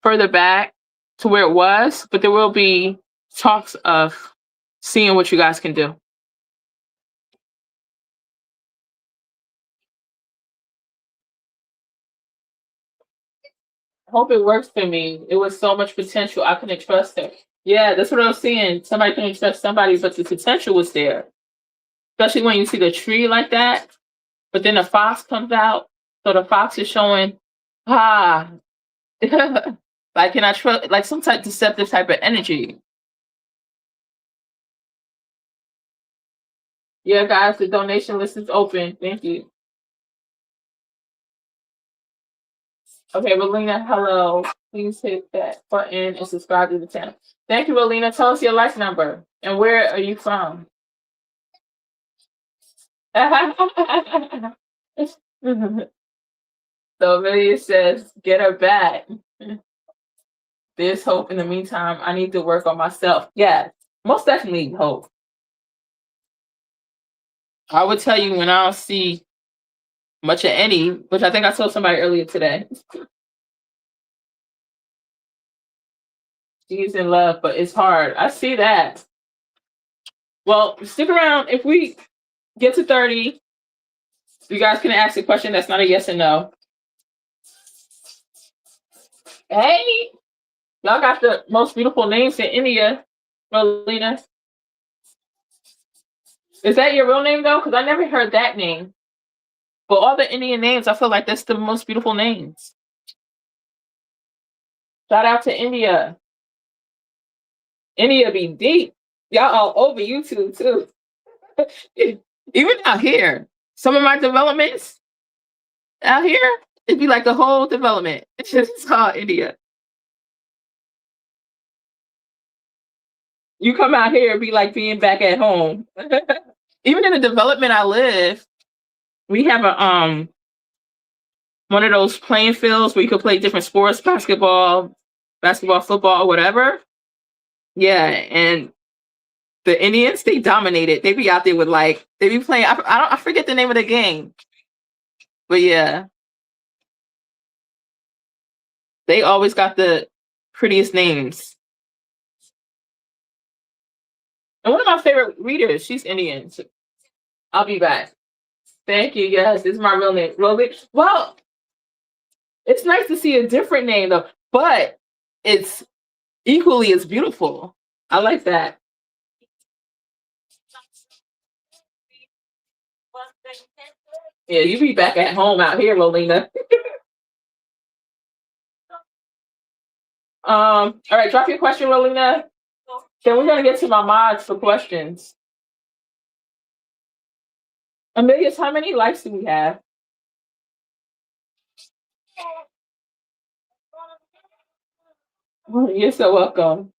further back to where it was, but there will be talks of seeing what you guys can do. I hope it works for me. It was so much potential. I couldn't trust her. Yeah, that's what I was seeing. Somebody couldn't trust somebody, but the potential was there. Especially when you see the tree like that, but then the fox comes out. So the fox is showing, like, can I trust, like some type deceptive type of energy. Yeah, guys, the donation list is open. Thank you. Okay, Rolina, hello. Please hit that button and subscribe to the channel. Thank you, Rolina. Tell us your life number and where are you from? So Amelia says, get her back. There's hope in the meantime. I need to work on myself. Yeah, most definitely hope. I would tell you when I don't see much of any, which I think I told somebody earlier today. She's in love, but it's hard. I see that. Well, stick around. If we get to 30, you guys can ask a question that's not a yes or no. Hey, y'all got the most beautiful names in India, Rolina. Is that your real name though? Because I never heard that name. But all the Indian names, I feel like that's the most beautiful names. Shout out to India. India be deep. Y'all all over YouTube too. Even out here, some of my developments out here, it'd be like the whole development. It's just all India. You come out here, it'd be like being back at home. Even in the development I live, we have a one of those playing fields where you could play different sports, basketball, football, or whatever. Yeah, and the Indians, they dominated. They be out there with they be playing. I forget the name of the game, but yeah, they always got the prettiest names. And one of my favorite readers, she's Indian. So I'll be back. Thank you. Yes, this is my real name. Well, it's nice to see a different name though, but it's equally as beautiful. I like that. Yeah, you be back at home out here, Lolina. All right, drop your question, Rolina. Then we're gonna get to my mods for questions. Amelia's, how many likes do we have? You're so welcome.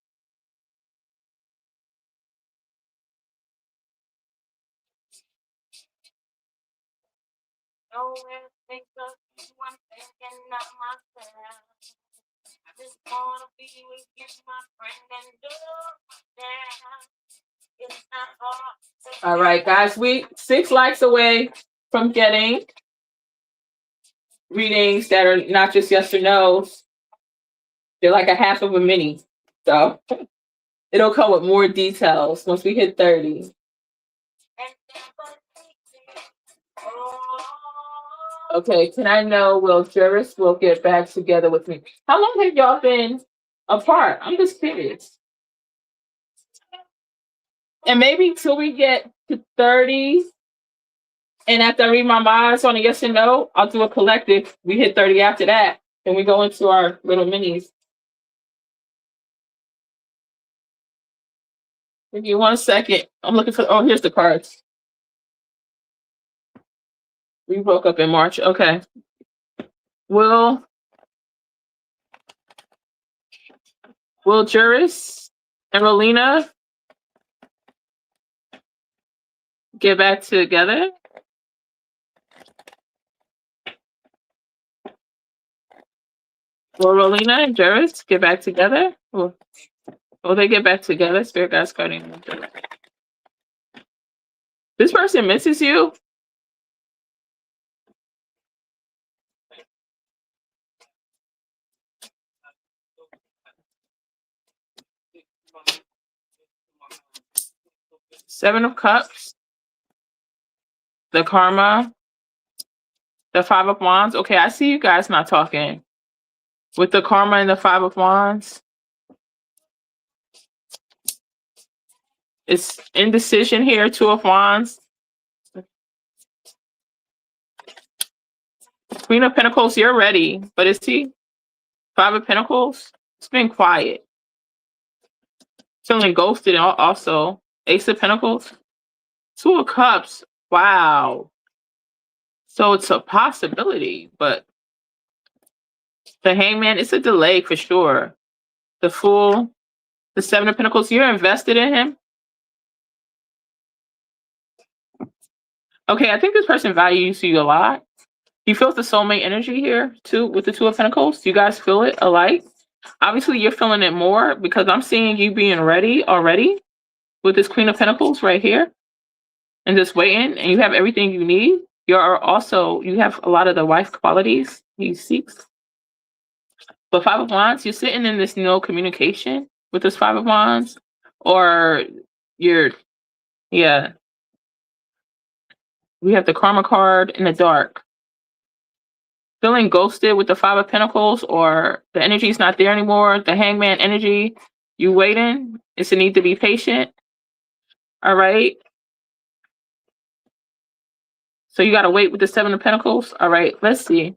All right, guys, we 6 likes away from getting readings that are not just yes or no's. They're like a half of a mini. So it'll come with more details once we hit 30. Okay, can I know will Juris will get back together with me? How long have y'all been apart? I'm just curious. And maybe till we get to 30, and after I read my minds on a yes and no, I'll do a collective. We hit 30 after that, and we go into our little minis. Give me 1 second. I'm looking for, oh, here's the cards. We broke up in March. Okay. Will Juris and Rolina get back together? Will Rolina and Juris get back together? Will they get back together? Spirit guides, guardian. This person misses you. Seven of Cups. The Karma. The Five of Wands. Okay, I see you guys not talking. With the Karma and the Five of Wands. It's indecision here. Two of Wands. Queen of Pentacles, you're ready. But is he? Five of Pentacles. It's been quiet. Feeling ghosted also. Ace of Pentacles. Two of Cups. Wow. So it's a possibility, but the Hangman, it's a delay for sure. The Fool, the Seven of Pentacles, you're invested in him. Okay, I think this person values you a lot. You feel the soulmate energy here too with the Two of Pentacles. You guys feel it alike. Obviously, you're feeling it more because I'm seeing you being ready already with this Queen of Pentacles right here and just waiting, and you have everything you need. You have a lot of the wife qualities he seeks. But Five of Wands, you're sitting in this no communication with this Five of Wands, or we have the Karma card in the dark. Feeling ghosted with the Five of Pentacles, or the energy's not there anymore. The Hangman energy, you waiting. It's a need to be patient. All right. So you got to wait with the Seven of Pentacles. All right, let's see.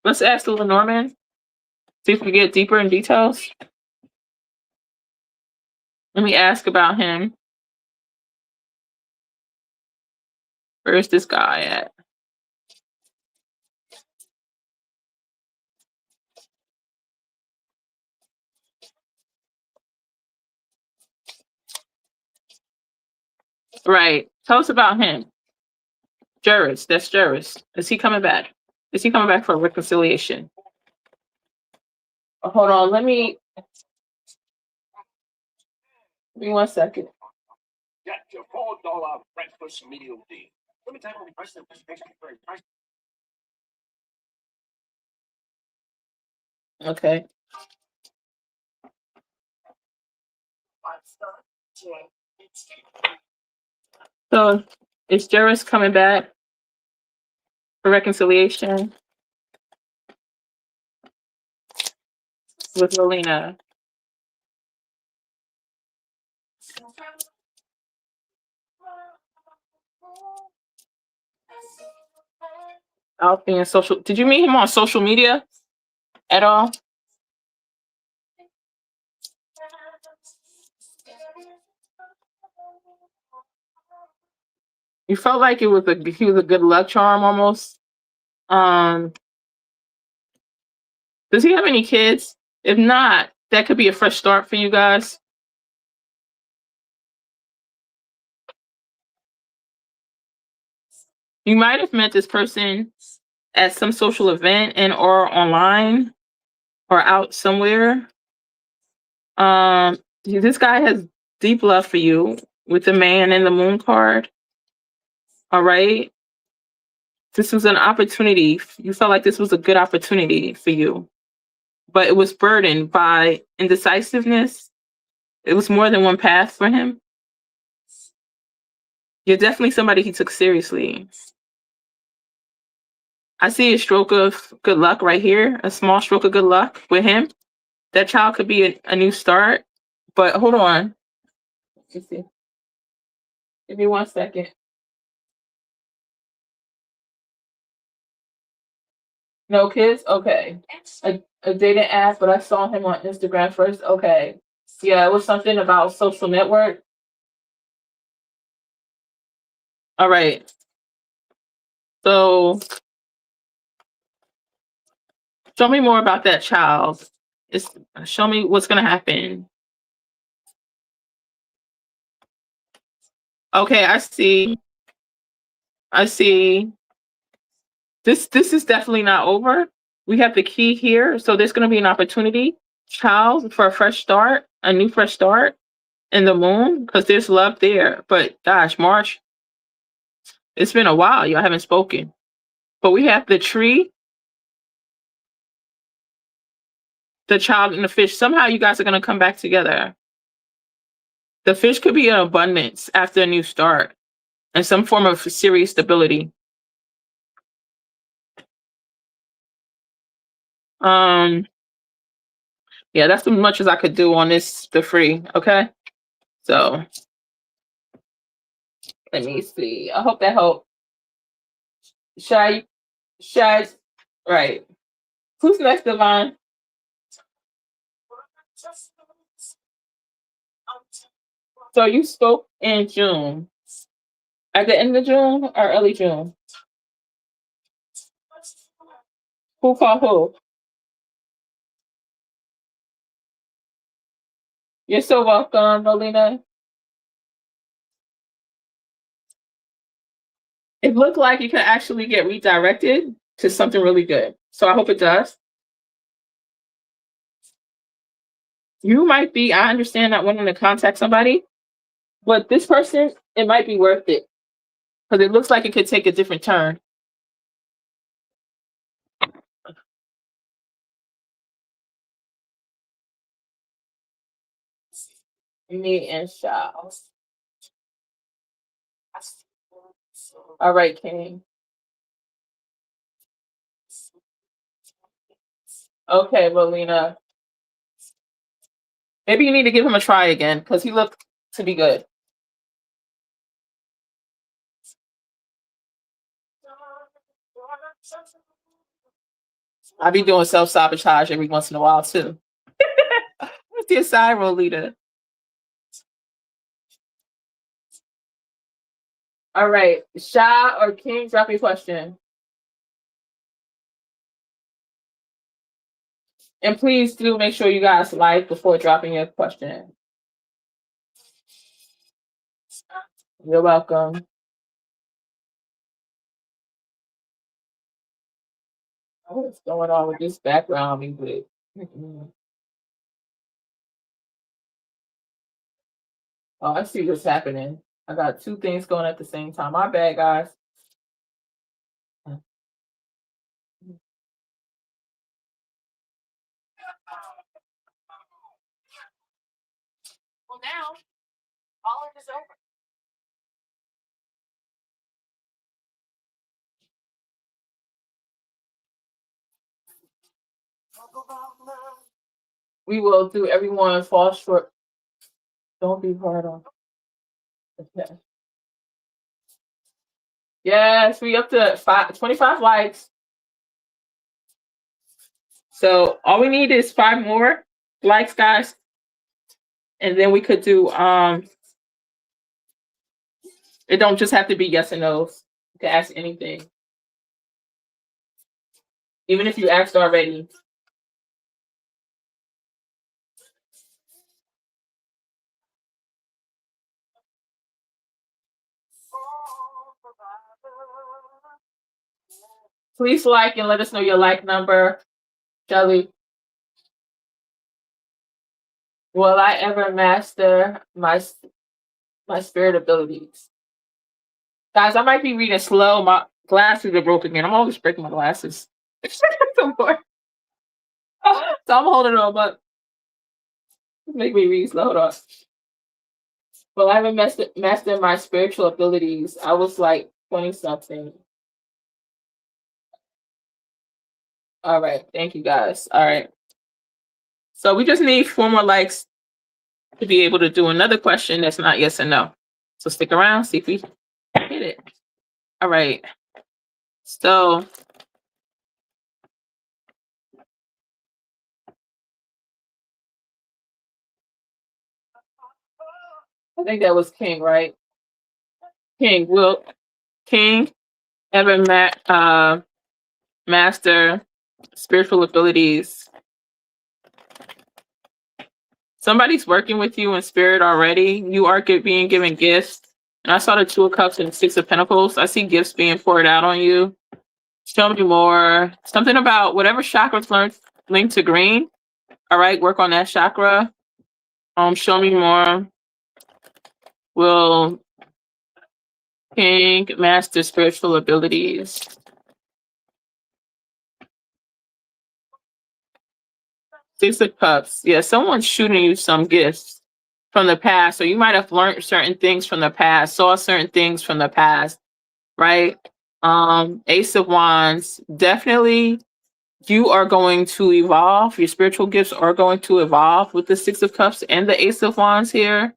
Let's ask the Lenormand. See if we get deeper in details. Let me ask about him. Where's this guy at? Right. Tell us about him. Juris. That's Juris. Is he coming back? Is he coming back for reconciliation? Hold on. Let me 1 second. Get your $4 breakfast meal deal. Let me tell you price. Okay. So is Juris coming back for reconciliation with Rolina? Alfie and social. Did you meet him on social media at all? You felt like he was a good luck charm almost. Does he have any kids? If not, that could be a fresh start for you guys. You might have met this person at some social event and or online or out somewhere. This guy has deep love for you with the Man and the Moon card. All right. This was an opportunity. You felt like this was a good opportunity for you. but it was burdened by indecisiveness. It was more than one path for him. You're definitely somebody he took seriously. I see a stroke of good luck right here, a small stroke of good luck with him. That child could be a new start, but hold on. Let's see. Give me 1 second. No kids? Okay. A dating app, but I saw him on Instagram first. Okay. Yeah, it was something about social network. All right. So show me more about that child. It's, show me what's gonna happen. Okay, I see. I see. This is definitely not over. We have the key here, so there's gonna be an opportunity, child, for a fresh start, a new fresh start in the moon, because there's love there. But gosh, March, it's been a while. Y'all haven't spoken. But we have the tree, the child, and the fish. Somehow you guys are gonna come back together. The fish could be in abundance after a new start and some form of serious stability. Um, yeah, that's as much as I could do on this, the free. Okay. So let me see. I hope that helped. Shy, shy, right. Who's next, Devon? So you spoke in June. At the end of June or early June? Who called who? You're so welcome, Molina. It looked like it could actually get redirected to something really good. So I hope it does. You might be, I understand not wanting to contact somebody, but this person, it might be worth it because it looks like it could take a different turn. Me and Charles. All right, King. Okay, Molina. Maybe you need to give him a try again because he looked to be good. I be doing self sabotage every once in a while too. What's your side role leader? All right, Sha or King, drop your question. And please do make sure you guys like before dropping your question. You're welcome. What's going on with this background music? Oh, I see what's happening. I got two things going at the same time. My bad, guys. Well, now all of is over. We will do everyone fall short. Don't be hard on. Okay. Yes, we up to 25 likes. So all we need is 5 more likes, guys. And then we could do it don't just have to be yes and no's. You can ask anything. Even if you asked already. Please like and let us know your like number. Shelly. Will I ever master my spirit abilities? Guys, I might be reading slow. My glasses are broken again. I'm always breaking my glasses. Some more. So I'm holding on, but make me read slow. Hold on. Well, I haven't mastered my spiritual abilities. I was like 20 something. All right. Thank you guys. All right. So we just need 4 more likes to be able to do another question that's not yes or no. So stick around, see if we hit it. All right. So I think that was King, right? King, will King ever master spiritual abilities? Somebody's working with you in spirit already. You are being given gifts. And I saw the 2 of Cups and the 6 of Pentacles. I see gifts being poured out on you. Show me more. Something about whatever chakra's linked to green. All right, work on that chakra. Show me more. Will King master spiritual abilities? Six of Cups. Yeah, someone's shooting you some gifts from the past. So you might have learned certain things from the past, saw certain things from the past, right? Ace of Wands. Definitely you are going to evolve. Your spiritual gifts are going to evolve with the 6 of Cups and the Ace of Wands here.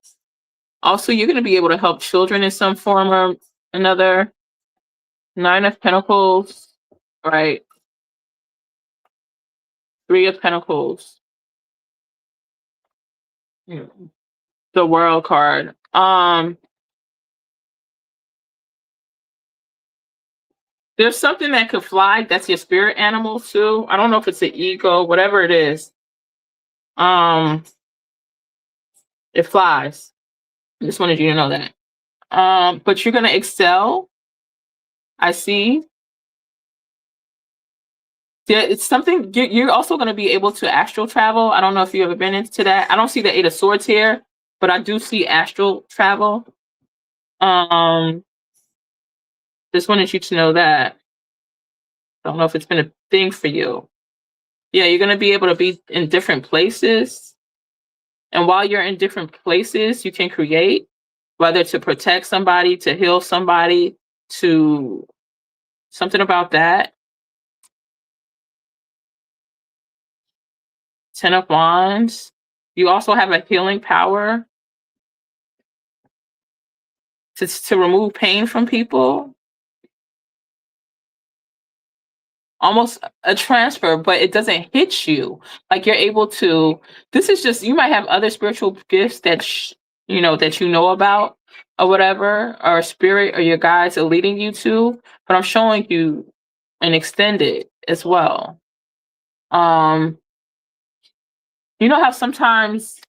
Also, you're going to be able to help children in some form or another. 9 of Pentacles, right? 3 of Pentacles. The World card. There's something that could fly. That's your spirit animal too. I don't know if it's an ego, whatever it is. It flies. I just wanted you to know that. But you're gonna excel. I see. Yeah, it's something you're also going to be able to astral travel. I don't know if you've ever been into that. I don't see the 8 of Swords here, but I do see astral travel. Just wanted you to know that. Don't know if it's been a thing for you. Yeah, you're going to be able to be in different places. And while you're in different places, you can create, whether to protect somebody, to heal somebody, to something about that. 10 of Wands. You also have a healing power to remove pain from people. Almost a transfer, but it doesn't hit you. Like you're able to, this is just, you might have other spiritual gifts that, that you know about or whatever, or spirit or your guides are leading you to, but I'm showing you an extended as well. You know how sometimes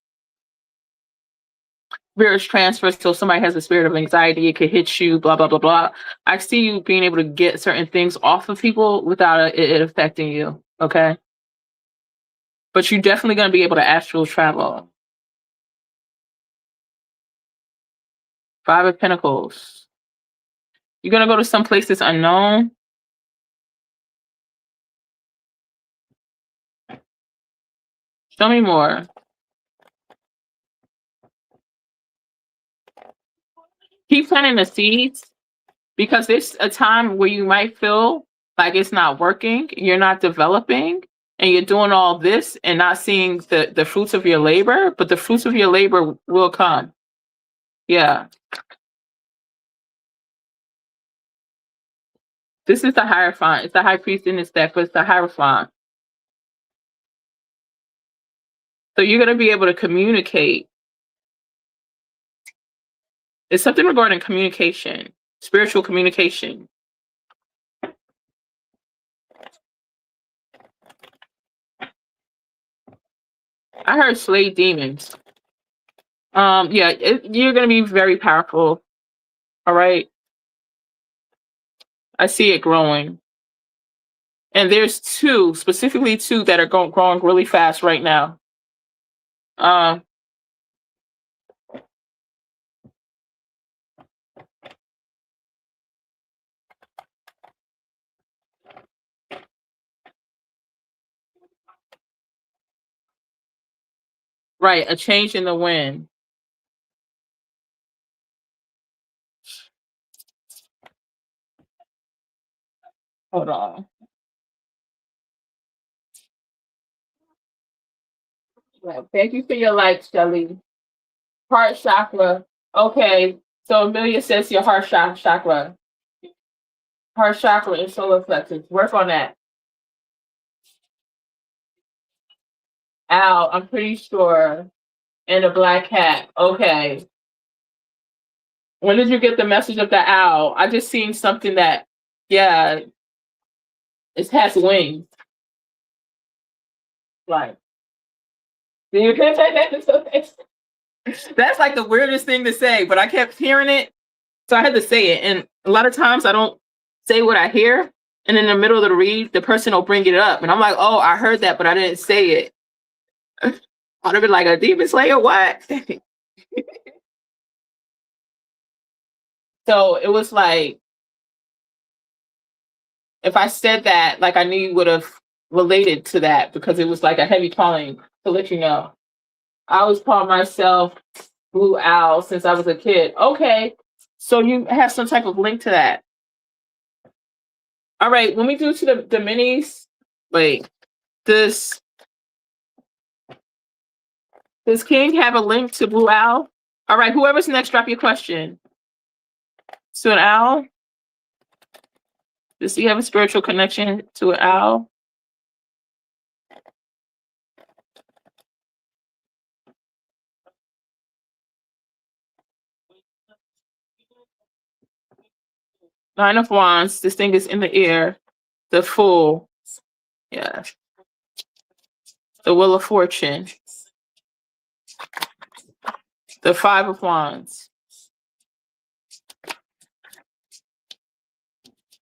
spirits transfer, so somebody has a spirit of anxiety, it could hit you, blah, blah, blah, blah. I see you being able to get certain things off of people without it affecting you, okay? But you're definitely going to be able to astral travel. 5 of Pentacles. You're going to go to some place that's unknown. Show me more. Keep planting the seeds, because there's a time where you might feel like it's not working, you're not developing, and you're doing all this and not seeing the fruits of your labor, but the fruits of your labor will come. Yeah. This is the Hierophant. It's the High Priest in this deck, but it's the Hierophant. So you're going to be able to communicate. It's something regarding communication, spiritual communication. I heard slay demons. Yeah, you're going to be very powerful. All right. I see it growing. And there's specifically two that are growing really fast right now. Right, a change in the wind. Hold on. Right. Thank you for your like, Shelly. Heart chakra. Okay. So Amelia says your chakra. Heart chakra and solar plexus. Work on that. Al, I'm pretty sure. And a black cat. Okay. When did you get the message of the owl? I just seen something that, yeah, it has wings. Like, that's like the weirdest thing to say, but I kept hearing it, so I had to say it. And a lot of times I don't say what I hear, and in the middle of the read, the person will bring it up, and I'm like, "Oh, I heard that, but I didn't say it." I'd have been like, "A demon slayer, what?" So it was like, if I said that, like I knew you would have related to that because it was like a heavy calling to let you know. I always call myself Blue Owl since I was a kid. Okay, so you have some type of link to that. All right, when we do to the minis, wait, does King have a link to Blue Owl? All right, whoever's next, drop your question. To an owl? Does he have a spiritual connection to an owl? Nine of Wands, this thing is in the air. The Fool, yeah. The Wheel of Fortune. The Five of Wands.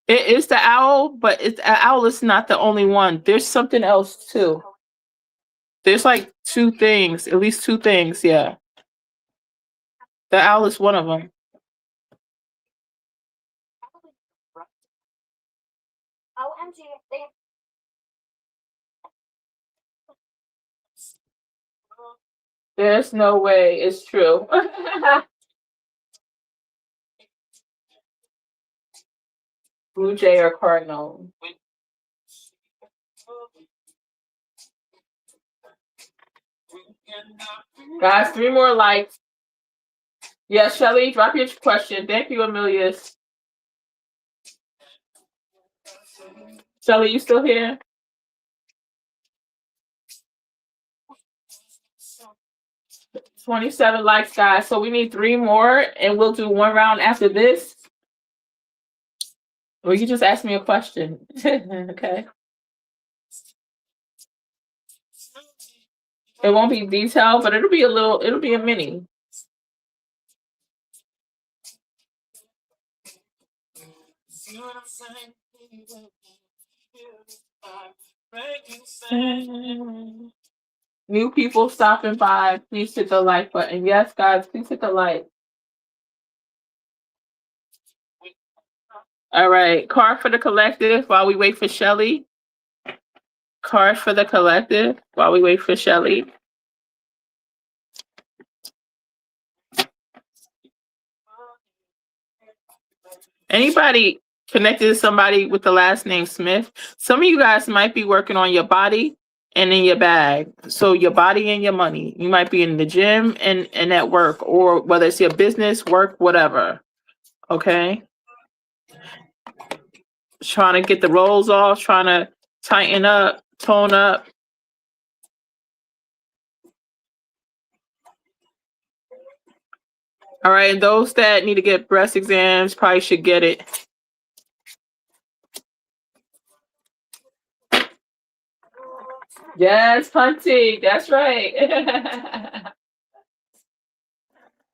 It is the owl, but owl is not the only one. There's something else too. There's like two things, at least two things, yeah. The owl is one of them. There's no way it's true. Blue Jay or Cardinal. Guys, 3 more likes. Yeah, Shelly, drop your question. Thank you, Amelius. Shelly, you still here? 27 likes, guys. So we need 3 more, and we'll do 1 round after this. Or you just ask me a question. Okay. It won't be detailed, but it'll be a mini. New people stopping by, please hit the like button. Yes, guys, please hit the like. All right, card for the collective while we wait for Shelly. Card for the collective while we wait for Shelly. Anybody connected to somebody with the last name Smith? Some of you guys might be working on your body and in your bag. So your body and your money. You might be in the gym and at work, or whether it's your business, work, whatever. Okay. Trying to get the rolls off, trying to tighten up, tone up. All right, and those that need to get breast exams probably should get it. Yes, hunting. That's right.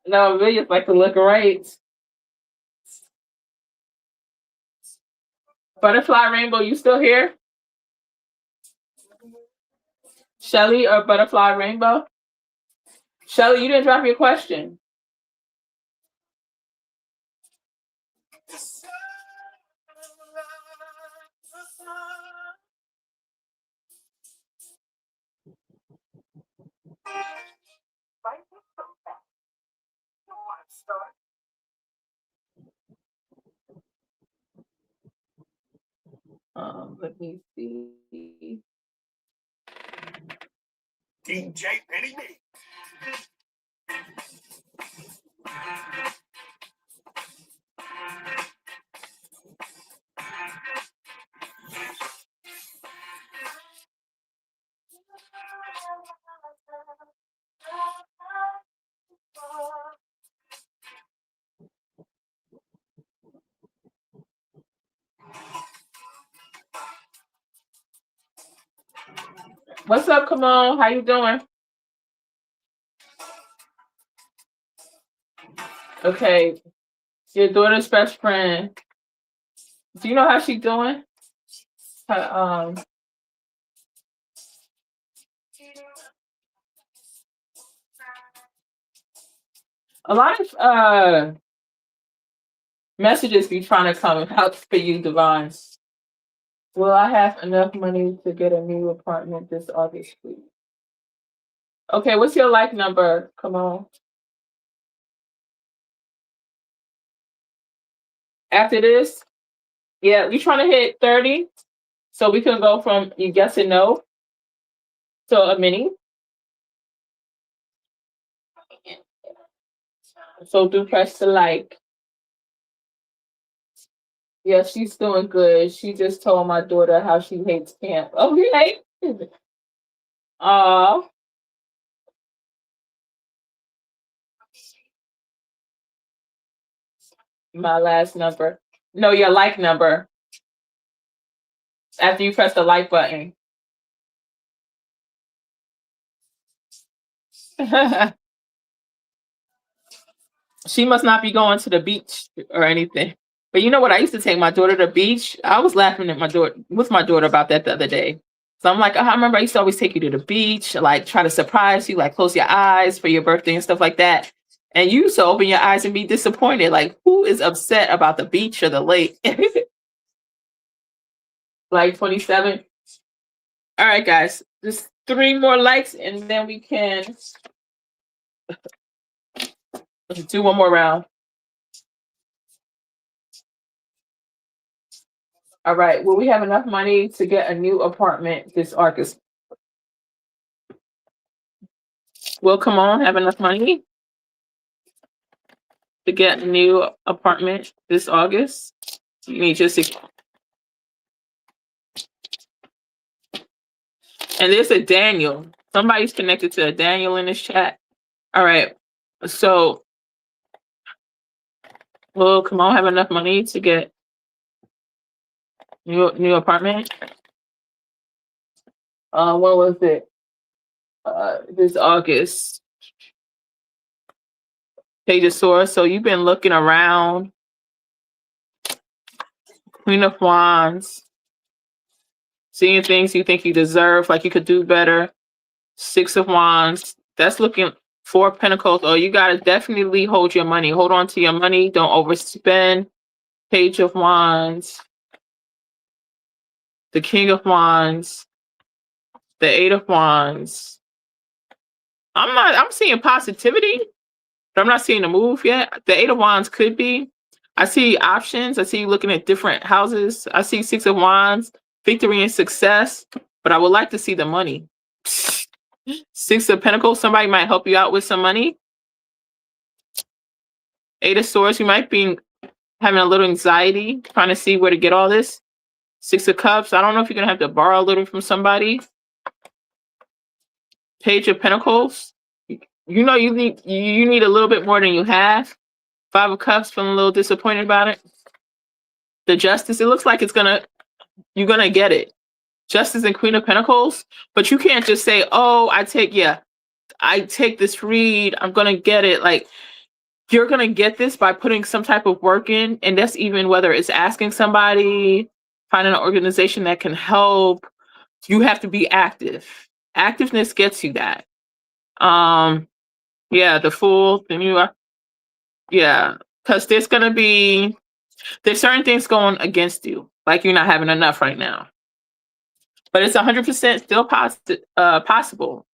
No, Amelia's like to look right. Butterfly Rainbow, you still here? Shelly or Butterfly Rainbow? Shelly, you didn't drop your question. Let me see. DJ Penny B. What's up, come on? How you doing? Okay, your daughter's best friend. Do you know how she doing? Her, a lot of messages be trying to come out for you, Divine. Will I have enough money to get a new apartment this August, please? Okay, what's your like number? Come on. After this, yeah, we trying to hit 30. So we can go from you yes and no to a mini. So do press the like. Yeah, she's doing good. She just told my daughter how she hates camp. Okay. Uh, my last number. No, your like number. After you press the like button. She must not be going to the beach or anything. But you know what? I used to take my daughter to the beach. I was laughing at my daughter with my daughter about that the other day. So I'm like, I remember I used to always take you to the beach, like try to surprise you, like close your eyes for your birthday and stuff like that. And you used to open your eyes and be disappointed. Like, who is upset about the beach or the lake? Like 27. All right, guys. Just 3 more likes and then we can do one more round. All right. Will we have enough money to get a new apartment this August? Will come on have enough money to get a new apartment this August? You need just and there's a Daniel. Somebody's connected to a Daniel in this chat. All right. So will come on have enough money to get new apartment? When was it? This August. Page of Swords. So you've been looking around. Queen of Wands. Seeing things you think you deserve, like you could do better. 6 of Wands. That's looking 4 of Pentacles. Oh, you gotta definitely hold your money. Hold on to your money. Don't overspend. Page of Wands. The King of Wands. The 8 of Wands. I'm seeing positivity, but I'm not seeing a move yet. The 8 of Wands could be. I see options. I see you looking at different houses. I see 6 of Wands, victory and success, but I would like to see the money. 6 of Pentacles, somebody might help you out with some money. 8 of Swords, you might be having a little anxiety, trying to see where to get all this. 6 of Cups, I don't know if you're going to have to borrow a little from somebody. Page of Pentacles, you know you need a little bit more than you have. 5 of Cups, feeling a little disappointed about it. The Justice, it looks like you're going to get it. Justice and Queen of Pentacles, but you can't just say, oh, I take this read, I'm going to get it. Like, you're going to get this by putting some type of work in. And that's even whether it's asking somebody, finding an organization that can help. You have to be active. Activeness gets you that. Yeah, the Fool, yeah, because there's certain things going against you, like you're not having enough right now. But it's 100% still possible.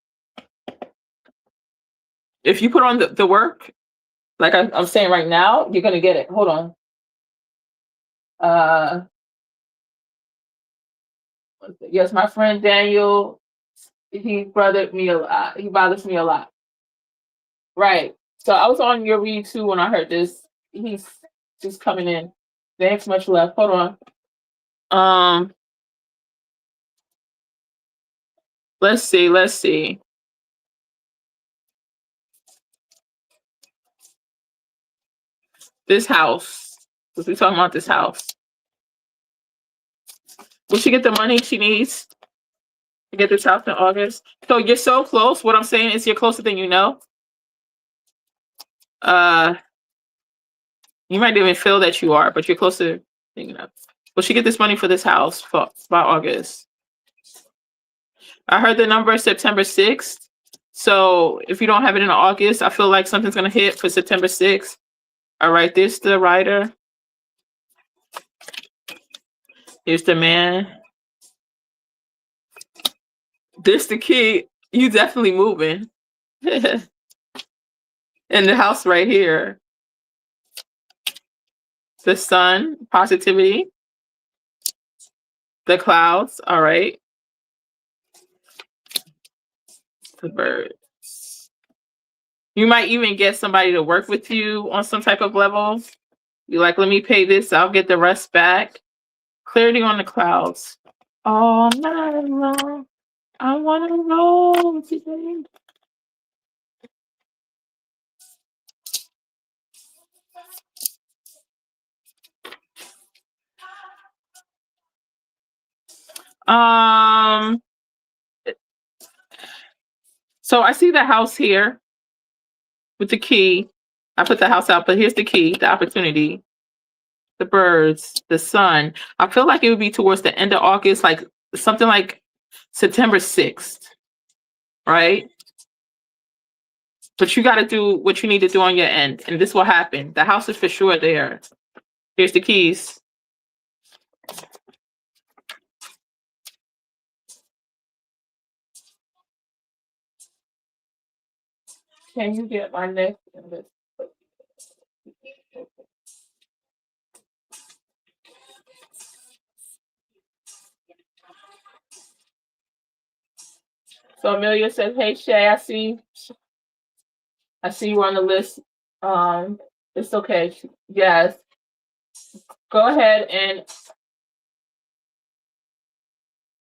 If you put on the work, like I'm saying right now, you're going to get it. Hold on. Yes, my friend Daniel, he bothered me a lot. He bothers me a lot. Right. So I was on your read too when I heard this. He's just coming in. Thanks, much love. Hold on. Um, let's see, let's see. This house. Because we're talking about this house. Will she get the money she needs to get this house in August? So you're so close. What I'm saying is you're closer than you know. Uh, you might even feel that you are, but you're closer than you know. Will she get this money for this house by August? I heard the number September 6th. So if you don't have it in August, I feel like something's gonna hit for September 6th. All right, this the writer. Here's the man. This the key. You definitely moving. And the house right here. The sun, positivity. The clouds, all right. The birds. You might even get somebody to work with you on some type of level. You like, let me pay this, I'll get the rest back. Clarity on the clouds. All night long, I wanna roll with you, babe. Um, so I see the house here with the key. I put the house out, but here's the key, the opportunity, the birds, the sun. I feel like it would be towards the end of August, like something like September 6th, right? But you got to do what you need to do on your end, and this will happen. The house is for sure there. Here's the keys. Can you get my neck in this? So Amelia says, "Hey Shay, I see you on the list. It's okay. Yes, go ahead and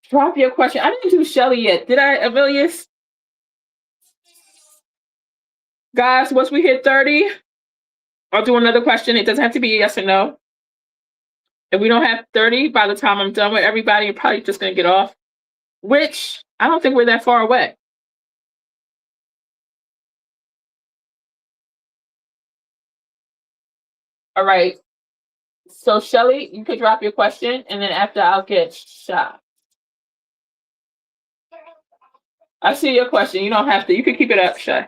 drop your question. I didn't do Shelly yet, did I, Amelius? Guys, once we hit 30, I'll do another question. It doesn't have to be a yes or no. If we don't have 30, by the time I'm done with everybody, you're probably just gonna get off. Which I don't think we're that far away. All right. So Shelly, you could drop your question, and then after I'll get shot. I see your question. You don't have to. You can keep it up, Shay.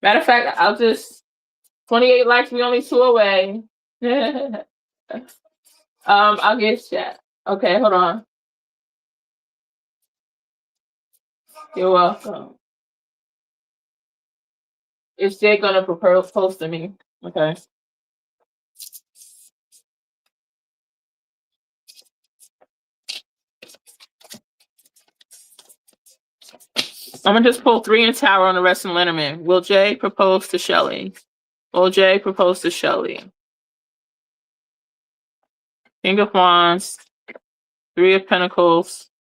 Matter of fact, I'll just 28 likes. We only 2 away. I'll get chat. Okay, hold on. You're welcome. Is Jay gonna propose to me? Okay. I'm gonna just pull 3 in Tower on the rest of Lenormand. Will Jay propose to Shelly? Will Jay propose to Shelly? King of Wands, 3 of Pentacles,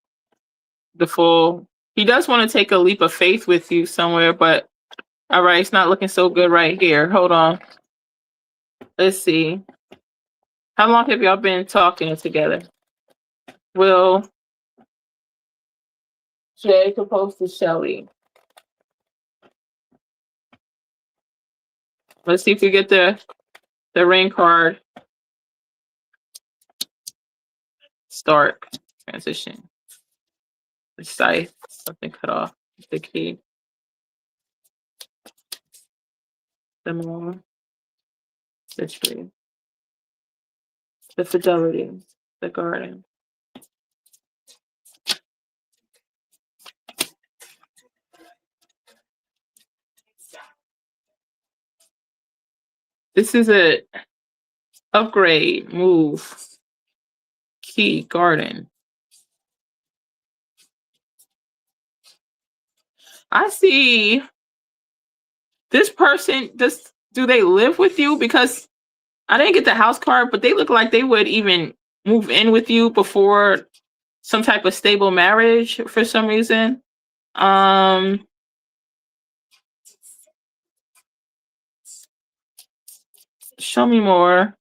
the Fool. He does want to take a leap of faith with you somewhere, but all right, it's not looking so good right here. Hold on. Let's see. How long have y'all been talking together? Will Jay propose to Shelly? Let's see if we get the ring card. Stark. Transition. The scythe. Something cut off. The key. The moon. The tree. The fidelity. The garden. This is a upgrade, move. Key Garden. I see this person. Do they live with you? Because I didn't get the house card, but they look like they would even move in with you before some type of stable marriage for some reason. Um, Show me more.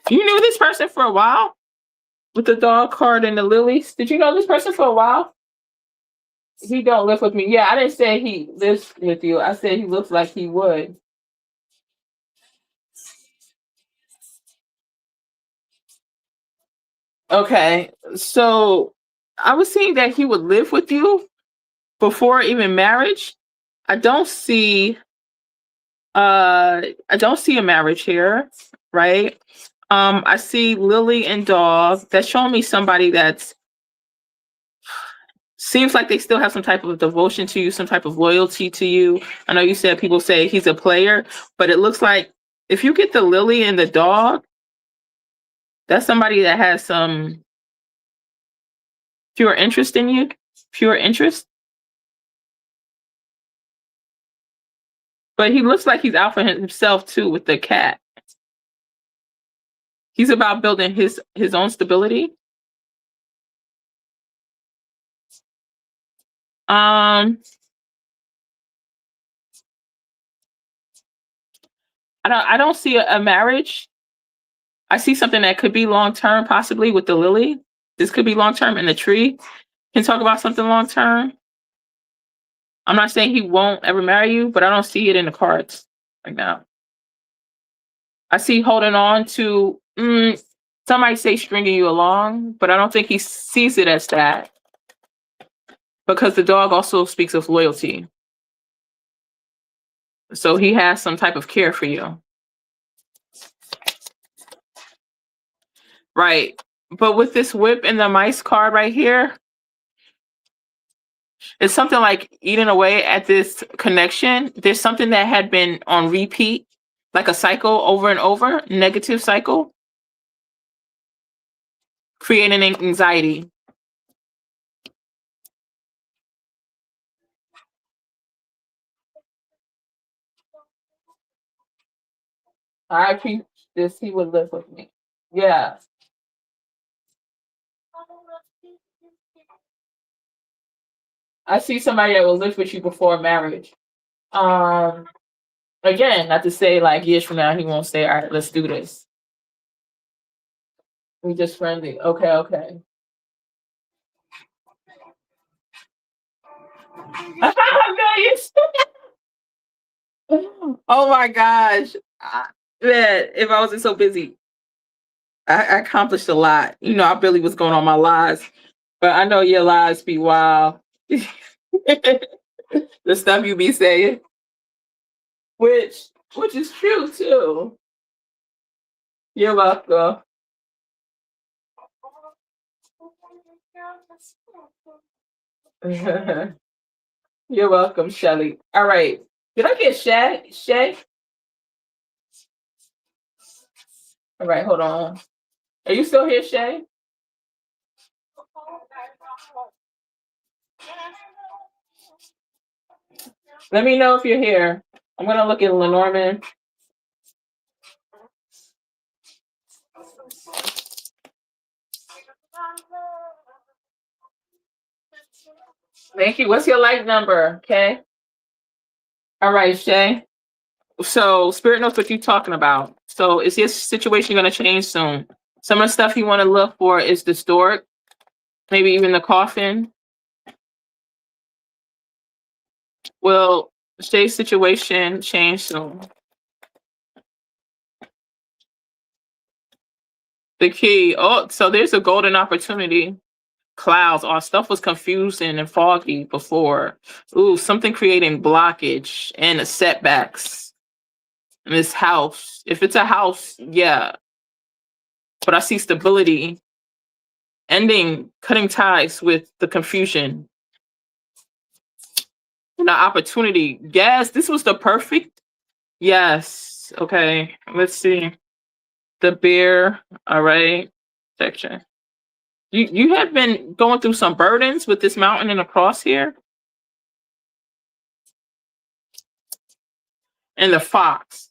You knew this person for a while with the dog card and the lilies. Did you know this person for a while? He don't live with me. Yeah, I didn't say he lives with you. I said he looks like he would. Okay, so I was seeing that he would live with you before even marriage. I don't see I don't see a marriage here, right? I see Lily and dog. That's showing me somebody that's seems like they still have some type of devotion to you, some type of loyalty to you. I know you said people say he's a player, but it looks like if you get the Lily and the dog, that's somebody that has some pure interest in you, pure interest. But he looks like he's out for himself too with the cat. He's about building his own stability. Um, I don't see a marriage. I see something that could be long term, possibly with the lily. This could be long term, and the tree can talk about something long term. I'm not saying he won't ever marry you, but I don't see it in the cards right now. I see holding on to. Some might say stringing you along, but I don't think he sees it as that because the dog also speaks of loyalty. So he has some type of care for you. Right. But with this whip and the mice card right here, it's something like eating away at this connection. There's something that had been on repeat, like a cycle over and over, negative cycle, creating anxiety. I preach this, he would live with me. Yeah. I see somebody that will live with you before marriage. Um, Again, not to say like years from now he won't say, all right, let's do this. We just friendly. Okay, okay. Millions. Oh my gosh. Man, if I wasn't so busy, I accomplished a lot. You know, I really was going on my lives, but I know your lives be wild. The stuff you be saying, which is true too. You're welcome. You're welcome, Shelly. All right. Did I get Shay? Shay? All right, hold on. Are you still here, Shay? Let me know if you're here. I'm gonna look at Lenormand. Thank you. What's your light number? Okay. All right, Shay. So Spirit knows what you're talking about. So is his situation gonna change soon? Some of the stuff you want to look for is the stork, maybe even the coffin. Will Shay's situation change soon? The key. Oh, so there's a golden opportunity. Clouds. Our stuff was confusing and foggy before. Ooh, something creating blockage and setbacks in this house. If it's a house, yeah. But I see stability, ending, cutting ties with the confusion. The opportunity. Yes, this was the perfect. Yes. Okay. Let's see. The bear. All right. Section. You have been going through some burdens with this mountain and a cross here. And the fox.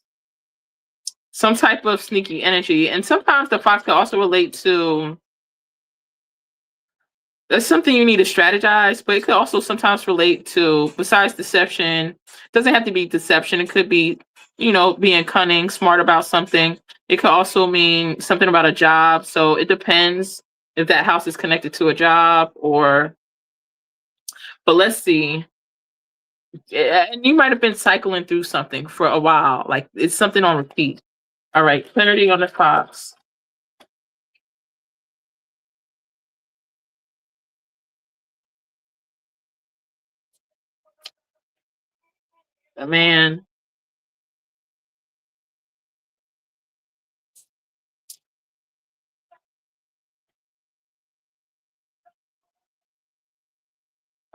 Some type of sneaky energy. And sometimes the fox can also relate to that's something you need to strategize, but it could also sometimes relate to, besides deception, doesn't have to be deception. It could be, being cunning, smart about something. It could also mean something about a job. So it depends if that house is connected to a job but let's see. Yeah, and you might have been cycling through something for a while. Like it's something on repeat. All right, clarity on the fox. The man.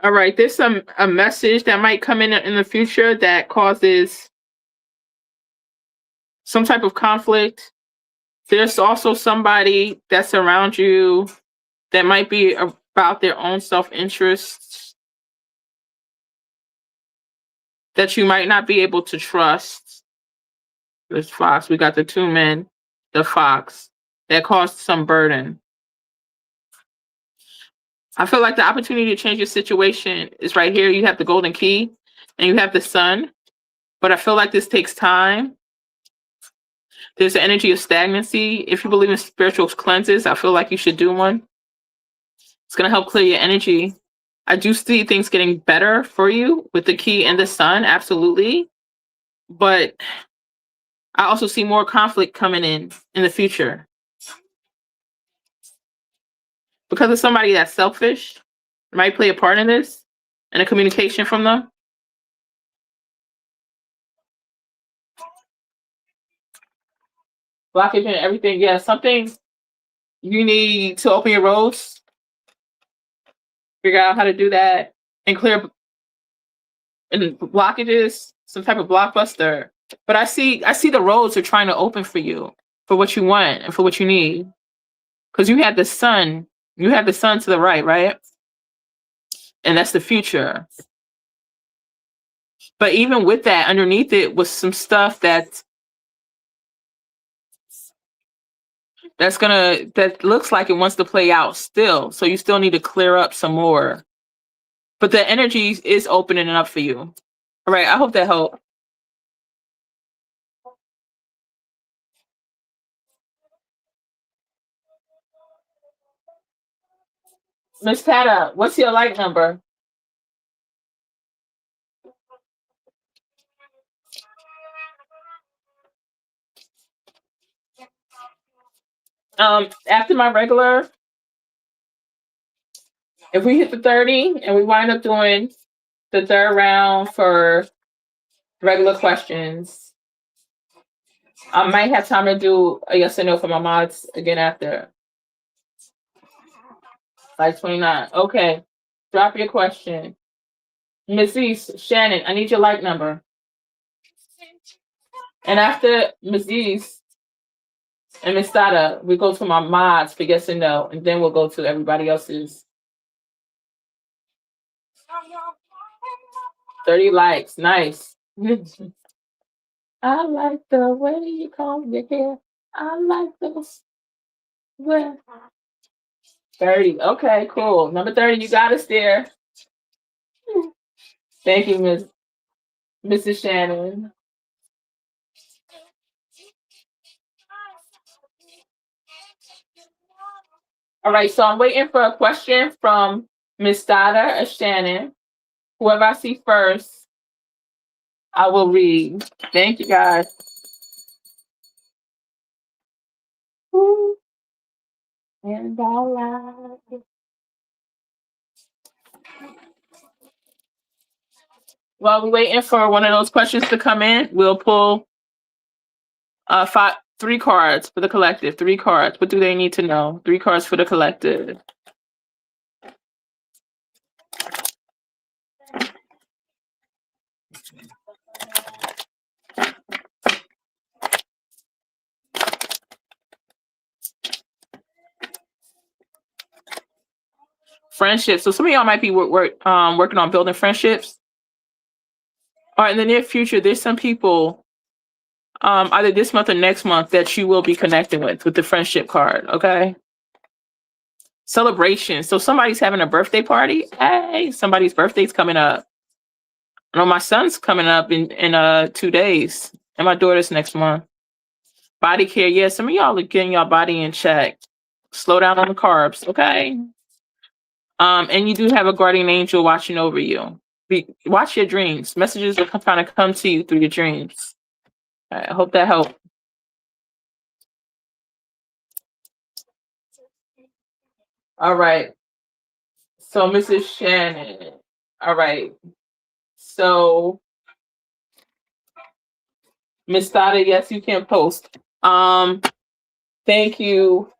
All right, there's a message that might come in the future that causes some type of conflict. There's also somebody that's around you that might be about their own self-interest that you might not be able to trust. This fox, we got the two men, the fox, that caused some burden. I feel like the opportunity to change your situation is right here. You have the golden key and you have the sun, but I feel like this takes time. There's an energy of stagnancy. If you believe in spiritual cleanses, I feel like you should do one. It's going to help clear your energy. I do see things getting better for you with the key and the sun, absolutely. But I also see more conflict coming in the future. Because of somebody that's selfish, might play a part in this, and a communication from them. Blockage and everything. Yeah, something you need to open your roads, figure out how to do that, and clear and blockages, some type of blockbuster. But I see the roads are trying to open for you, for what you want and for what you need. Because you have the sun to the right? And that's the future. But even with that, underneath it was some stuff that looks like it wants to play out still. So you still need to clear up some more. But the energy is opening up for you. All right, I hope that helped. Miss Tata, what's your light number? After my regular, if we hit the 30 and we wind up doing the third round for regular questions, I might have time to do a yes or no for my mods again after. Like 29. Okay. Drop your question. Miss East, Shannon, I need your light number. And after Miss East and Miss Sada, we go to my mods for yes and no, and then we'll go to everybody else's. 30 likes. Nice. I like the way you comb your hair. I like those. Well, 30. Okay, cool. Number 30, you got us there. Thank you, Mrs. Shannon. All right, so I'm waiting for a question from Miss Dada or Shannon. Whoever I see first, I will read. Thank you, guys. Ooh. And I like it. While we're waiting for one of those questions to come in, we'll pull 3 cards for the collective. 3 cards. What do they need to know? 3 cards for the collective. Friendships. So some of y'all might be working on building friendships. Or in the near future, there's some people either this month or next month that you will be connecting with the friendship card. Okay. Celebration. So somebody's having a birthday party. Hey, somebody's birthday's coming up. I know my son's coming up in 2 days, and my daughter's next month. Body care. Yeah, some of y'all are getting your body in check. Slow down on the carbs. Okay. And you do have a guardian angel watching over you. Watch your dreams. Messages will kind of come to you through your dreams. I hope that helped. All right. So, Mrs. Shannon. All right. So, Miss Sada, yes, you can post. Thank you.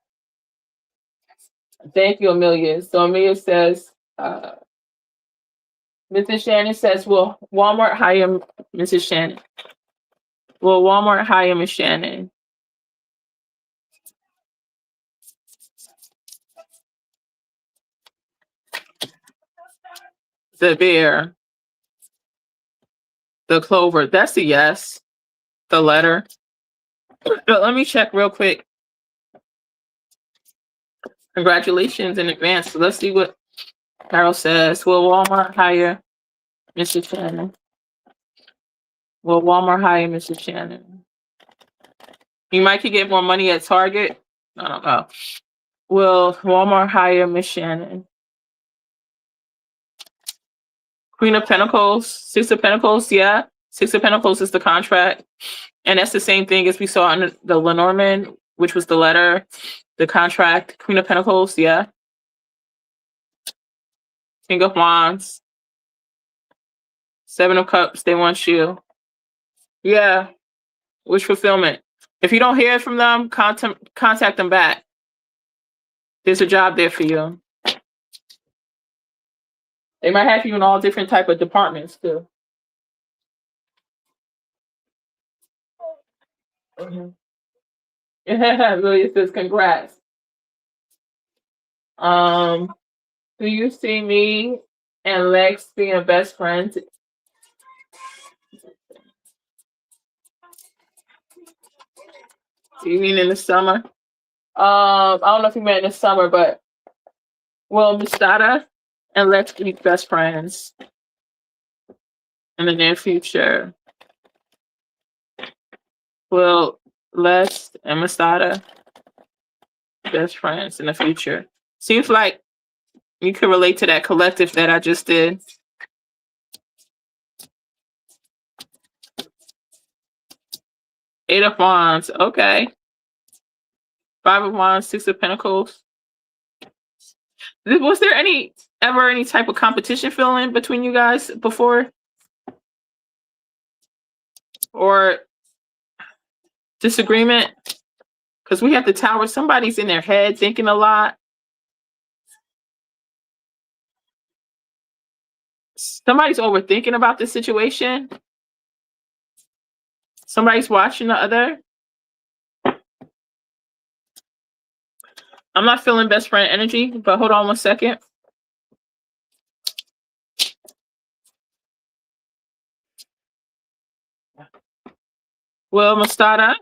Thank you, Amelia. So Amelia says, Mrs. Shannon says, will Walmart hire Mrs. Shannon? Will Walmart hire Miss Shannon? The bear. The clover. That's a yes. The letter. But let me check real quick. Congratulations in advance. So let's see what Carol says. Will Walmart hire Mrs. Shannon? Will Walmart hire Mrs. Shannon? You might could get more money at Target. I don't know. Will Walmart hire Miss Shannon? Queen of Pentacles, Six of Pentacles, yeah. Six of Pentacles is the contract. And that's the same thing as we saw in the Lenormand, which was the letter, the contract. Queen of Pentacles, yeah. King of Wands. Seven of Cups, they want you. Yeah. Wish fulfillment. If you don't hear from them, contact them back. There's a job there for you. They might have you in all different type of departments too. Mm-hmm. Yeah, really says congrats. Do you see me and Lex being best friends? You mean in the summer? I don't know if you meant in the summer, but will Mistada and Lex be best friends in the near future? Will Lex and Mistada best friends in the future? Seems like you can relate to that collective that I just did. Eight of Wands, okay. Five of Wands, Six of Pentacles. Was there ever any type of competition feeling between you guys before? Or disagreement? Because we have the Tower. Somebody's in their head thinking a lot. Somebody's overthinking about this situation. Somebody's watching the other. I'm not feeling best friend energy, but hold on one second. Will Mastada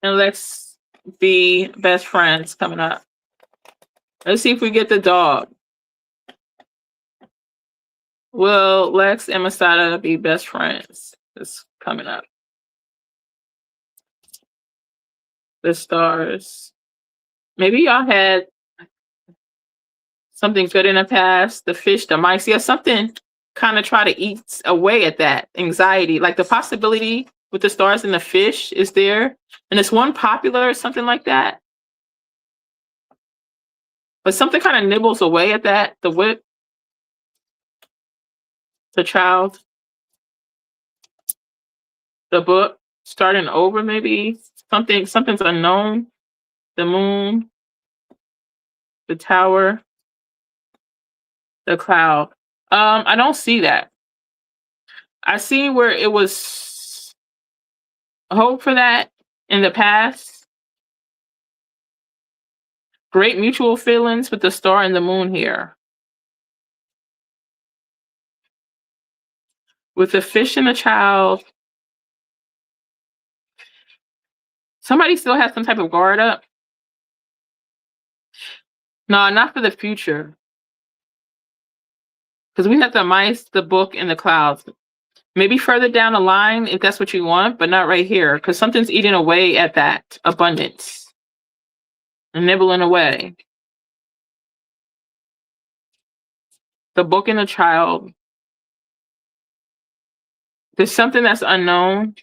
and Lex be best friends coming up? Let's see if we get the dog. Will Lex and Masada be best friends? It's coming up. The stars. Maybe y'all had something good in the past. The fish, the mice. Yeah, something kind of try to eat away at that anxiety. Like the possibility with the stars and the fish is there. And it's one popular or something like that. But something kind of nibbles away at that. The whip. The child. The book. Starting over maybe. Something's unknown. The moon. The tower. The cloud. I don't see that. I see where it was hope for that in the past. Great mutual feelings with the star and the moon here. With the fish and the child, somebody still has some type of guard up. No, not for the future. Because we have the mice, the book, and the clouds. Maybe further down the line if that's what you want, but not right here. Because something's eating away at that abundance. And nibbling away. The book and the child. There's something that's unknown.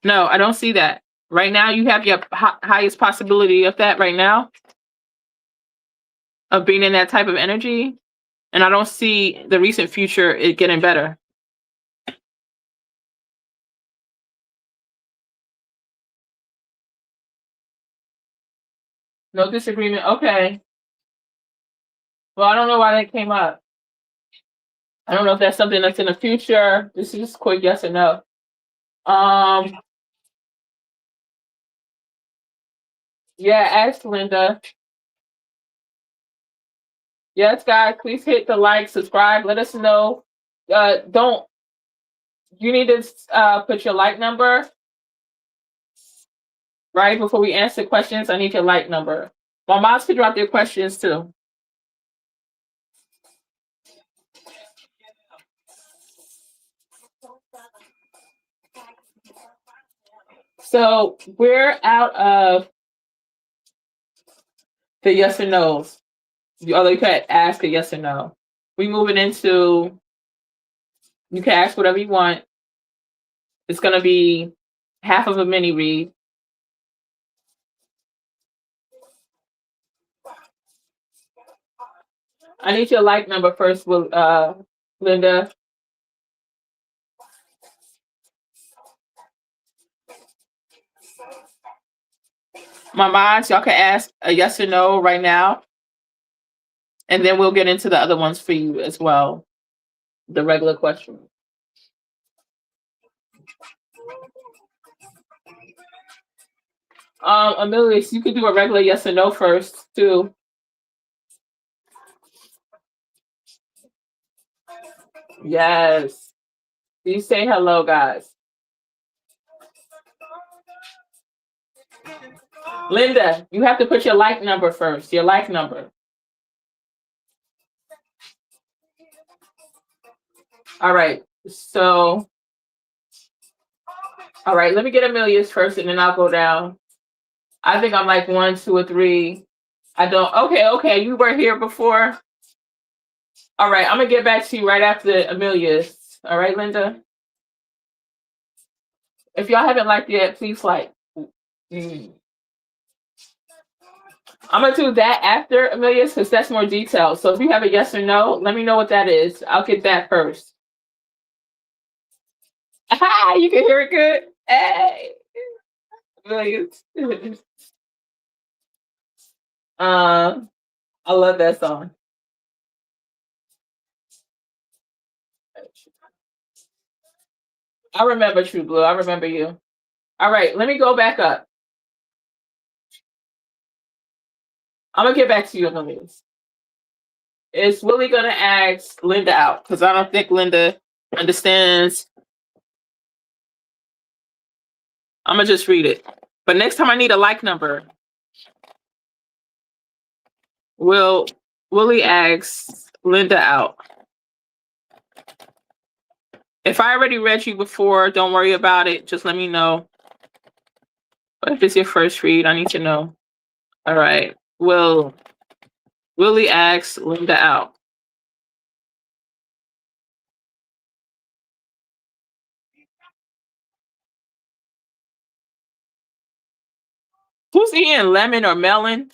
No, I don't see that. Right now, you have your highest possibility of that right now, of being in that type of energy. And I don't see the recent future it getting better. No disagreement. Okay. Well, I don't know why that came up. I don't know if that's something that's in the future. This is just quick yes or no. Yeah, ask Linda. Yes, guys, please hit the like, subscribe, let us know. Don't you need to put your like number right before we answer questions? I need your like number. My moms could drop their questions too. So we're out of the yes or no's. Although you could ask a yes or no. We moving into, you can ask whatever you want. It's gonna be half of a mini read. I need your like number first, Linda. My moms, y'all can ask a yes or no right now. And then we'll get into the other ones for you as well. The regular question. Amelius, you could do a regular yes or no first too. Yes. Please say hello, guys. Linda, you have to put your like number first. Your like number. All right. So, all right. Let me get Amelius first, and then I'll go down. I think I'm like 1, 2, or 3. I don't. Okay. You were here before. All right. I'm gonna get back to you right after Amelius. All right, Linda. If y'all haven't liked yet, please like. I'm gonna do that after Amelius because that's more detailed. So if you have a yes or no, let me know what that is. I'll get that first. Hi, you can hear it good. Hey, Amelius. I love that song. I remember True Blue. I remember you. All right, let me go back up. I'm gonna get back to you, Amelius. Is Willie gonna ask Linda out? Because I don't think Linda understands. I'm gonna just read it. But next time I need a like number. Willie asks Linda out. If I already read you before, don't worry about it. Just let me know. But if it's your first read, I need to know. All right. Willie asks Linda out. Who's eating lemon or melon?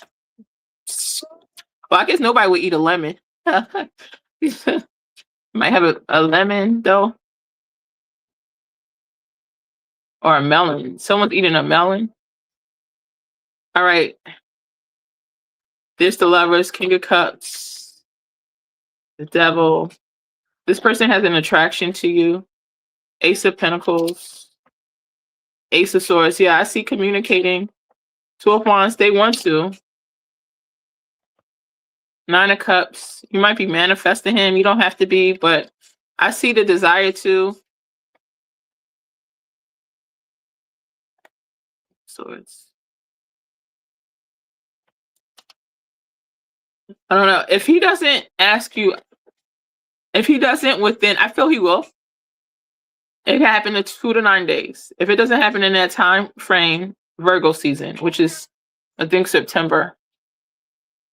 Well, I guess nobody would eat a lemon. Might have a lemon though. Or a melon. Someone's eating a melon. All right. There's the Lovers, King of Cups, the Devil. This person has an attraction to you. Ace of Pentacles, Ace of Swords. Yeah, I see communicating. Two of Wands, they want to. Nine of Cups. You might be manifesting him. You don't have to be, but I see the desire to. Swords. I don't know. If he doesn't ask you, if he doesn't within, I feel he will. It can happen in 2 to 9 days. If it doesn't happen in that time frame, Virgo season, which is, I think, September.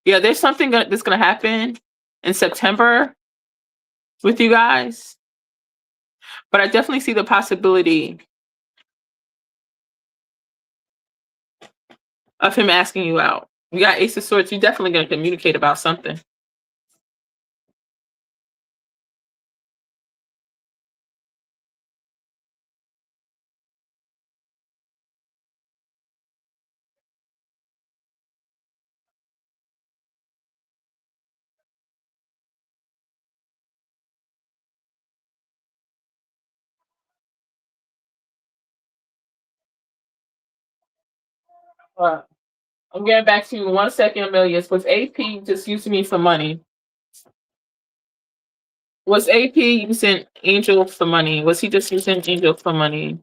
Yeah, there's something that's going to happen in September with you guys. But I definitely see the possibility of him asking you out. You got Ace of Swords. You're definitely going to communicate about something. I'm getting back to you in 1 second, Amelius. Was AP just using me for money? Was AP using Angel for money? Was he just using Angel for money?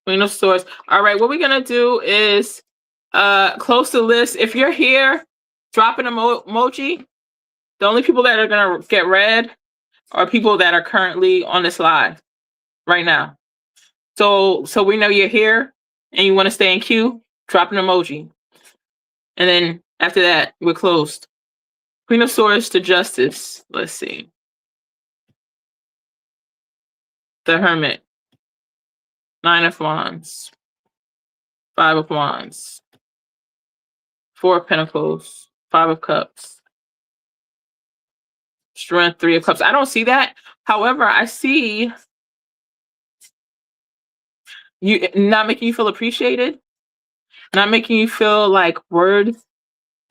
Queen of Swords. All right, what we're gonna do is close the list. If you're here, drop an emoji. The only people that are gonna get read are people that are currently on this live right now. So we know you're here and you want to stay in queue, drop an emoji. And then after that, we're closed. Queen of Swords to Justice. Let's see. The Hermit. Nine of Wands. Five of Wands. Four of Pentacles. Five of Cups. Strength, Three of Cups. I don't see that. However, I see you not making you feel appreciated, not making you feel like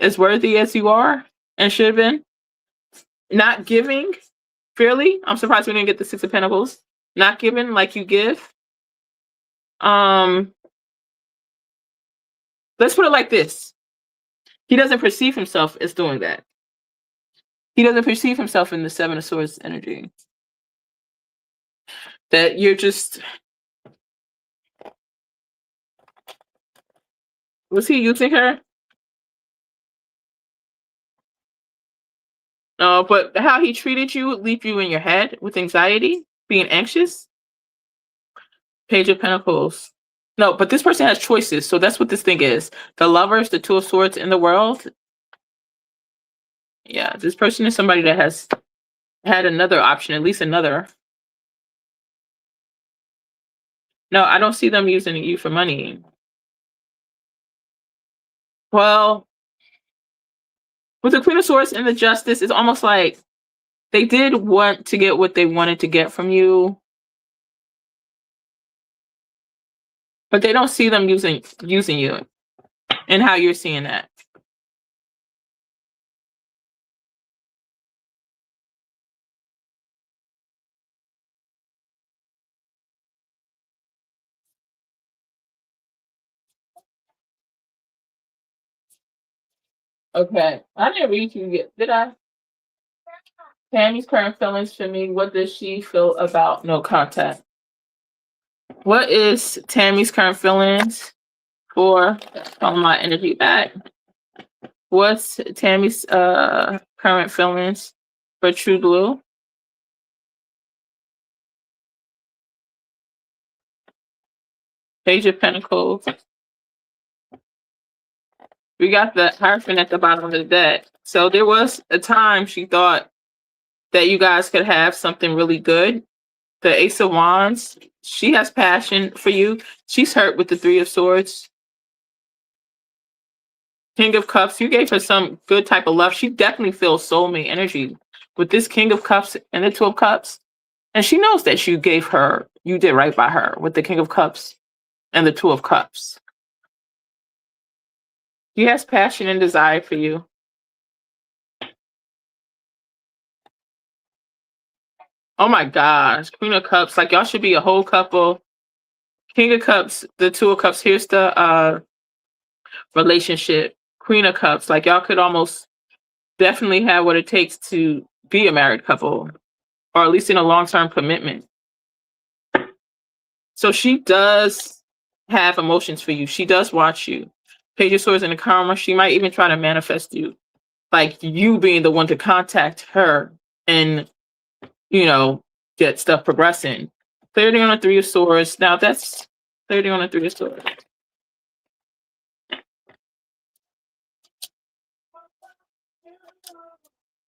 as worthy as you are and should have been, not giving fairly. I'm surprised we didn't get the Six of Pentacles. Not giving like you give. Let's put it like this. He doesn't perceive himself as doing that. He doesn't perceive himself in the Seven of Swords energy. That you're just... Was he using her? No, but how he treated you would leave you in your head with anxiety, being anxious. Page of Pentacles. No, but this person has choices, so that's what this thing is. The Lovers, the Two of Swords in the world. Yeah, this person is somebody that has had another option, at least another. No, I don't see them using you for money. Well, with the Queen of Swords and the Justice, it's almost like they did want to get what they wanted to get from you, but they don't see them using you and how you're seeing that. Okay, I didn't read you yet, did I? Tammy's current feelings for me. What does she feel about no contact? What is Tammy's current feelings for on my energy back? What's Tammy's current feelings for True Blue? Page of Pentacles. We got the Hierophant at the bottom of the deck. So there was a time she thought that you guys could have something really good. The Ace of Wands, she has passion for you. She's hurt with the Three of Swords. King of Cups, you gave her some good type of love. She definitely feels soulmate energy with this King of Cups and the Two of Cups. And she knows that you did right by her with the King of Cups and the Two of Cups. He has passion and desire for you. Oh my gosh, Queen of Cups, like y'all should be a whole couple. King of Cups, the Two of Cups. Here's the relationship. Queen of Cups, like y'all could almost definitely have what it takes to be a married couple, or at least in a long-term commitment. So she does have emotions for you. She does watch you. Page of Swords in the karma. She might even try to manifest you, like you being the one to contact her and get stuff progressing. 30 on a 3 of Swords. Now that's 30 on a 3 of Swords.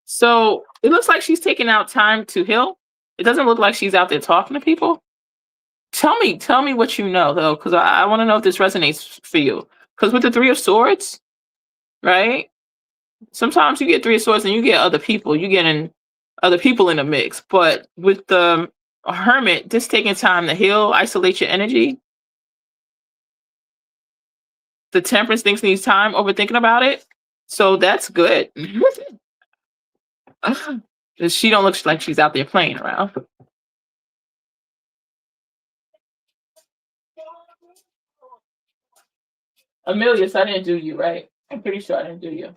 So it looks like she's taking out time to heal. It doesn't look like she's out there talking to people. Tell me what you know though, because I want to know if this resonates for you. Because with the 3 of Swords, right? Sometimes you get 3 of Swords and you get other people. You get in other people in the mix. But with the Hermit, just taking time to heal, isolate your energy. The Temperance things needs time, overthinking about it. So that's good. She don't look like she's out there playing around. Amelius, I didn't do you, right? I'm pretty sure I didn't do you.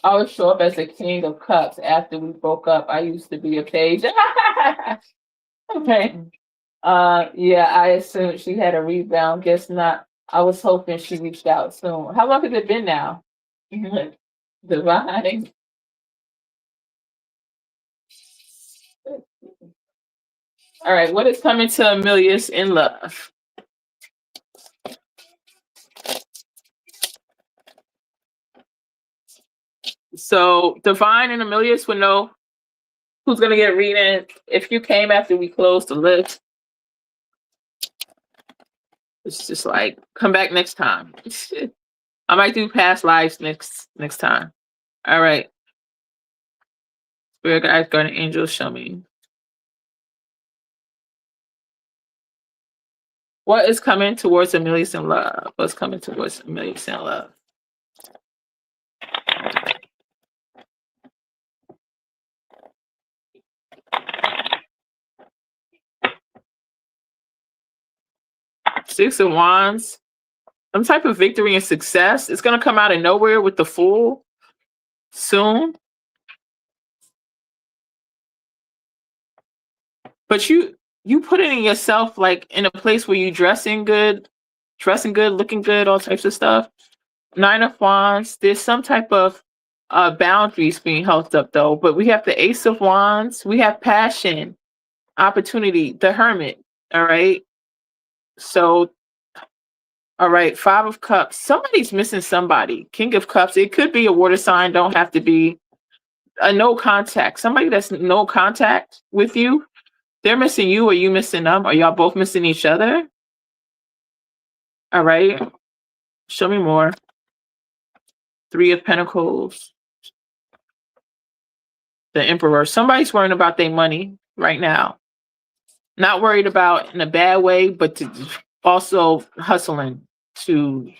I would show up as the King of Cups after we broke up. I used to be a page. Okay. Yeah, I assumed she had a rebound. Guess not. I was hoping she reached out soon. How long has it been now? Divine. All right, what is coming to Amelius in love? So Divine and Amelius would know who's gonna get reading. If you came after we closed the list, it's just like come back next time. I might do past lives next time. All right. Spirit guides, guardian angels, show me. What is coming towards Amelius in love? What's coming towards Amelius in love? Six of Wands. Some type of victory and success. It's going to come out of nowhere with the Fool soon. But you put it in yourself, like in a place where you dressing good, looking good, all types of stuff. 9 of Wands. There's some type of boundaries being held up though. But we have the Ace of Wands. We have passion, opportunity, the Hermit. All right. So, all right, 5 of Cups. Somebody's missing somebody. King of Cups. It could be a water sign. Don't have to be a no contact. Somebody that's no contact with you. They're missing you, or you missing them, or y'all both missing each other. All right. Show me more. 3 of Pentacles. The Emperor. Somebody's worrying about their money right now. Not worried about in a bad way, but also hustling to,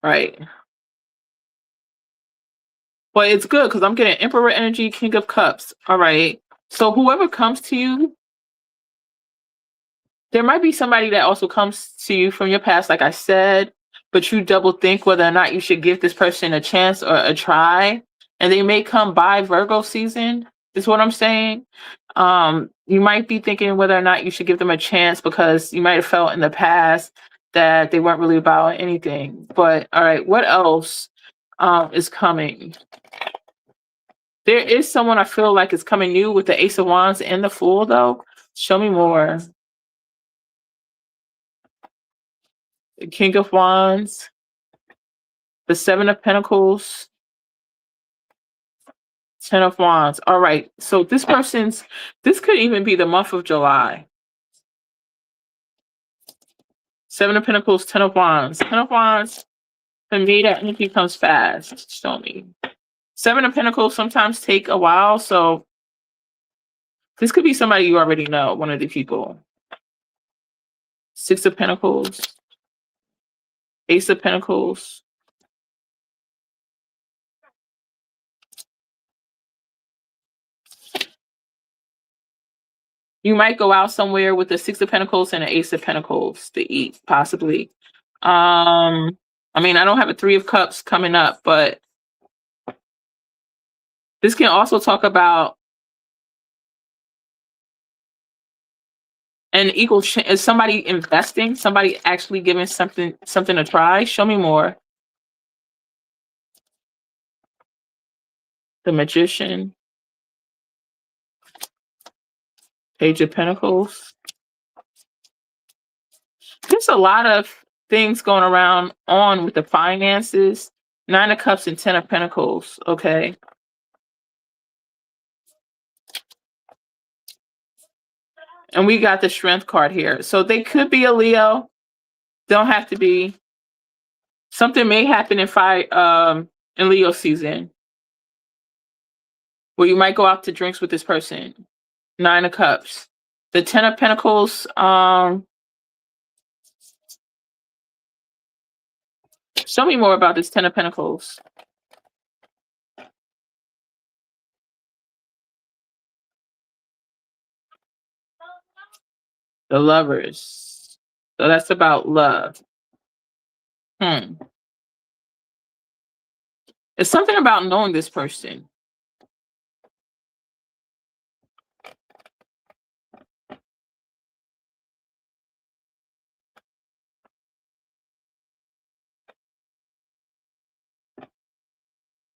right. But it's good because I'm getting Emperor energy, King of Cups. All right. So whoever comes to you, there might be somebody that also comes to you from your past, like I said, but you double think whether or not you should give this person a chance or a try. And they may come by Virgo season, is what I'm saying. You might be thinking whether or not you should give them a chance because you might have felt in the past that they weren't really about anything. But all right, what else is coming? There is someone I feel like is coming new with the Ace of Wands and the Fool, though. Show me more. The King of Wands. The 7 of Pentacles. 10 of Wands. All right. So this could even be the month of July. 7 of Pentacles, 10 of Wands. 10 of Wands, for me, that energy comes fast. Show me. 7 of Pentacles sometimes take a while, so this could be somebody you already know, one of the people. Six of Pentacles, Ace of Pentacles. You might go out somewhere with the Six of Pentacles and an Ace of Pentacles to eat, possibly. I mean, I don't have a Three of Cups coming up, but this can also talk about an equal is somebody investing, somebody actually giving something a try. Show me more. The Magician, Page of Pentacles. There's a lot of things going around on with the finances. Nine of Cups and Ten of Pentacles. Okay. And we got the Strength card here. So they could be a Leo. Don't have to be. Something may happen in Leo season, where you might go out to drinks with this person. Nine of Cups. The Ten of Pentacles. Show me more about this Ten of Pentacles. The Lovers. So that's about love. It's something about knowing this person.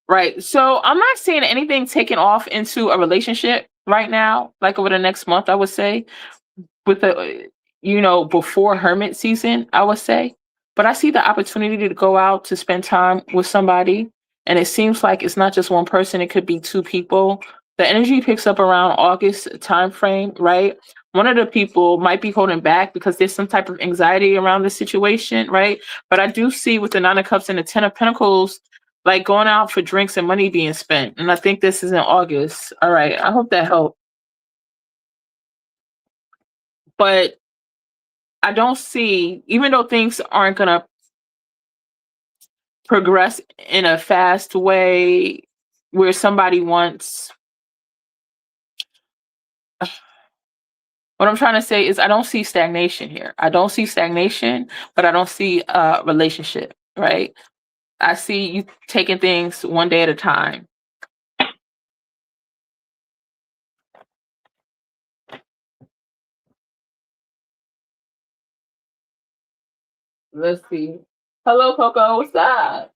Right. So I'm not seeing anything taking off into a relationship right now, like over the next month, I would say, with the, before Hermit season, I would say. But I see the opportunity to go out to spend time with somebody. And it seems like it's not just one person, it could be two people. The energy picks up around August time frame, right? One of the people might be holding back because there's some type of anxiety around the situation, right? But I do see with the Nine of Cups and the Ten of Pentacles, like going out for drinks and money being spent. And I think this is in August. All right. I hope that helped. But I don't see, even though things aren't going to progress in a fast way where somebody wants, what I'm trying to say is I don't see stagnation here. I don't see stagnation, but I don't see a relationship, right? I see you taking things one day at a time. Let's see. Hello, Coco. What's up?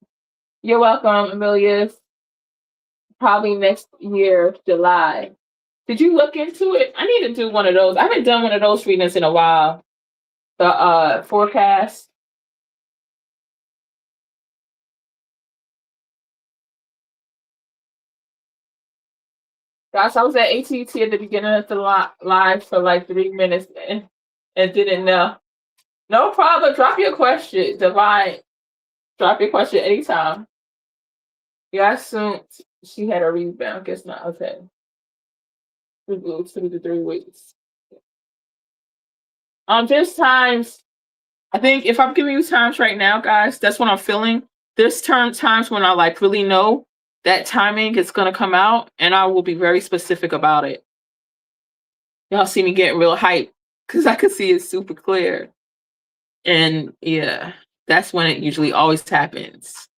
You're welcome, Amelius. Probably next year, July. Did you look into it? I need to do one of those. I haven't done one of those readings in a while. The forecast. Gosh, I was at AT&T at the beginning of the live for like 3 minutes and didn't know. No problem. Drop your question, Divine. Drop your question anytime. Yeah, I assumed she had a rebound. Guess not. Okay. 2 to 3 weeks. There's times, I think if I'm giving you times right now, guys, that's what I'm feeling. There's times when I like really know that timing is going to come out and I will be very specific about it. Y'all see me getting real hyped because I can see it super clear. And yeah, that's when it usually always happens.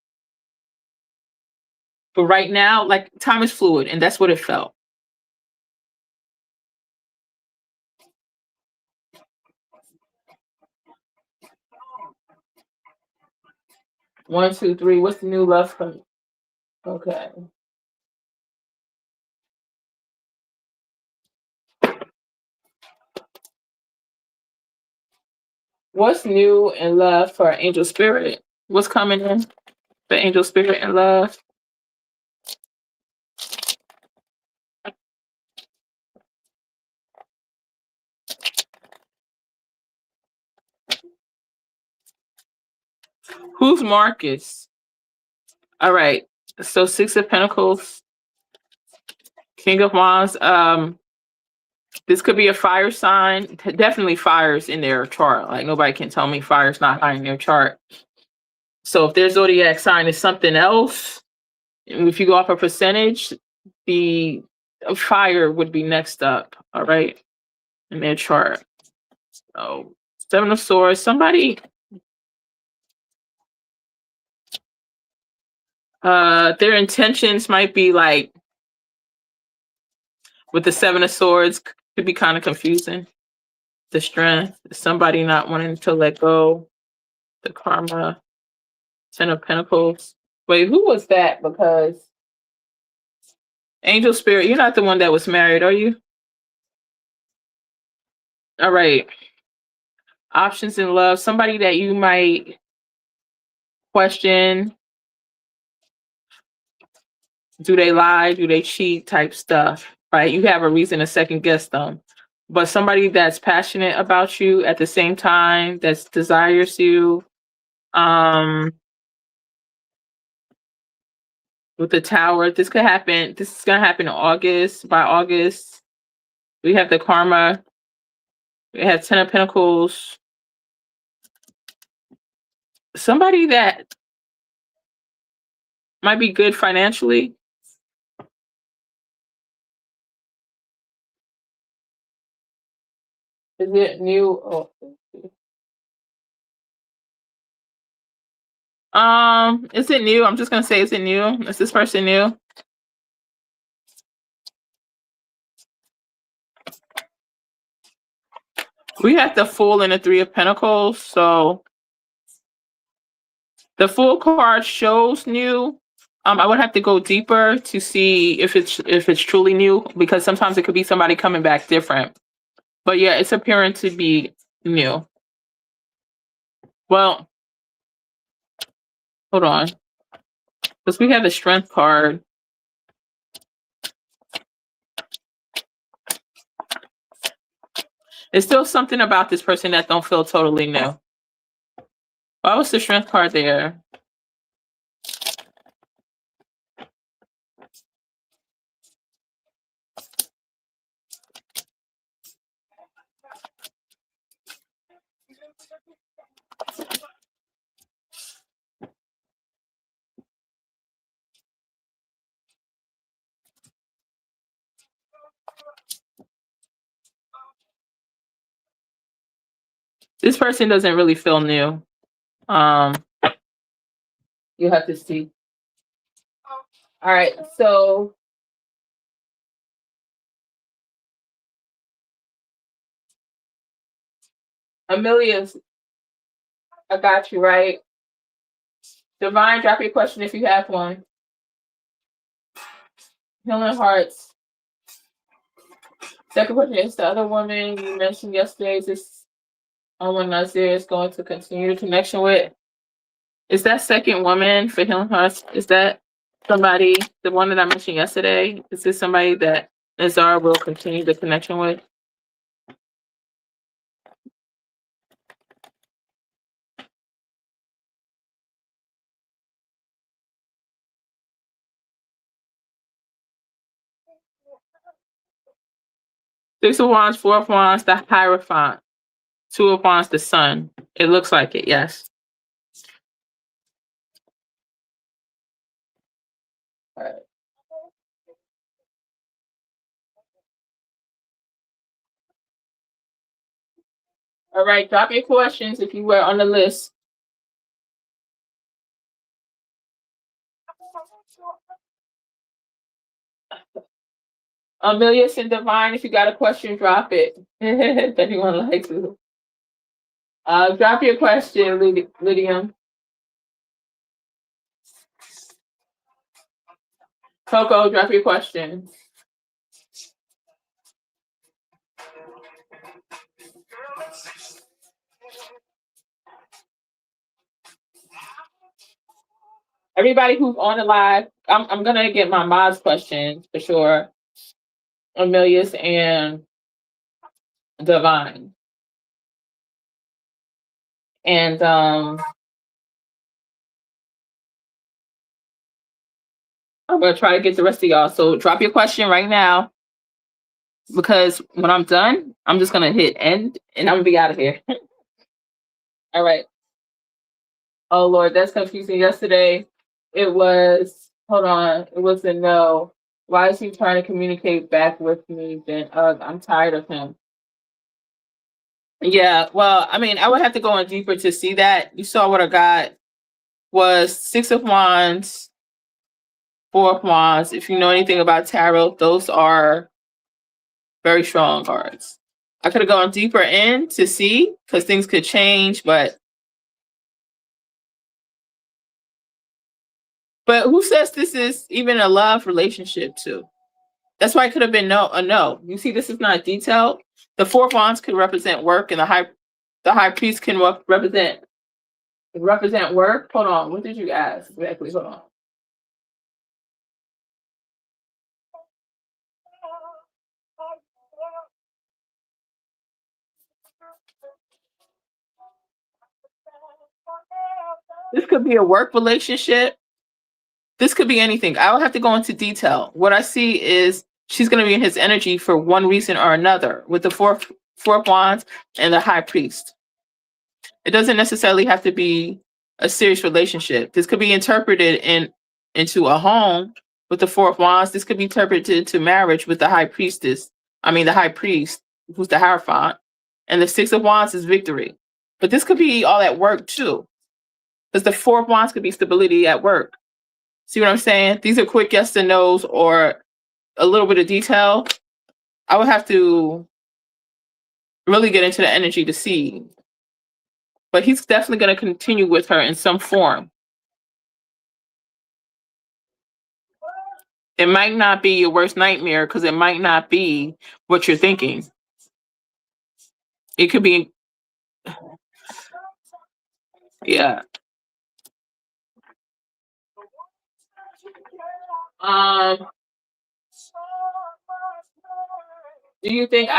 But right now, like, time is fluid and that's what it felt. One, two, three. What's the new love from? Okay. What's new in love for Angel Spirit? What's coming in for Angel Spirit and love? Who's Marcus? All right. So Six of Pentacles, King of Wands. This could be a fire sign. Definitely fire's in their chart. Like nobody can tell me fire's not high in their chart. So if their zodiac sign is something else, if you go off a percentage, the fire would be next up. All right, in their chart. So Seven of Swords. Somebody. Their intentions might be like with the Seven of Swords could be kind of confusing. The Strength, somebody not wanting to let go. The Karma, Ten of Pentacles. Wait, who was that? Because Angel Spirit, you're not the one that was married, are you? All right. Options in love. Somebody that you might question. Do they lie? Do they cheat? Type stuff, right? You have a reason to second guess them. But somebody that's passionate about you at the same time, that desires you. With the Tower, this could happen. This is gonna happen in August. By August, we have the Karma. We have Ten of Pentacles. Somebody that might be good financially. Is it new? Is it new? I'm just gonna say, is it new? Is this person new? We have the Fool and the Three of Pentacles. So the Fool card shows new. I would have to go deeper to see if it's truly new, because sometimes it could be somebody coming back different. But yeah, it's appearing to be new. Well, hold on. Because we have the Strength card. There's still something about this person that don't feel totally new. Why was the Strength card there? This person doesn't really feel new. You have to see. All right, so Amelia's, I got you, right? Divine, drop your question if you have one. Healing Hearts. Second question is the other woman you mentioned yesterday. Is this someone Nazir is going to continue the connection with? Is that second woman for Healing Hearts? Is that somebody, the one that I mentioned yesterday? Is this somebody that Nazar will continue the connection with? Six of Wands, Four of Wands, the Hierophant. Two of Wands, the Sun. It looks like it, yes. All right. All right, drop your questions if you were on the list. Amelius and Divine, if you got a question, drop it. If anyone likes to. Drop your question, Lydium. Coco, drop your question. Everybody who's on the live, I'm gonna get my mods questions for sure. Amelius and Divine. And I'm gonna try to get the rest of y'all. So drop your question right now. because when I'm done, I'm just gonna hit end and I'm gonna be out of here. All right. Oh Lord, that's confusing. Yesterday, it was. Hold on. It was a no. Why is he trying to communicate back with me? Then, I'm tired of him. Yeah. Well, I mean, I would have to go in deeper to see that. You saw what I got was Six of Wands, Four of Wands. If you know anything about tarot, those are very strong cards. I could have gone deeper in to see because things could change, but who says this is even a love relationship too? That's why it could have been a no. You see, this is not detailed. The Four of Wands could represent work, and the High Priest can represent work. Hold on, what did you ask exactly? Hold on. This could be a work relationship. This could be anything. I would have to go into detail. What I see is she's going to be in his energy for one reason or another with the four of Wands and the High Priest. It doesn't necessarily have to be a serious relationship. This could be interpreted into a home with the Four of Wands. This could be interpreted into marriage with the High Priestess. I mean, the High Priest, who's the Hierophant, and the Six of Wands is victory. But this could be all at work too, because the Four of Wands could be stability at work. See what I'm saying? These are quick yes and no's or a little bit of detail. I would have to really get into the energy to see. But he's definitely going to continue with her in some form. It might not be your worst nightmare because it might not be what you're thinking. It could be, yeah. Do you think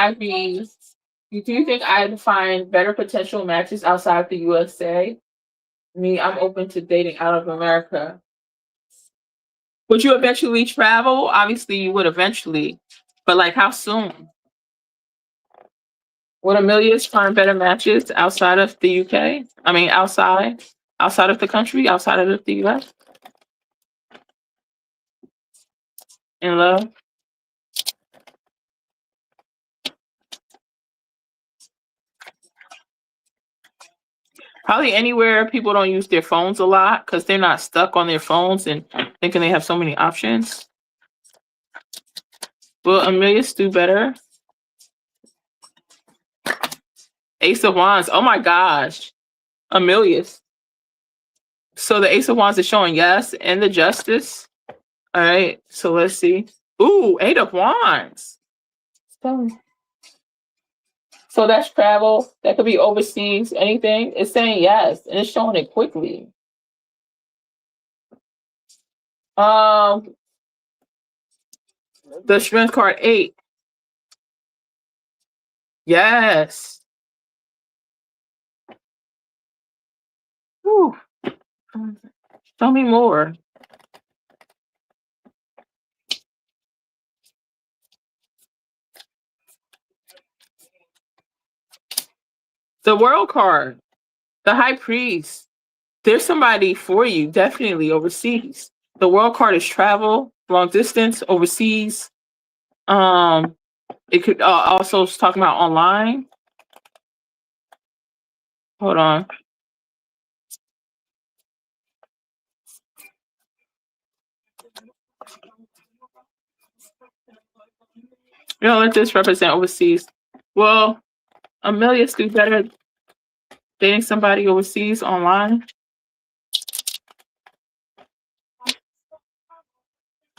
I'd find better potential matches outside the USA? Me, I'm open to dating out of America. Would you eventually travel? Obviously, you would eventually, but like how soon? Would Amelia's find better matches outside of the UK? I mean, outside of the country, outside of the US, in love? Probably anywhere people don't use their phones a lot because they're not stuck on their phones and thinking they have so many options. Will Amelia's do better? Ace of Wands. Oh my gosh. Amelia's. So the Ace of Wands is showing yes and the Justice. All right. So let's see. Ooh, Eight of Wands. So that's travel. That could be overseas. Anything. It's saying yes, and it's showing it quickly. Um, the Strength card 8. Yes. Whew. Tell me more. The World card. The High Priest. There's somebody for you, definitely overseas. The World card is travel, long distance, overseas. It could also talking about online. Hold on. Let this represent overseas. Well, Amelia's do better dating somebody overseas online.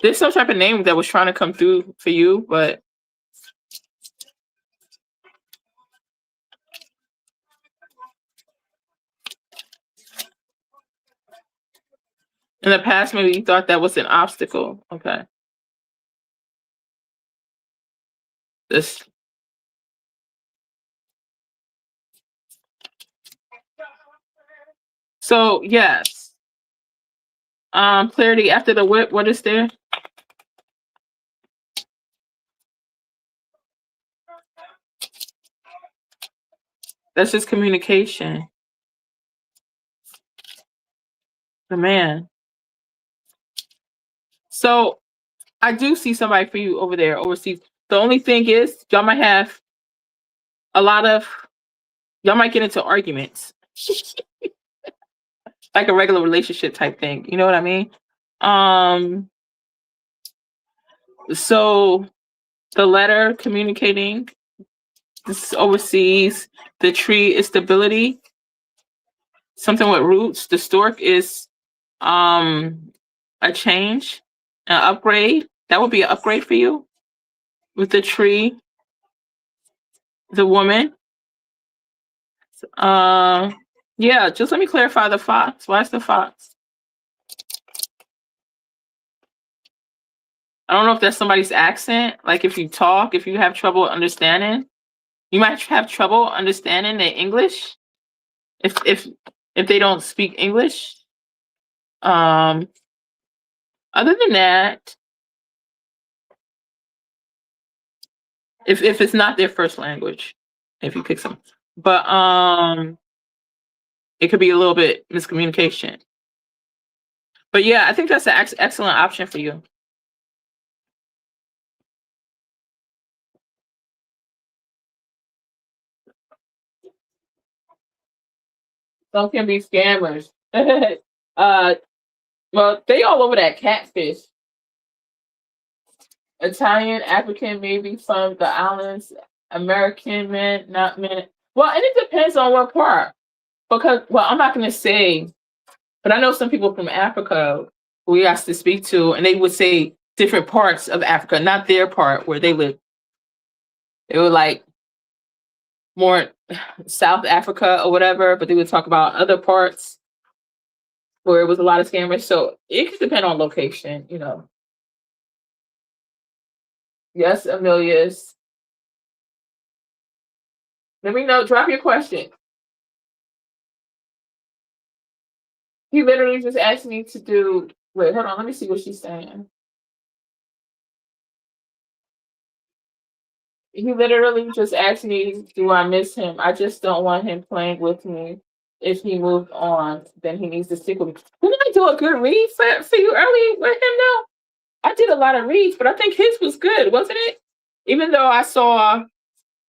There's some type of name that was trying to come through for you, but in the past, maybe you thought that was an obstacle. Okay. This. So yes. Clarity after the whip. What is there? That's just communication. The man. So I do see somebody for you over there overseas. The only thing is, y'all might have a lot of y'all might get into arguments, like a regular relationship type thing. You know what I mean? Um. So the letter communicating this is overseas. The tree is stability. Something with roots. The stork is um a change, an upgrade. That would be an upgrade for you. With the tree, the woman. Uh, yeah, just let me clarify the fox. Why is the fox? I don't know if that's somebody's accent. Like if you talk, if you have trouble understanding, you might have trouble understanding the English if if they don't speak English. Um, other than that, if it's not their first language, if you pick some, but it could be a little bit miscommunication. But yeah, I think that's an excellent option for you. Some can be scammers. uh, well, they all over that catfish. Italian, African, maybe from the islands, American men, not men. Well, and it depends on what part. Because, well, I'm not going to say, but I know some people from Africa who we asked to speak to, and they would say different parts of Africa, not their part where they live. They were like more South Africa or whatever, but they would talk about other parts where it was a lot of scammers. So it could depend on location, you know. Yes, Amelia's. Let me know. Drop your question. He literally just asked me to do. Wait, hold on. Let me see what she's saying. He literally just asked me, "Do I miss him? I just don't want him playing with me. If he moved on, then he needs to stick with me." Didn't I do a good read for you earlier with him? Though I did a lot of reads, but I think his was good, wasn't it? Even though I saw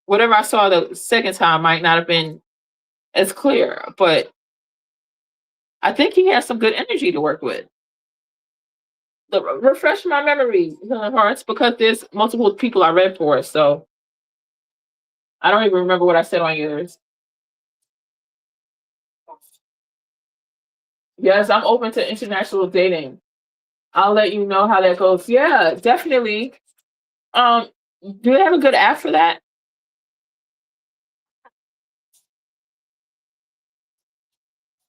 whatever I saw the second time might not have been as clear, but I think he has some good energy to work with. Refresh my memory, Hearts, because there's multiple people I read for, so I don't even remember what I said on yours. Yes, I'm open to international dating. I'll let you know how that goes. Yeah, definitely. Um, do they have a good app for that?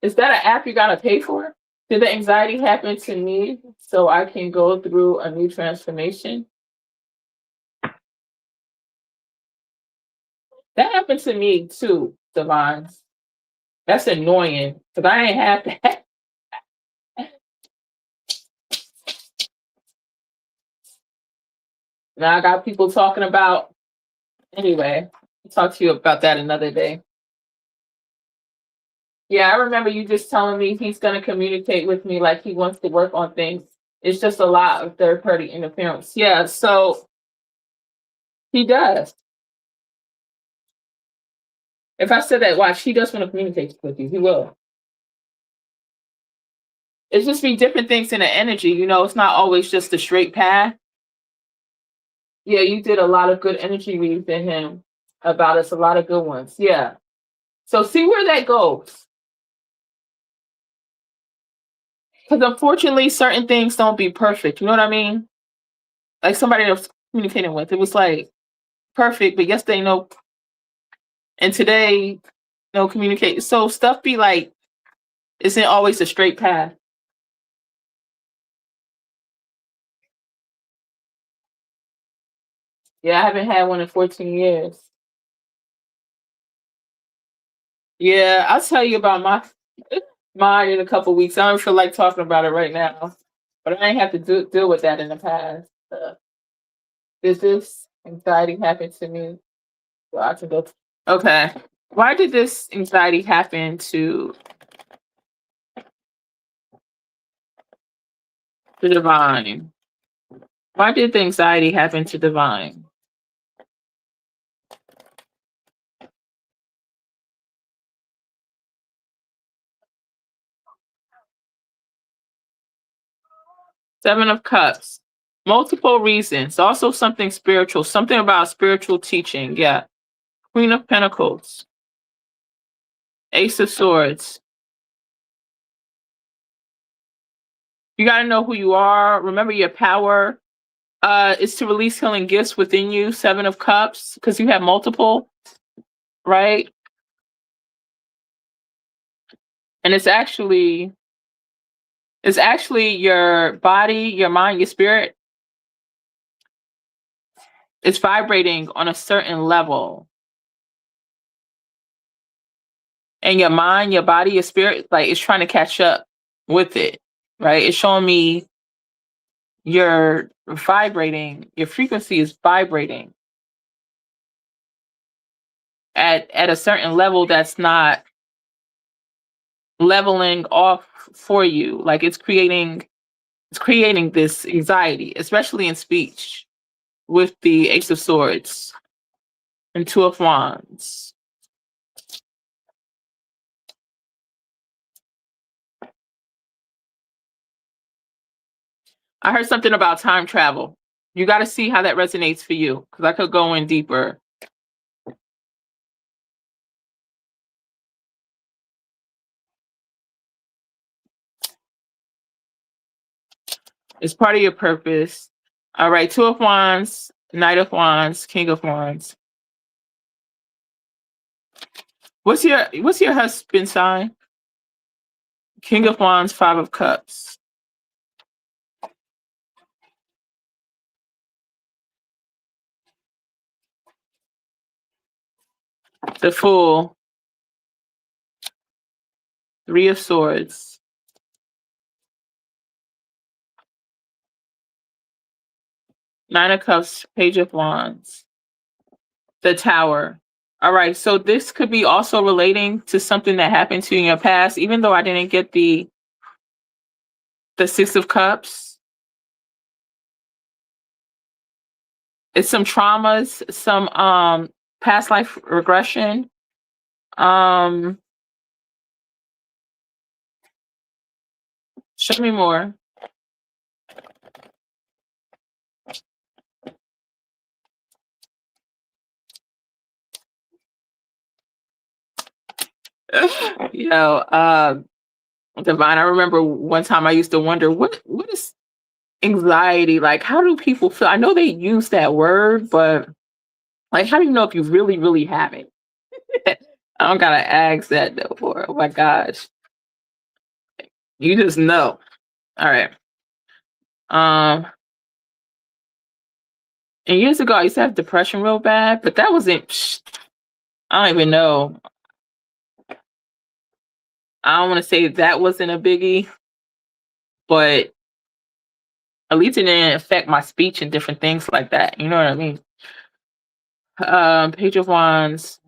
Is that an app you gotta pay for? Did the anxiety happen to me so I can go through a new transformation? That happened to me too, Devon. That's annoying because I ain't have that. Now I got people talking about. Anyway, I'll talk to you about that another day. Yeah, I remember you just telling me he's going to communicate with me like he wants to work on things. It's just a lot of third party interference. Yeah, so he does. If I said that, watch, he does want to communicate with you. He will. It's just be different things in the energy. You know, it's not always just a straight path. Yeah, you did a lot of good energy reads in him about us, a lot of good ones. Yeah. So see where that goes. Because unfortunately, certain things don't be perfect. You know what I mean? Like somebody I was communicating with, it was like perfect, but yesterday no, and today no communicate. So stuff be like, isn't always a straight path. Yeah, I haven't had one in 14 years. Yeah, I'll tell you about mine in a couple weeks. I don't feel like talking about it right now, but I ain't have to deal with that in the past. Did this anxiety happen to me? Well, I can go. Okay. Why did this anxiety happen to the divine? Why did the anxiety happen to divine? Seven of Cups. Multiple reasons. Also something spiritual. Something about spiritual teaching. Yeah. Queen of Pentacles. Ace of Swords. You got to know who you are. Remember your power is to release healing gifts within you. Seven of Cups. Because you have multiple. Right? And it's actually your body, your mind, your spirit. It's vibrating on a certain level. And your mind, your body, your spirit, like it's trying to catch up with it. Right? It's showing me you're vibrating, your frequency is vibrating at a certain level that's not leveling off for you. Like it's creating this anxiety, especially in speech with the Ace of Swords and Two of Wands. I heard something about time travel. You got to see how that resonates for you because I could go in deeper. It's part of your purpose. All right, Two of Wands, Knight of Wands, King of Wands. What's your husband's sign? King of Wands, Five of Cups. The Fool. Three of Swords. Nine of Cups, Page of Wands. The Tower. All right, so this could be also relating to something that happened to you in your past, even though I didn't get the Six of Cups. It's some traumas, some past life regression. Show me more. Divine, I remember one time I used to wonder what is anxiety like? How do people feel? I know they use that word, but like, how do you know if you really, really have it? I don't gotta ask that no more. Oh my gosh, you just know. All right. Um, and years ago, I used to have depression real bad, but that wasn't. I don't even know. I don't want to say that wasn't a biggie, but at least it didn't affect my speech and different things like that. You know what I mean? Page of Wands,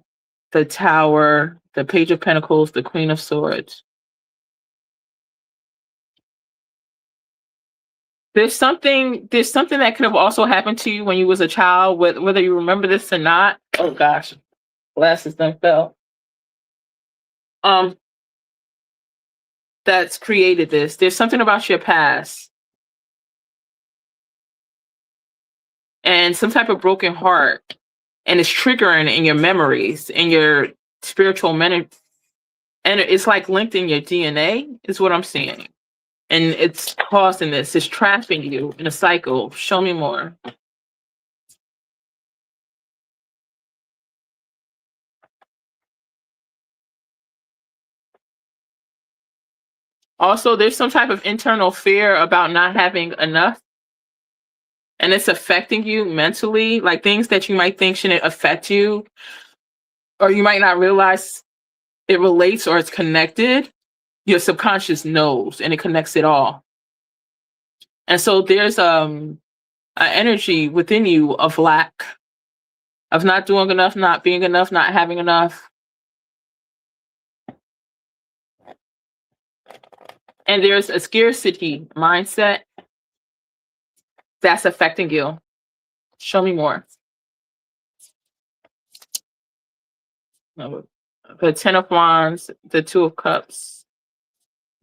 the Tower, the Page of Pentacles, the Queen of Swords. There's something that could have also happened to you when you was a child, whether you remember this or not. Oh gosh, glasses done fell. That's created this. There's something about your past and some type of broken heart, and it's triggering in your memories and your spiritual men, and it's like linked in your DNA. Is what I'm seeing, and it's causing this. It's trapping you in a cycle. Show me more. Also, there's some type of internal fear about not having enough, and it's affecting you mentally, like things that you might think shouldn't affect you, or you might not realize it relates or it's connected. Your subconscious knows and it connects it all. And so there's an energy within you of lack, of not doing enough, not being enough, not having enough. And there's a scarcity mindset that's affecting you. Show me more. No, the Ten of Wands, the Two of Cups,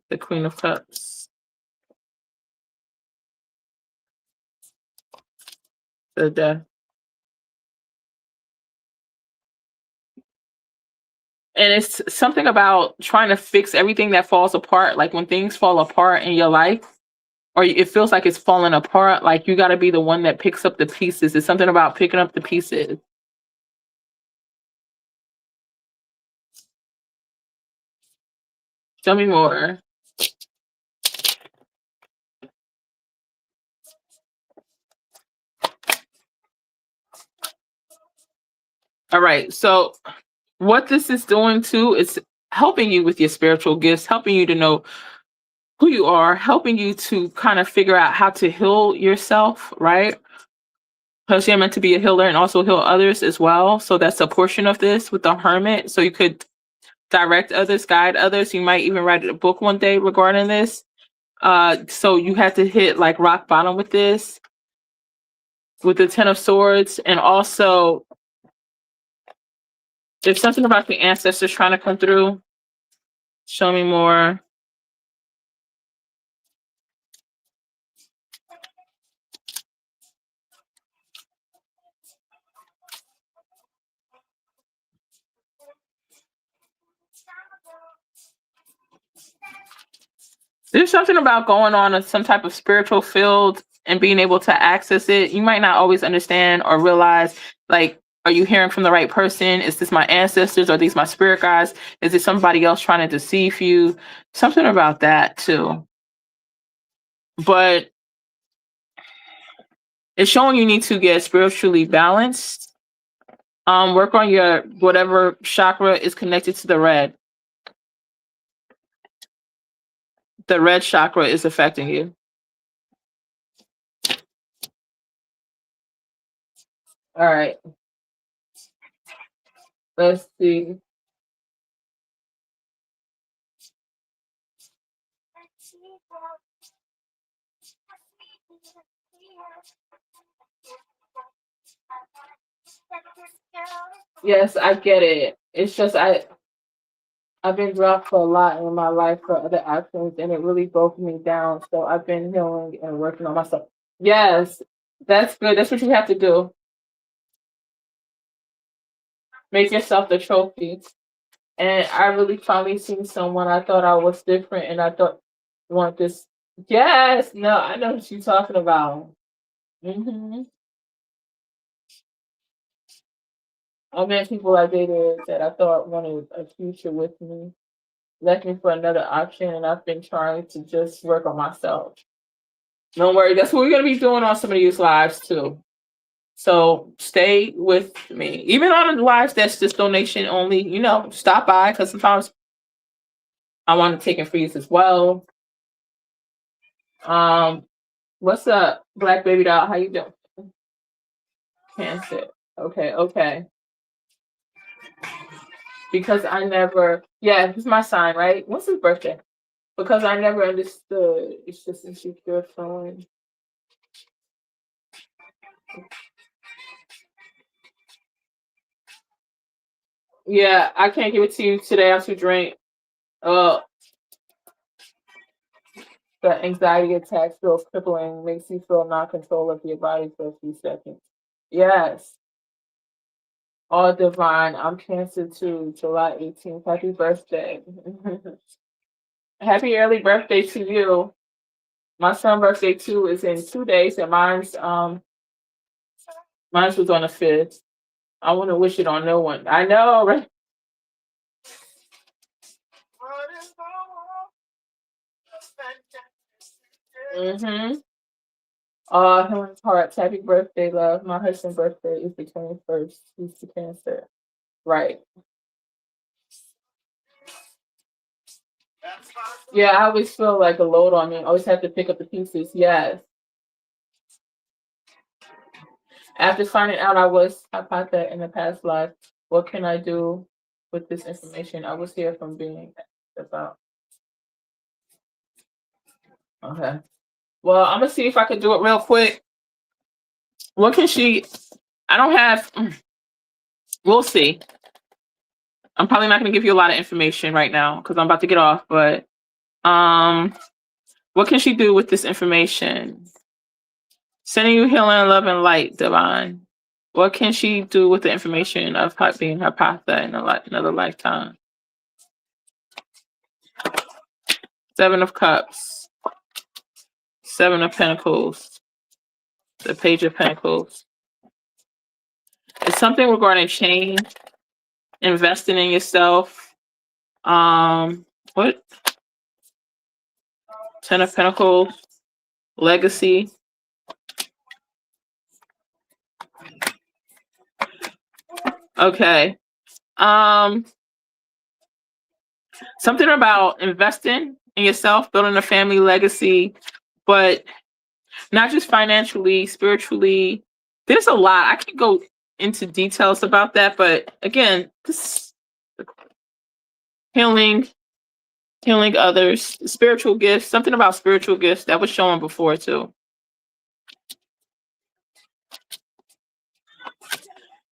the Queen of Cups, the Death. And it's something about trying to fix everything that falls apart. Like when things fall apart in your life, or it feels like it's falling apart, like you got to be the one that picks up the pieces. It's something about picking up the pieces. Show me more. All right. So what this is doing too, it's helping you with your spiritual gifts, helping you to know who you are, helping you to kind of figure out how to heal yourself, right? Because you're meant to be a healer and also heal others as well. So that's a portion of this with the Hermit. So you could direct others, guide others. You might even write a book one day regarding this. So you had to hit like rock bottom with this, with the Ten of Swords, and also there's something about the ancestors trying to come through. Show me more. There's something about going on in some type of spiritual field and being able to access it. You might not always understand or realize, like, are you hearing from the right person? Is this my ancestors? Are these my spirit guides? Is it somebody else trying to deceive you? Something about that too. But it's showing you need to get spiritually balanced. Work on your whatever chakra is connected to the red. The red chakra is affecting you. All right. Let's see. Yes, I get it. It's just I've been dropped for a lot in my life for other actions, and it really broke me down. So I've been healing and working on myself. Yes, that's good. That's what you have to do. Make yourself the trophy. And I really finally seen someone. I thought I was different, and I thought want this. Yes, no, I know what you're talking about. hmm I met people I dated that I thought wanted a future with me, left me for another option, and I've been trying to just work on myself. Don't worry, that's what we're gonna be doing on some of these lives too. So stay with me, even on the lives that's just donation only. Stop by because sometimes I want to take and freeze as well. Um, what's up, Black Baby Doll? How you doing? Cancer. Okay, okay. Because I never, yeah, it's my sign, right? What's his birthday? Because I never understood. It's just insecure feeling. Yeah, I can't give it to you today. I'm too drained. Uh, the anxiety attacks feel crippling, makes you feel not control of your body for a few seconds. Yes, all divine. I'm Cancer too, July 18th. Happy birthday. Happy early birthday to you. My son's birthday too is in 2 days, and mine was on the 5th. I want to wish it on no one. I know, right? Mm-hmm. Helen's Hearts, happy birthday, love. My husband's birthday is the 21st. He's the Cancer. Right. Yeah, I always feel like a load on me. I always have to pick up the pieces. Yes. After finding out I was hypothet in the past life, what can I do with this information? I was here from being about. Okay. Well, I'm gonna see if I can do it real quick. What can she? I don't have. We'll see. I'm probably not gonna give you a lot of information right now because I'm about to get off. But um, what can she do with this information? Sending you healing, love, and light, divine. What can she do with the information of being her patha in another lifetime? 7 of Cups, 7 of Pentacles, the Page of Pentacles. It's something regarding change, investing in yourself. What? 10 of Pentacles, legacy. Okay. Something about investing in yourself, building a family legacy, but not just financially, spiritually. There's a lot. I can go into details about that, but again, this healing others, spiritual gifts, something about spiritual gifts that was shown before too.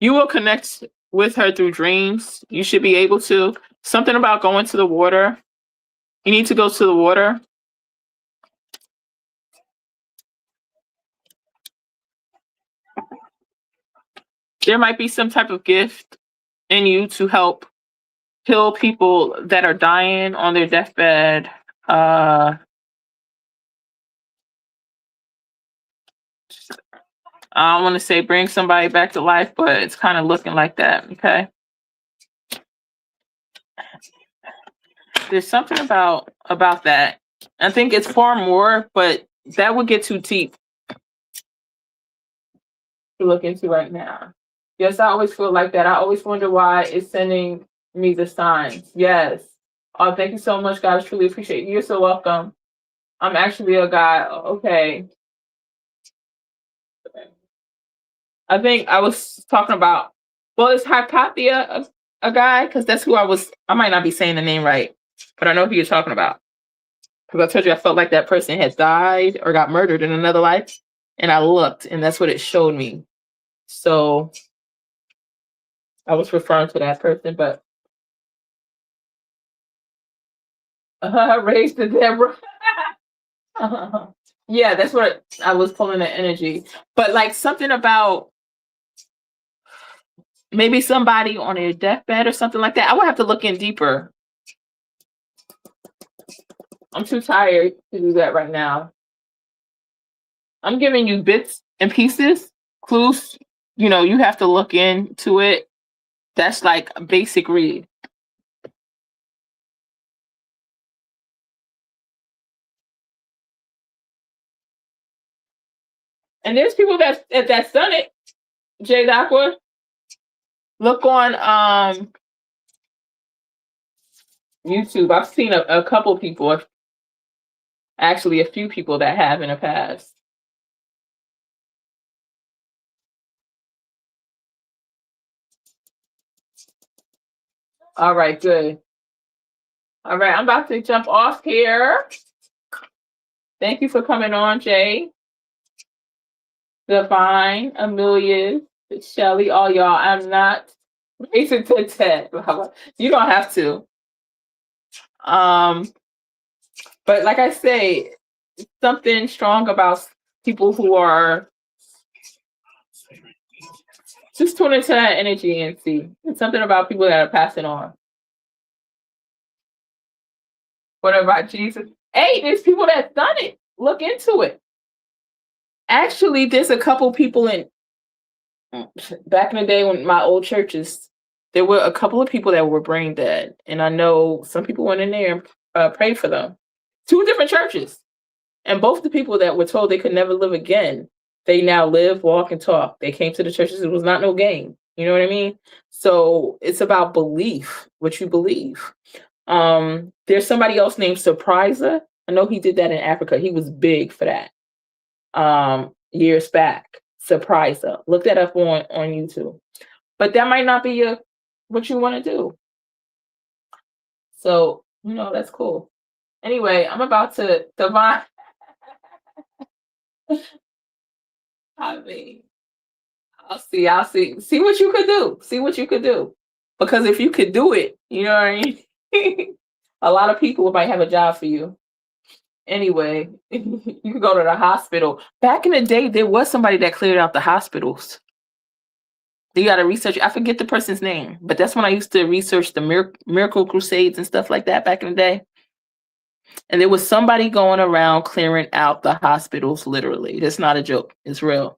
You will connect with her through dreams. You should be able to. Something about going to the water. You need to go to the water. There might be some type of gift in you to help heal people that are dying on their deathbed. I don't want to say bring somebody back to life, but it's kind of looking like that. Okay. There's something about that. I think it's far more, but that would get too deep to look into right now. Yes, I always feel like that. I always wonder why it's sending me the signs. Yes. Oh, thank you so much, guys. Truly appreciate you. You're so welcome. I'm actually a guy. Okay. I think I was talking about, well, is Hypatia a guy? Because that's who I might not be saying the name right, but I know who you're talking about. Because I told you I felt like that person had died or got murdered in another life. And I looked, and that's what it showed me. So I was referring to that person, but raised the Deborah. Yeah, that's what I was pulling the energy. But like something about maybe somebody on their deathbed or something like that. I would have to look in deeper. I'm too tired to do that right now. I'm giving you bits and pieces, clues. You know, you have to look into it. That's like a basic read. And there's people that's done it. Jade Aqua. Look on YouTube. I've seen a couple people, actually a few people that have in the past. All right, good. All right, I'm about to jump off here. Thank you for coming on, Jay. Divine, Amelia, Shelly, all y'all. I'm not racing to Ted. You don't have to. But like I say, something strong about people who are just tune into that energy and see. It's something about people that are passing on. What about Jesus? Hey, there's people that's done it. Look into it. Actually, there's a couple people back in the day when my old churches, there were a couple of people that were brain dead. And I know some people went in there and prayed for them. 2 different churches. And both the people that were told they could never live again, they now live, walk, and talk. They came to the churches. It was not no game. You know what I mean? So it's about belief, what you believe. There's somebody else named Surpriser. I know he did that in Africa. He was big for that. Years back. Surpriser. Look that up on YouTube. But that might not be what you want to do. So, that's cool. Anyway, I'm about to Divine. I mean, I'll see. See what you could do. See what you could do. Because if you could do it, you know what I mean? A lot of people might have a job for you. Anyway, you could go to the hospital. Back in the day, there was somebody that cleared out the hospitals. You got to research. I forget the person's name, but that's when I used to research the miracle crusades and stuff like that back in the day. And there was somebody going around clearing out the hospitals, literally. That's not a joke. It's real.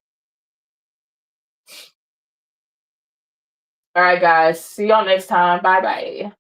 All right, guys. See y'all next time. Bye bye.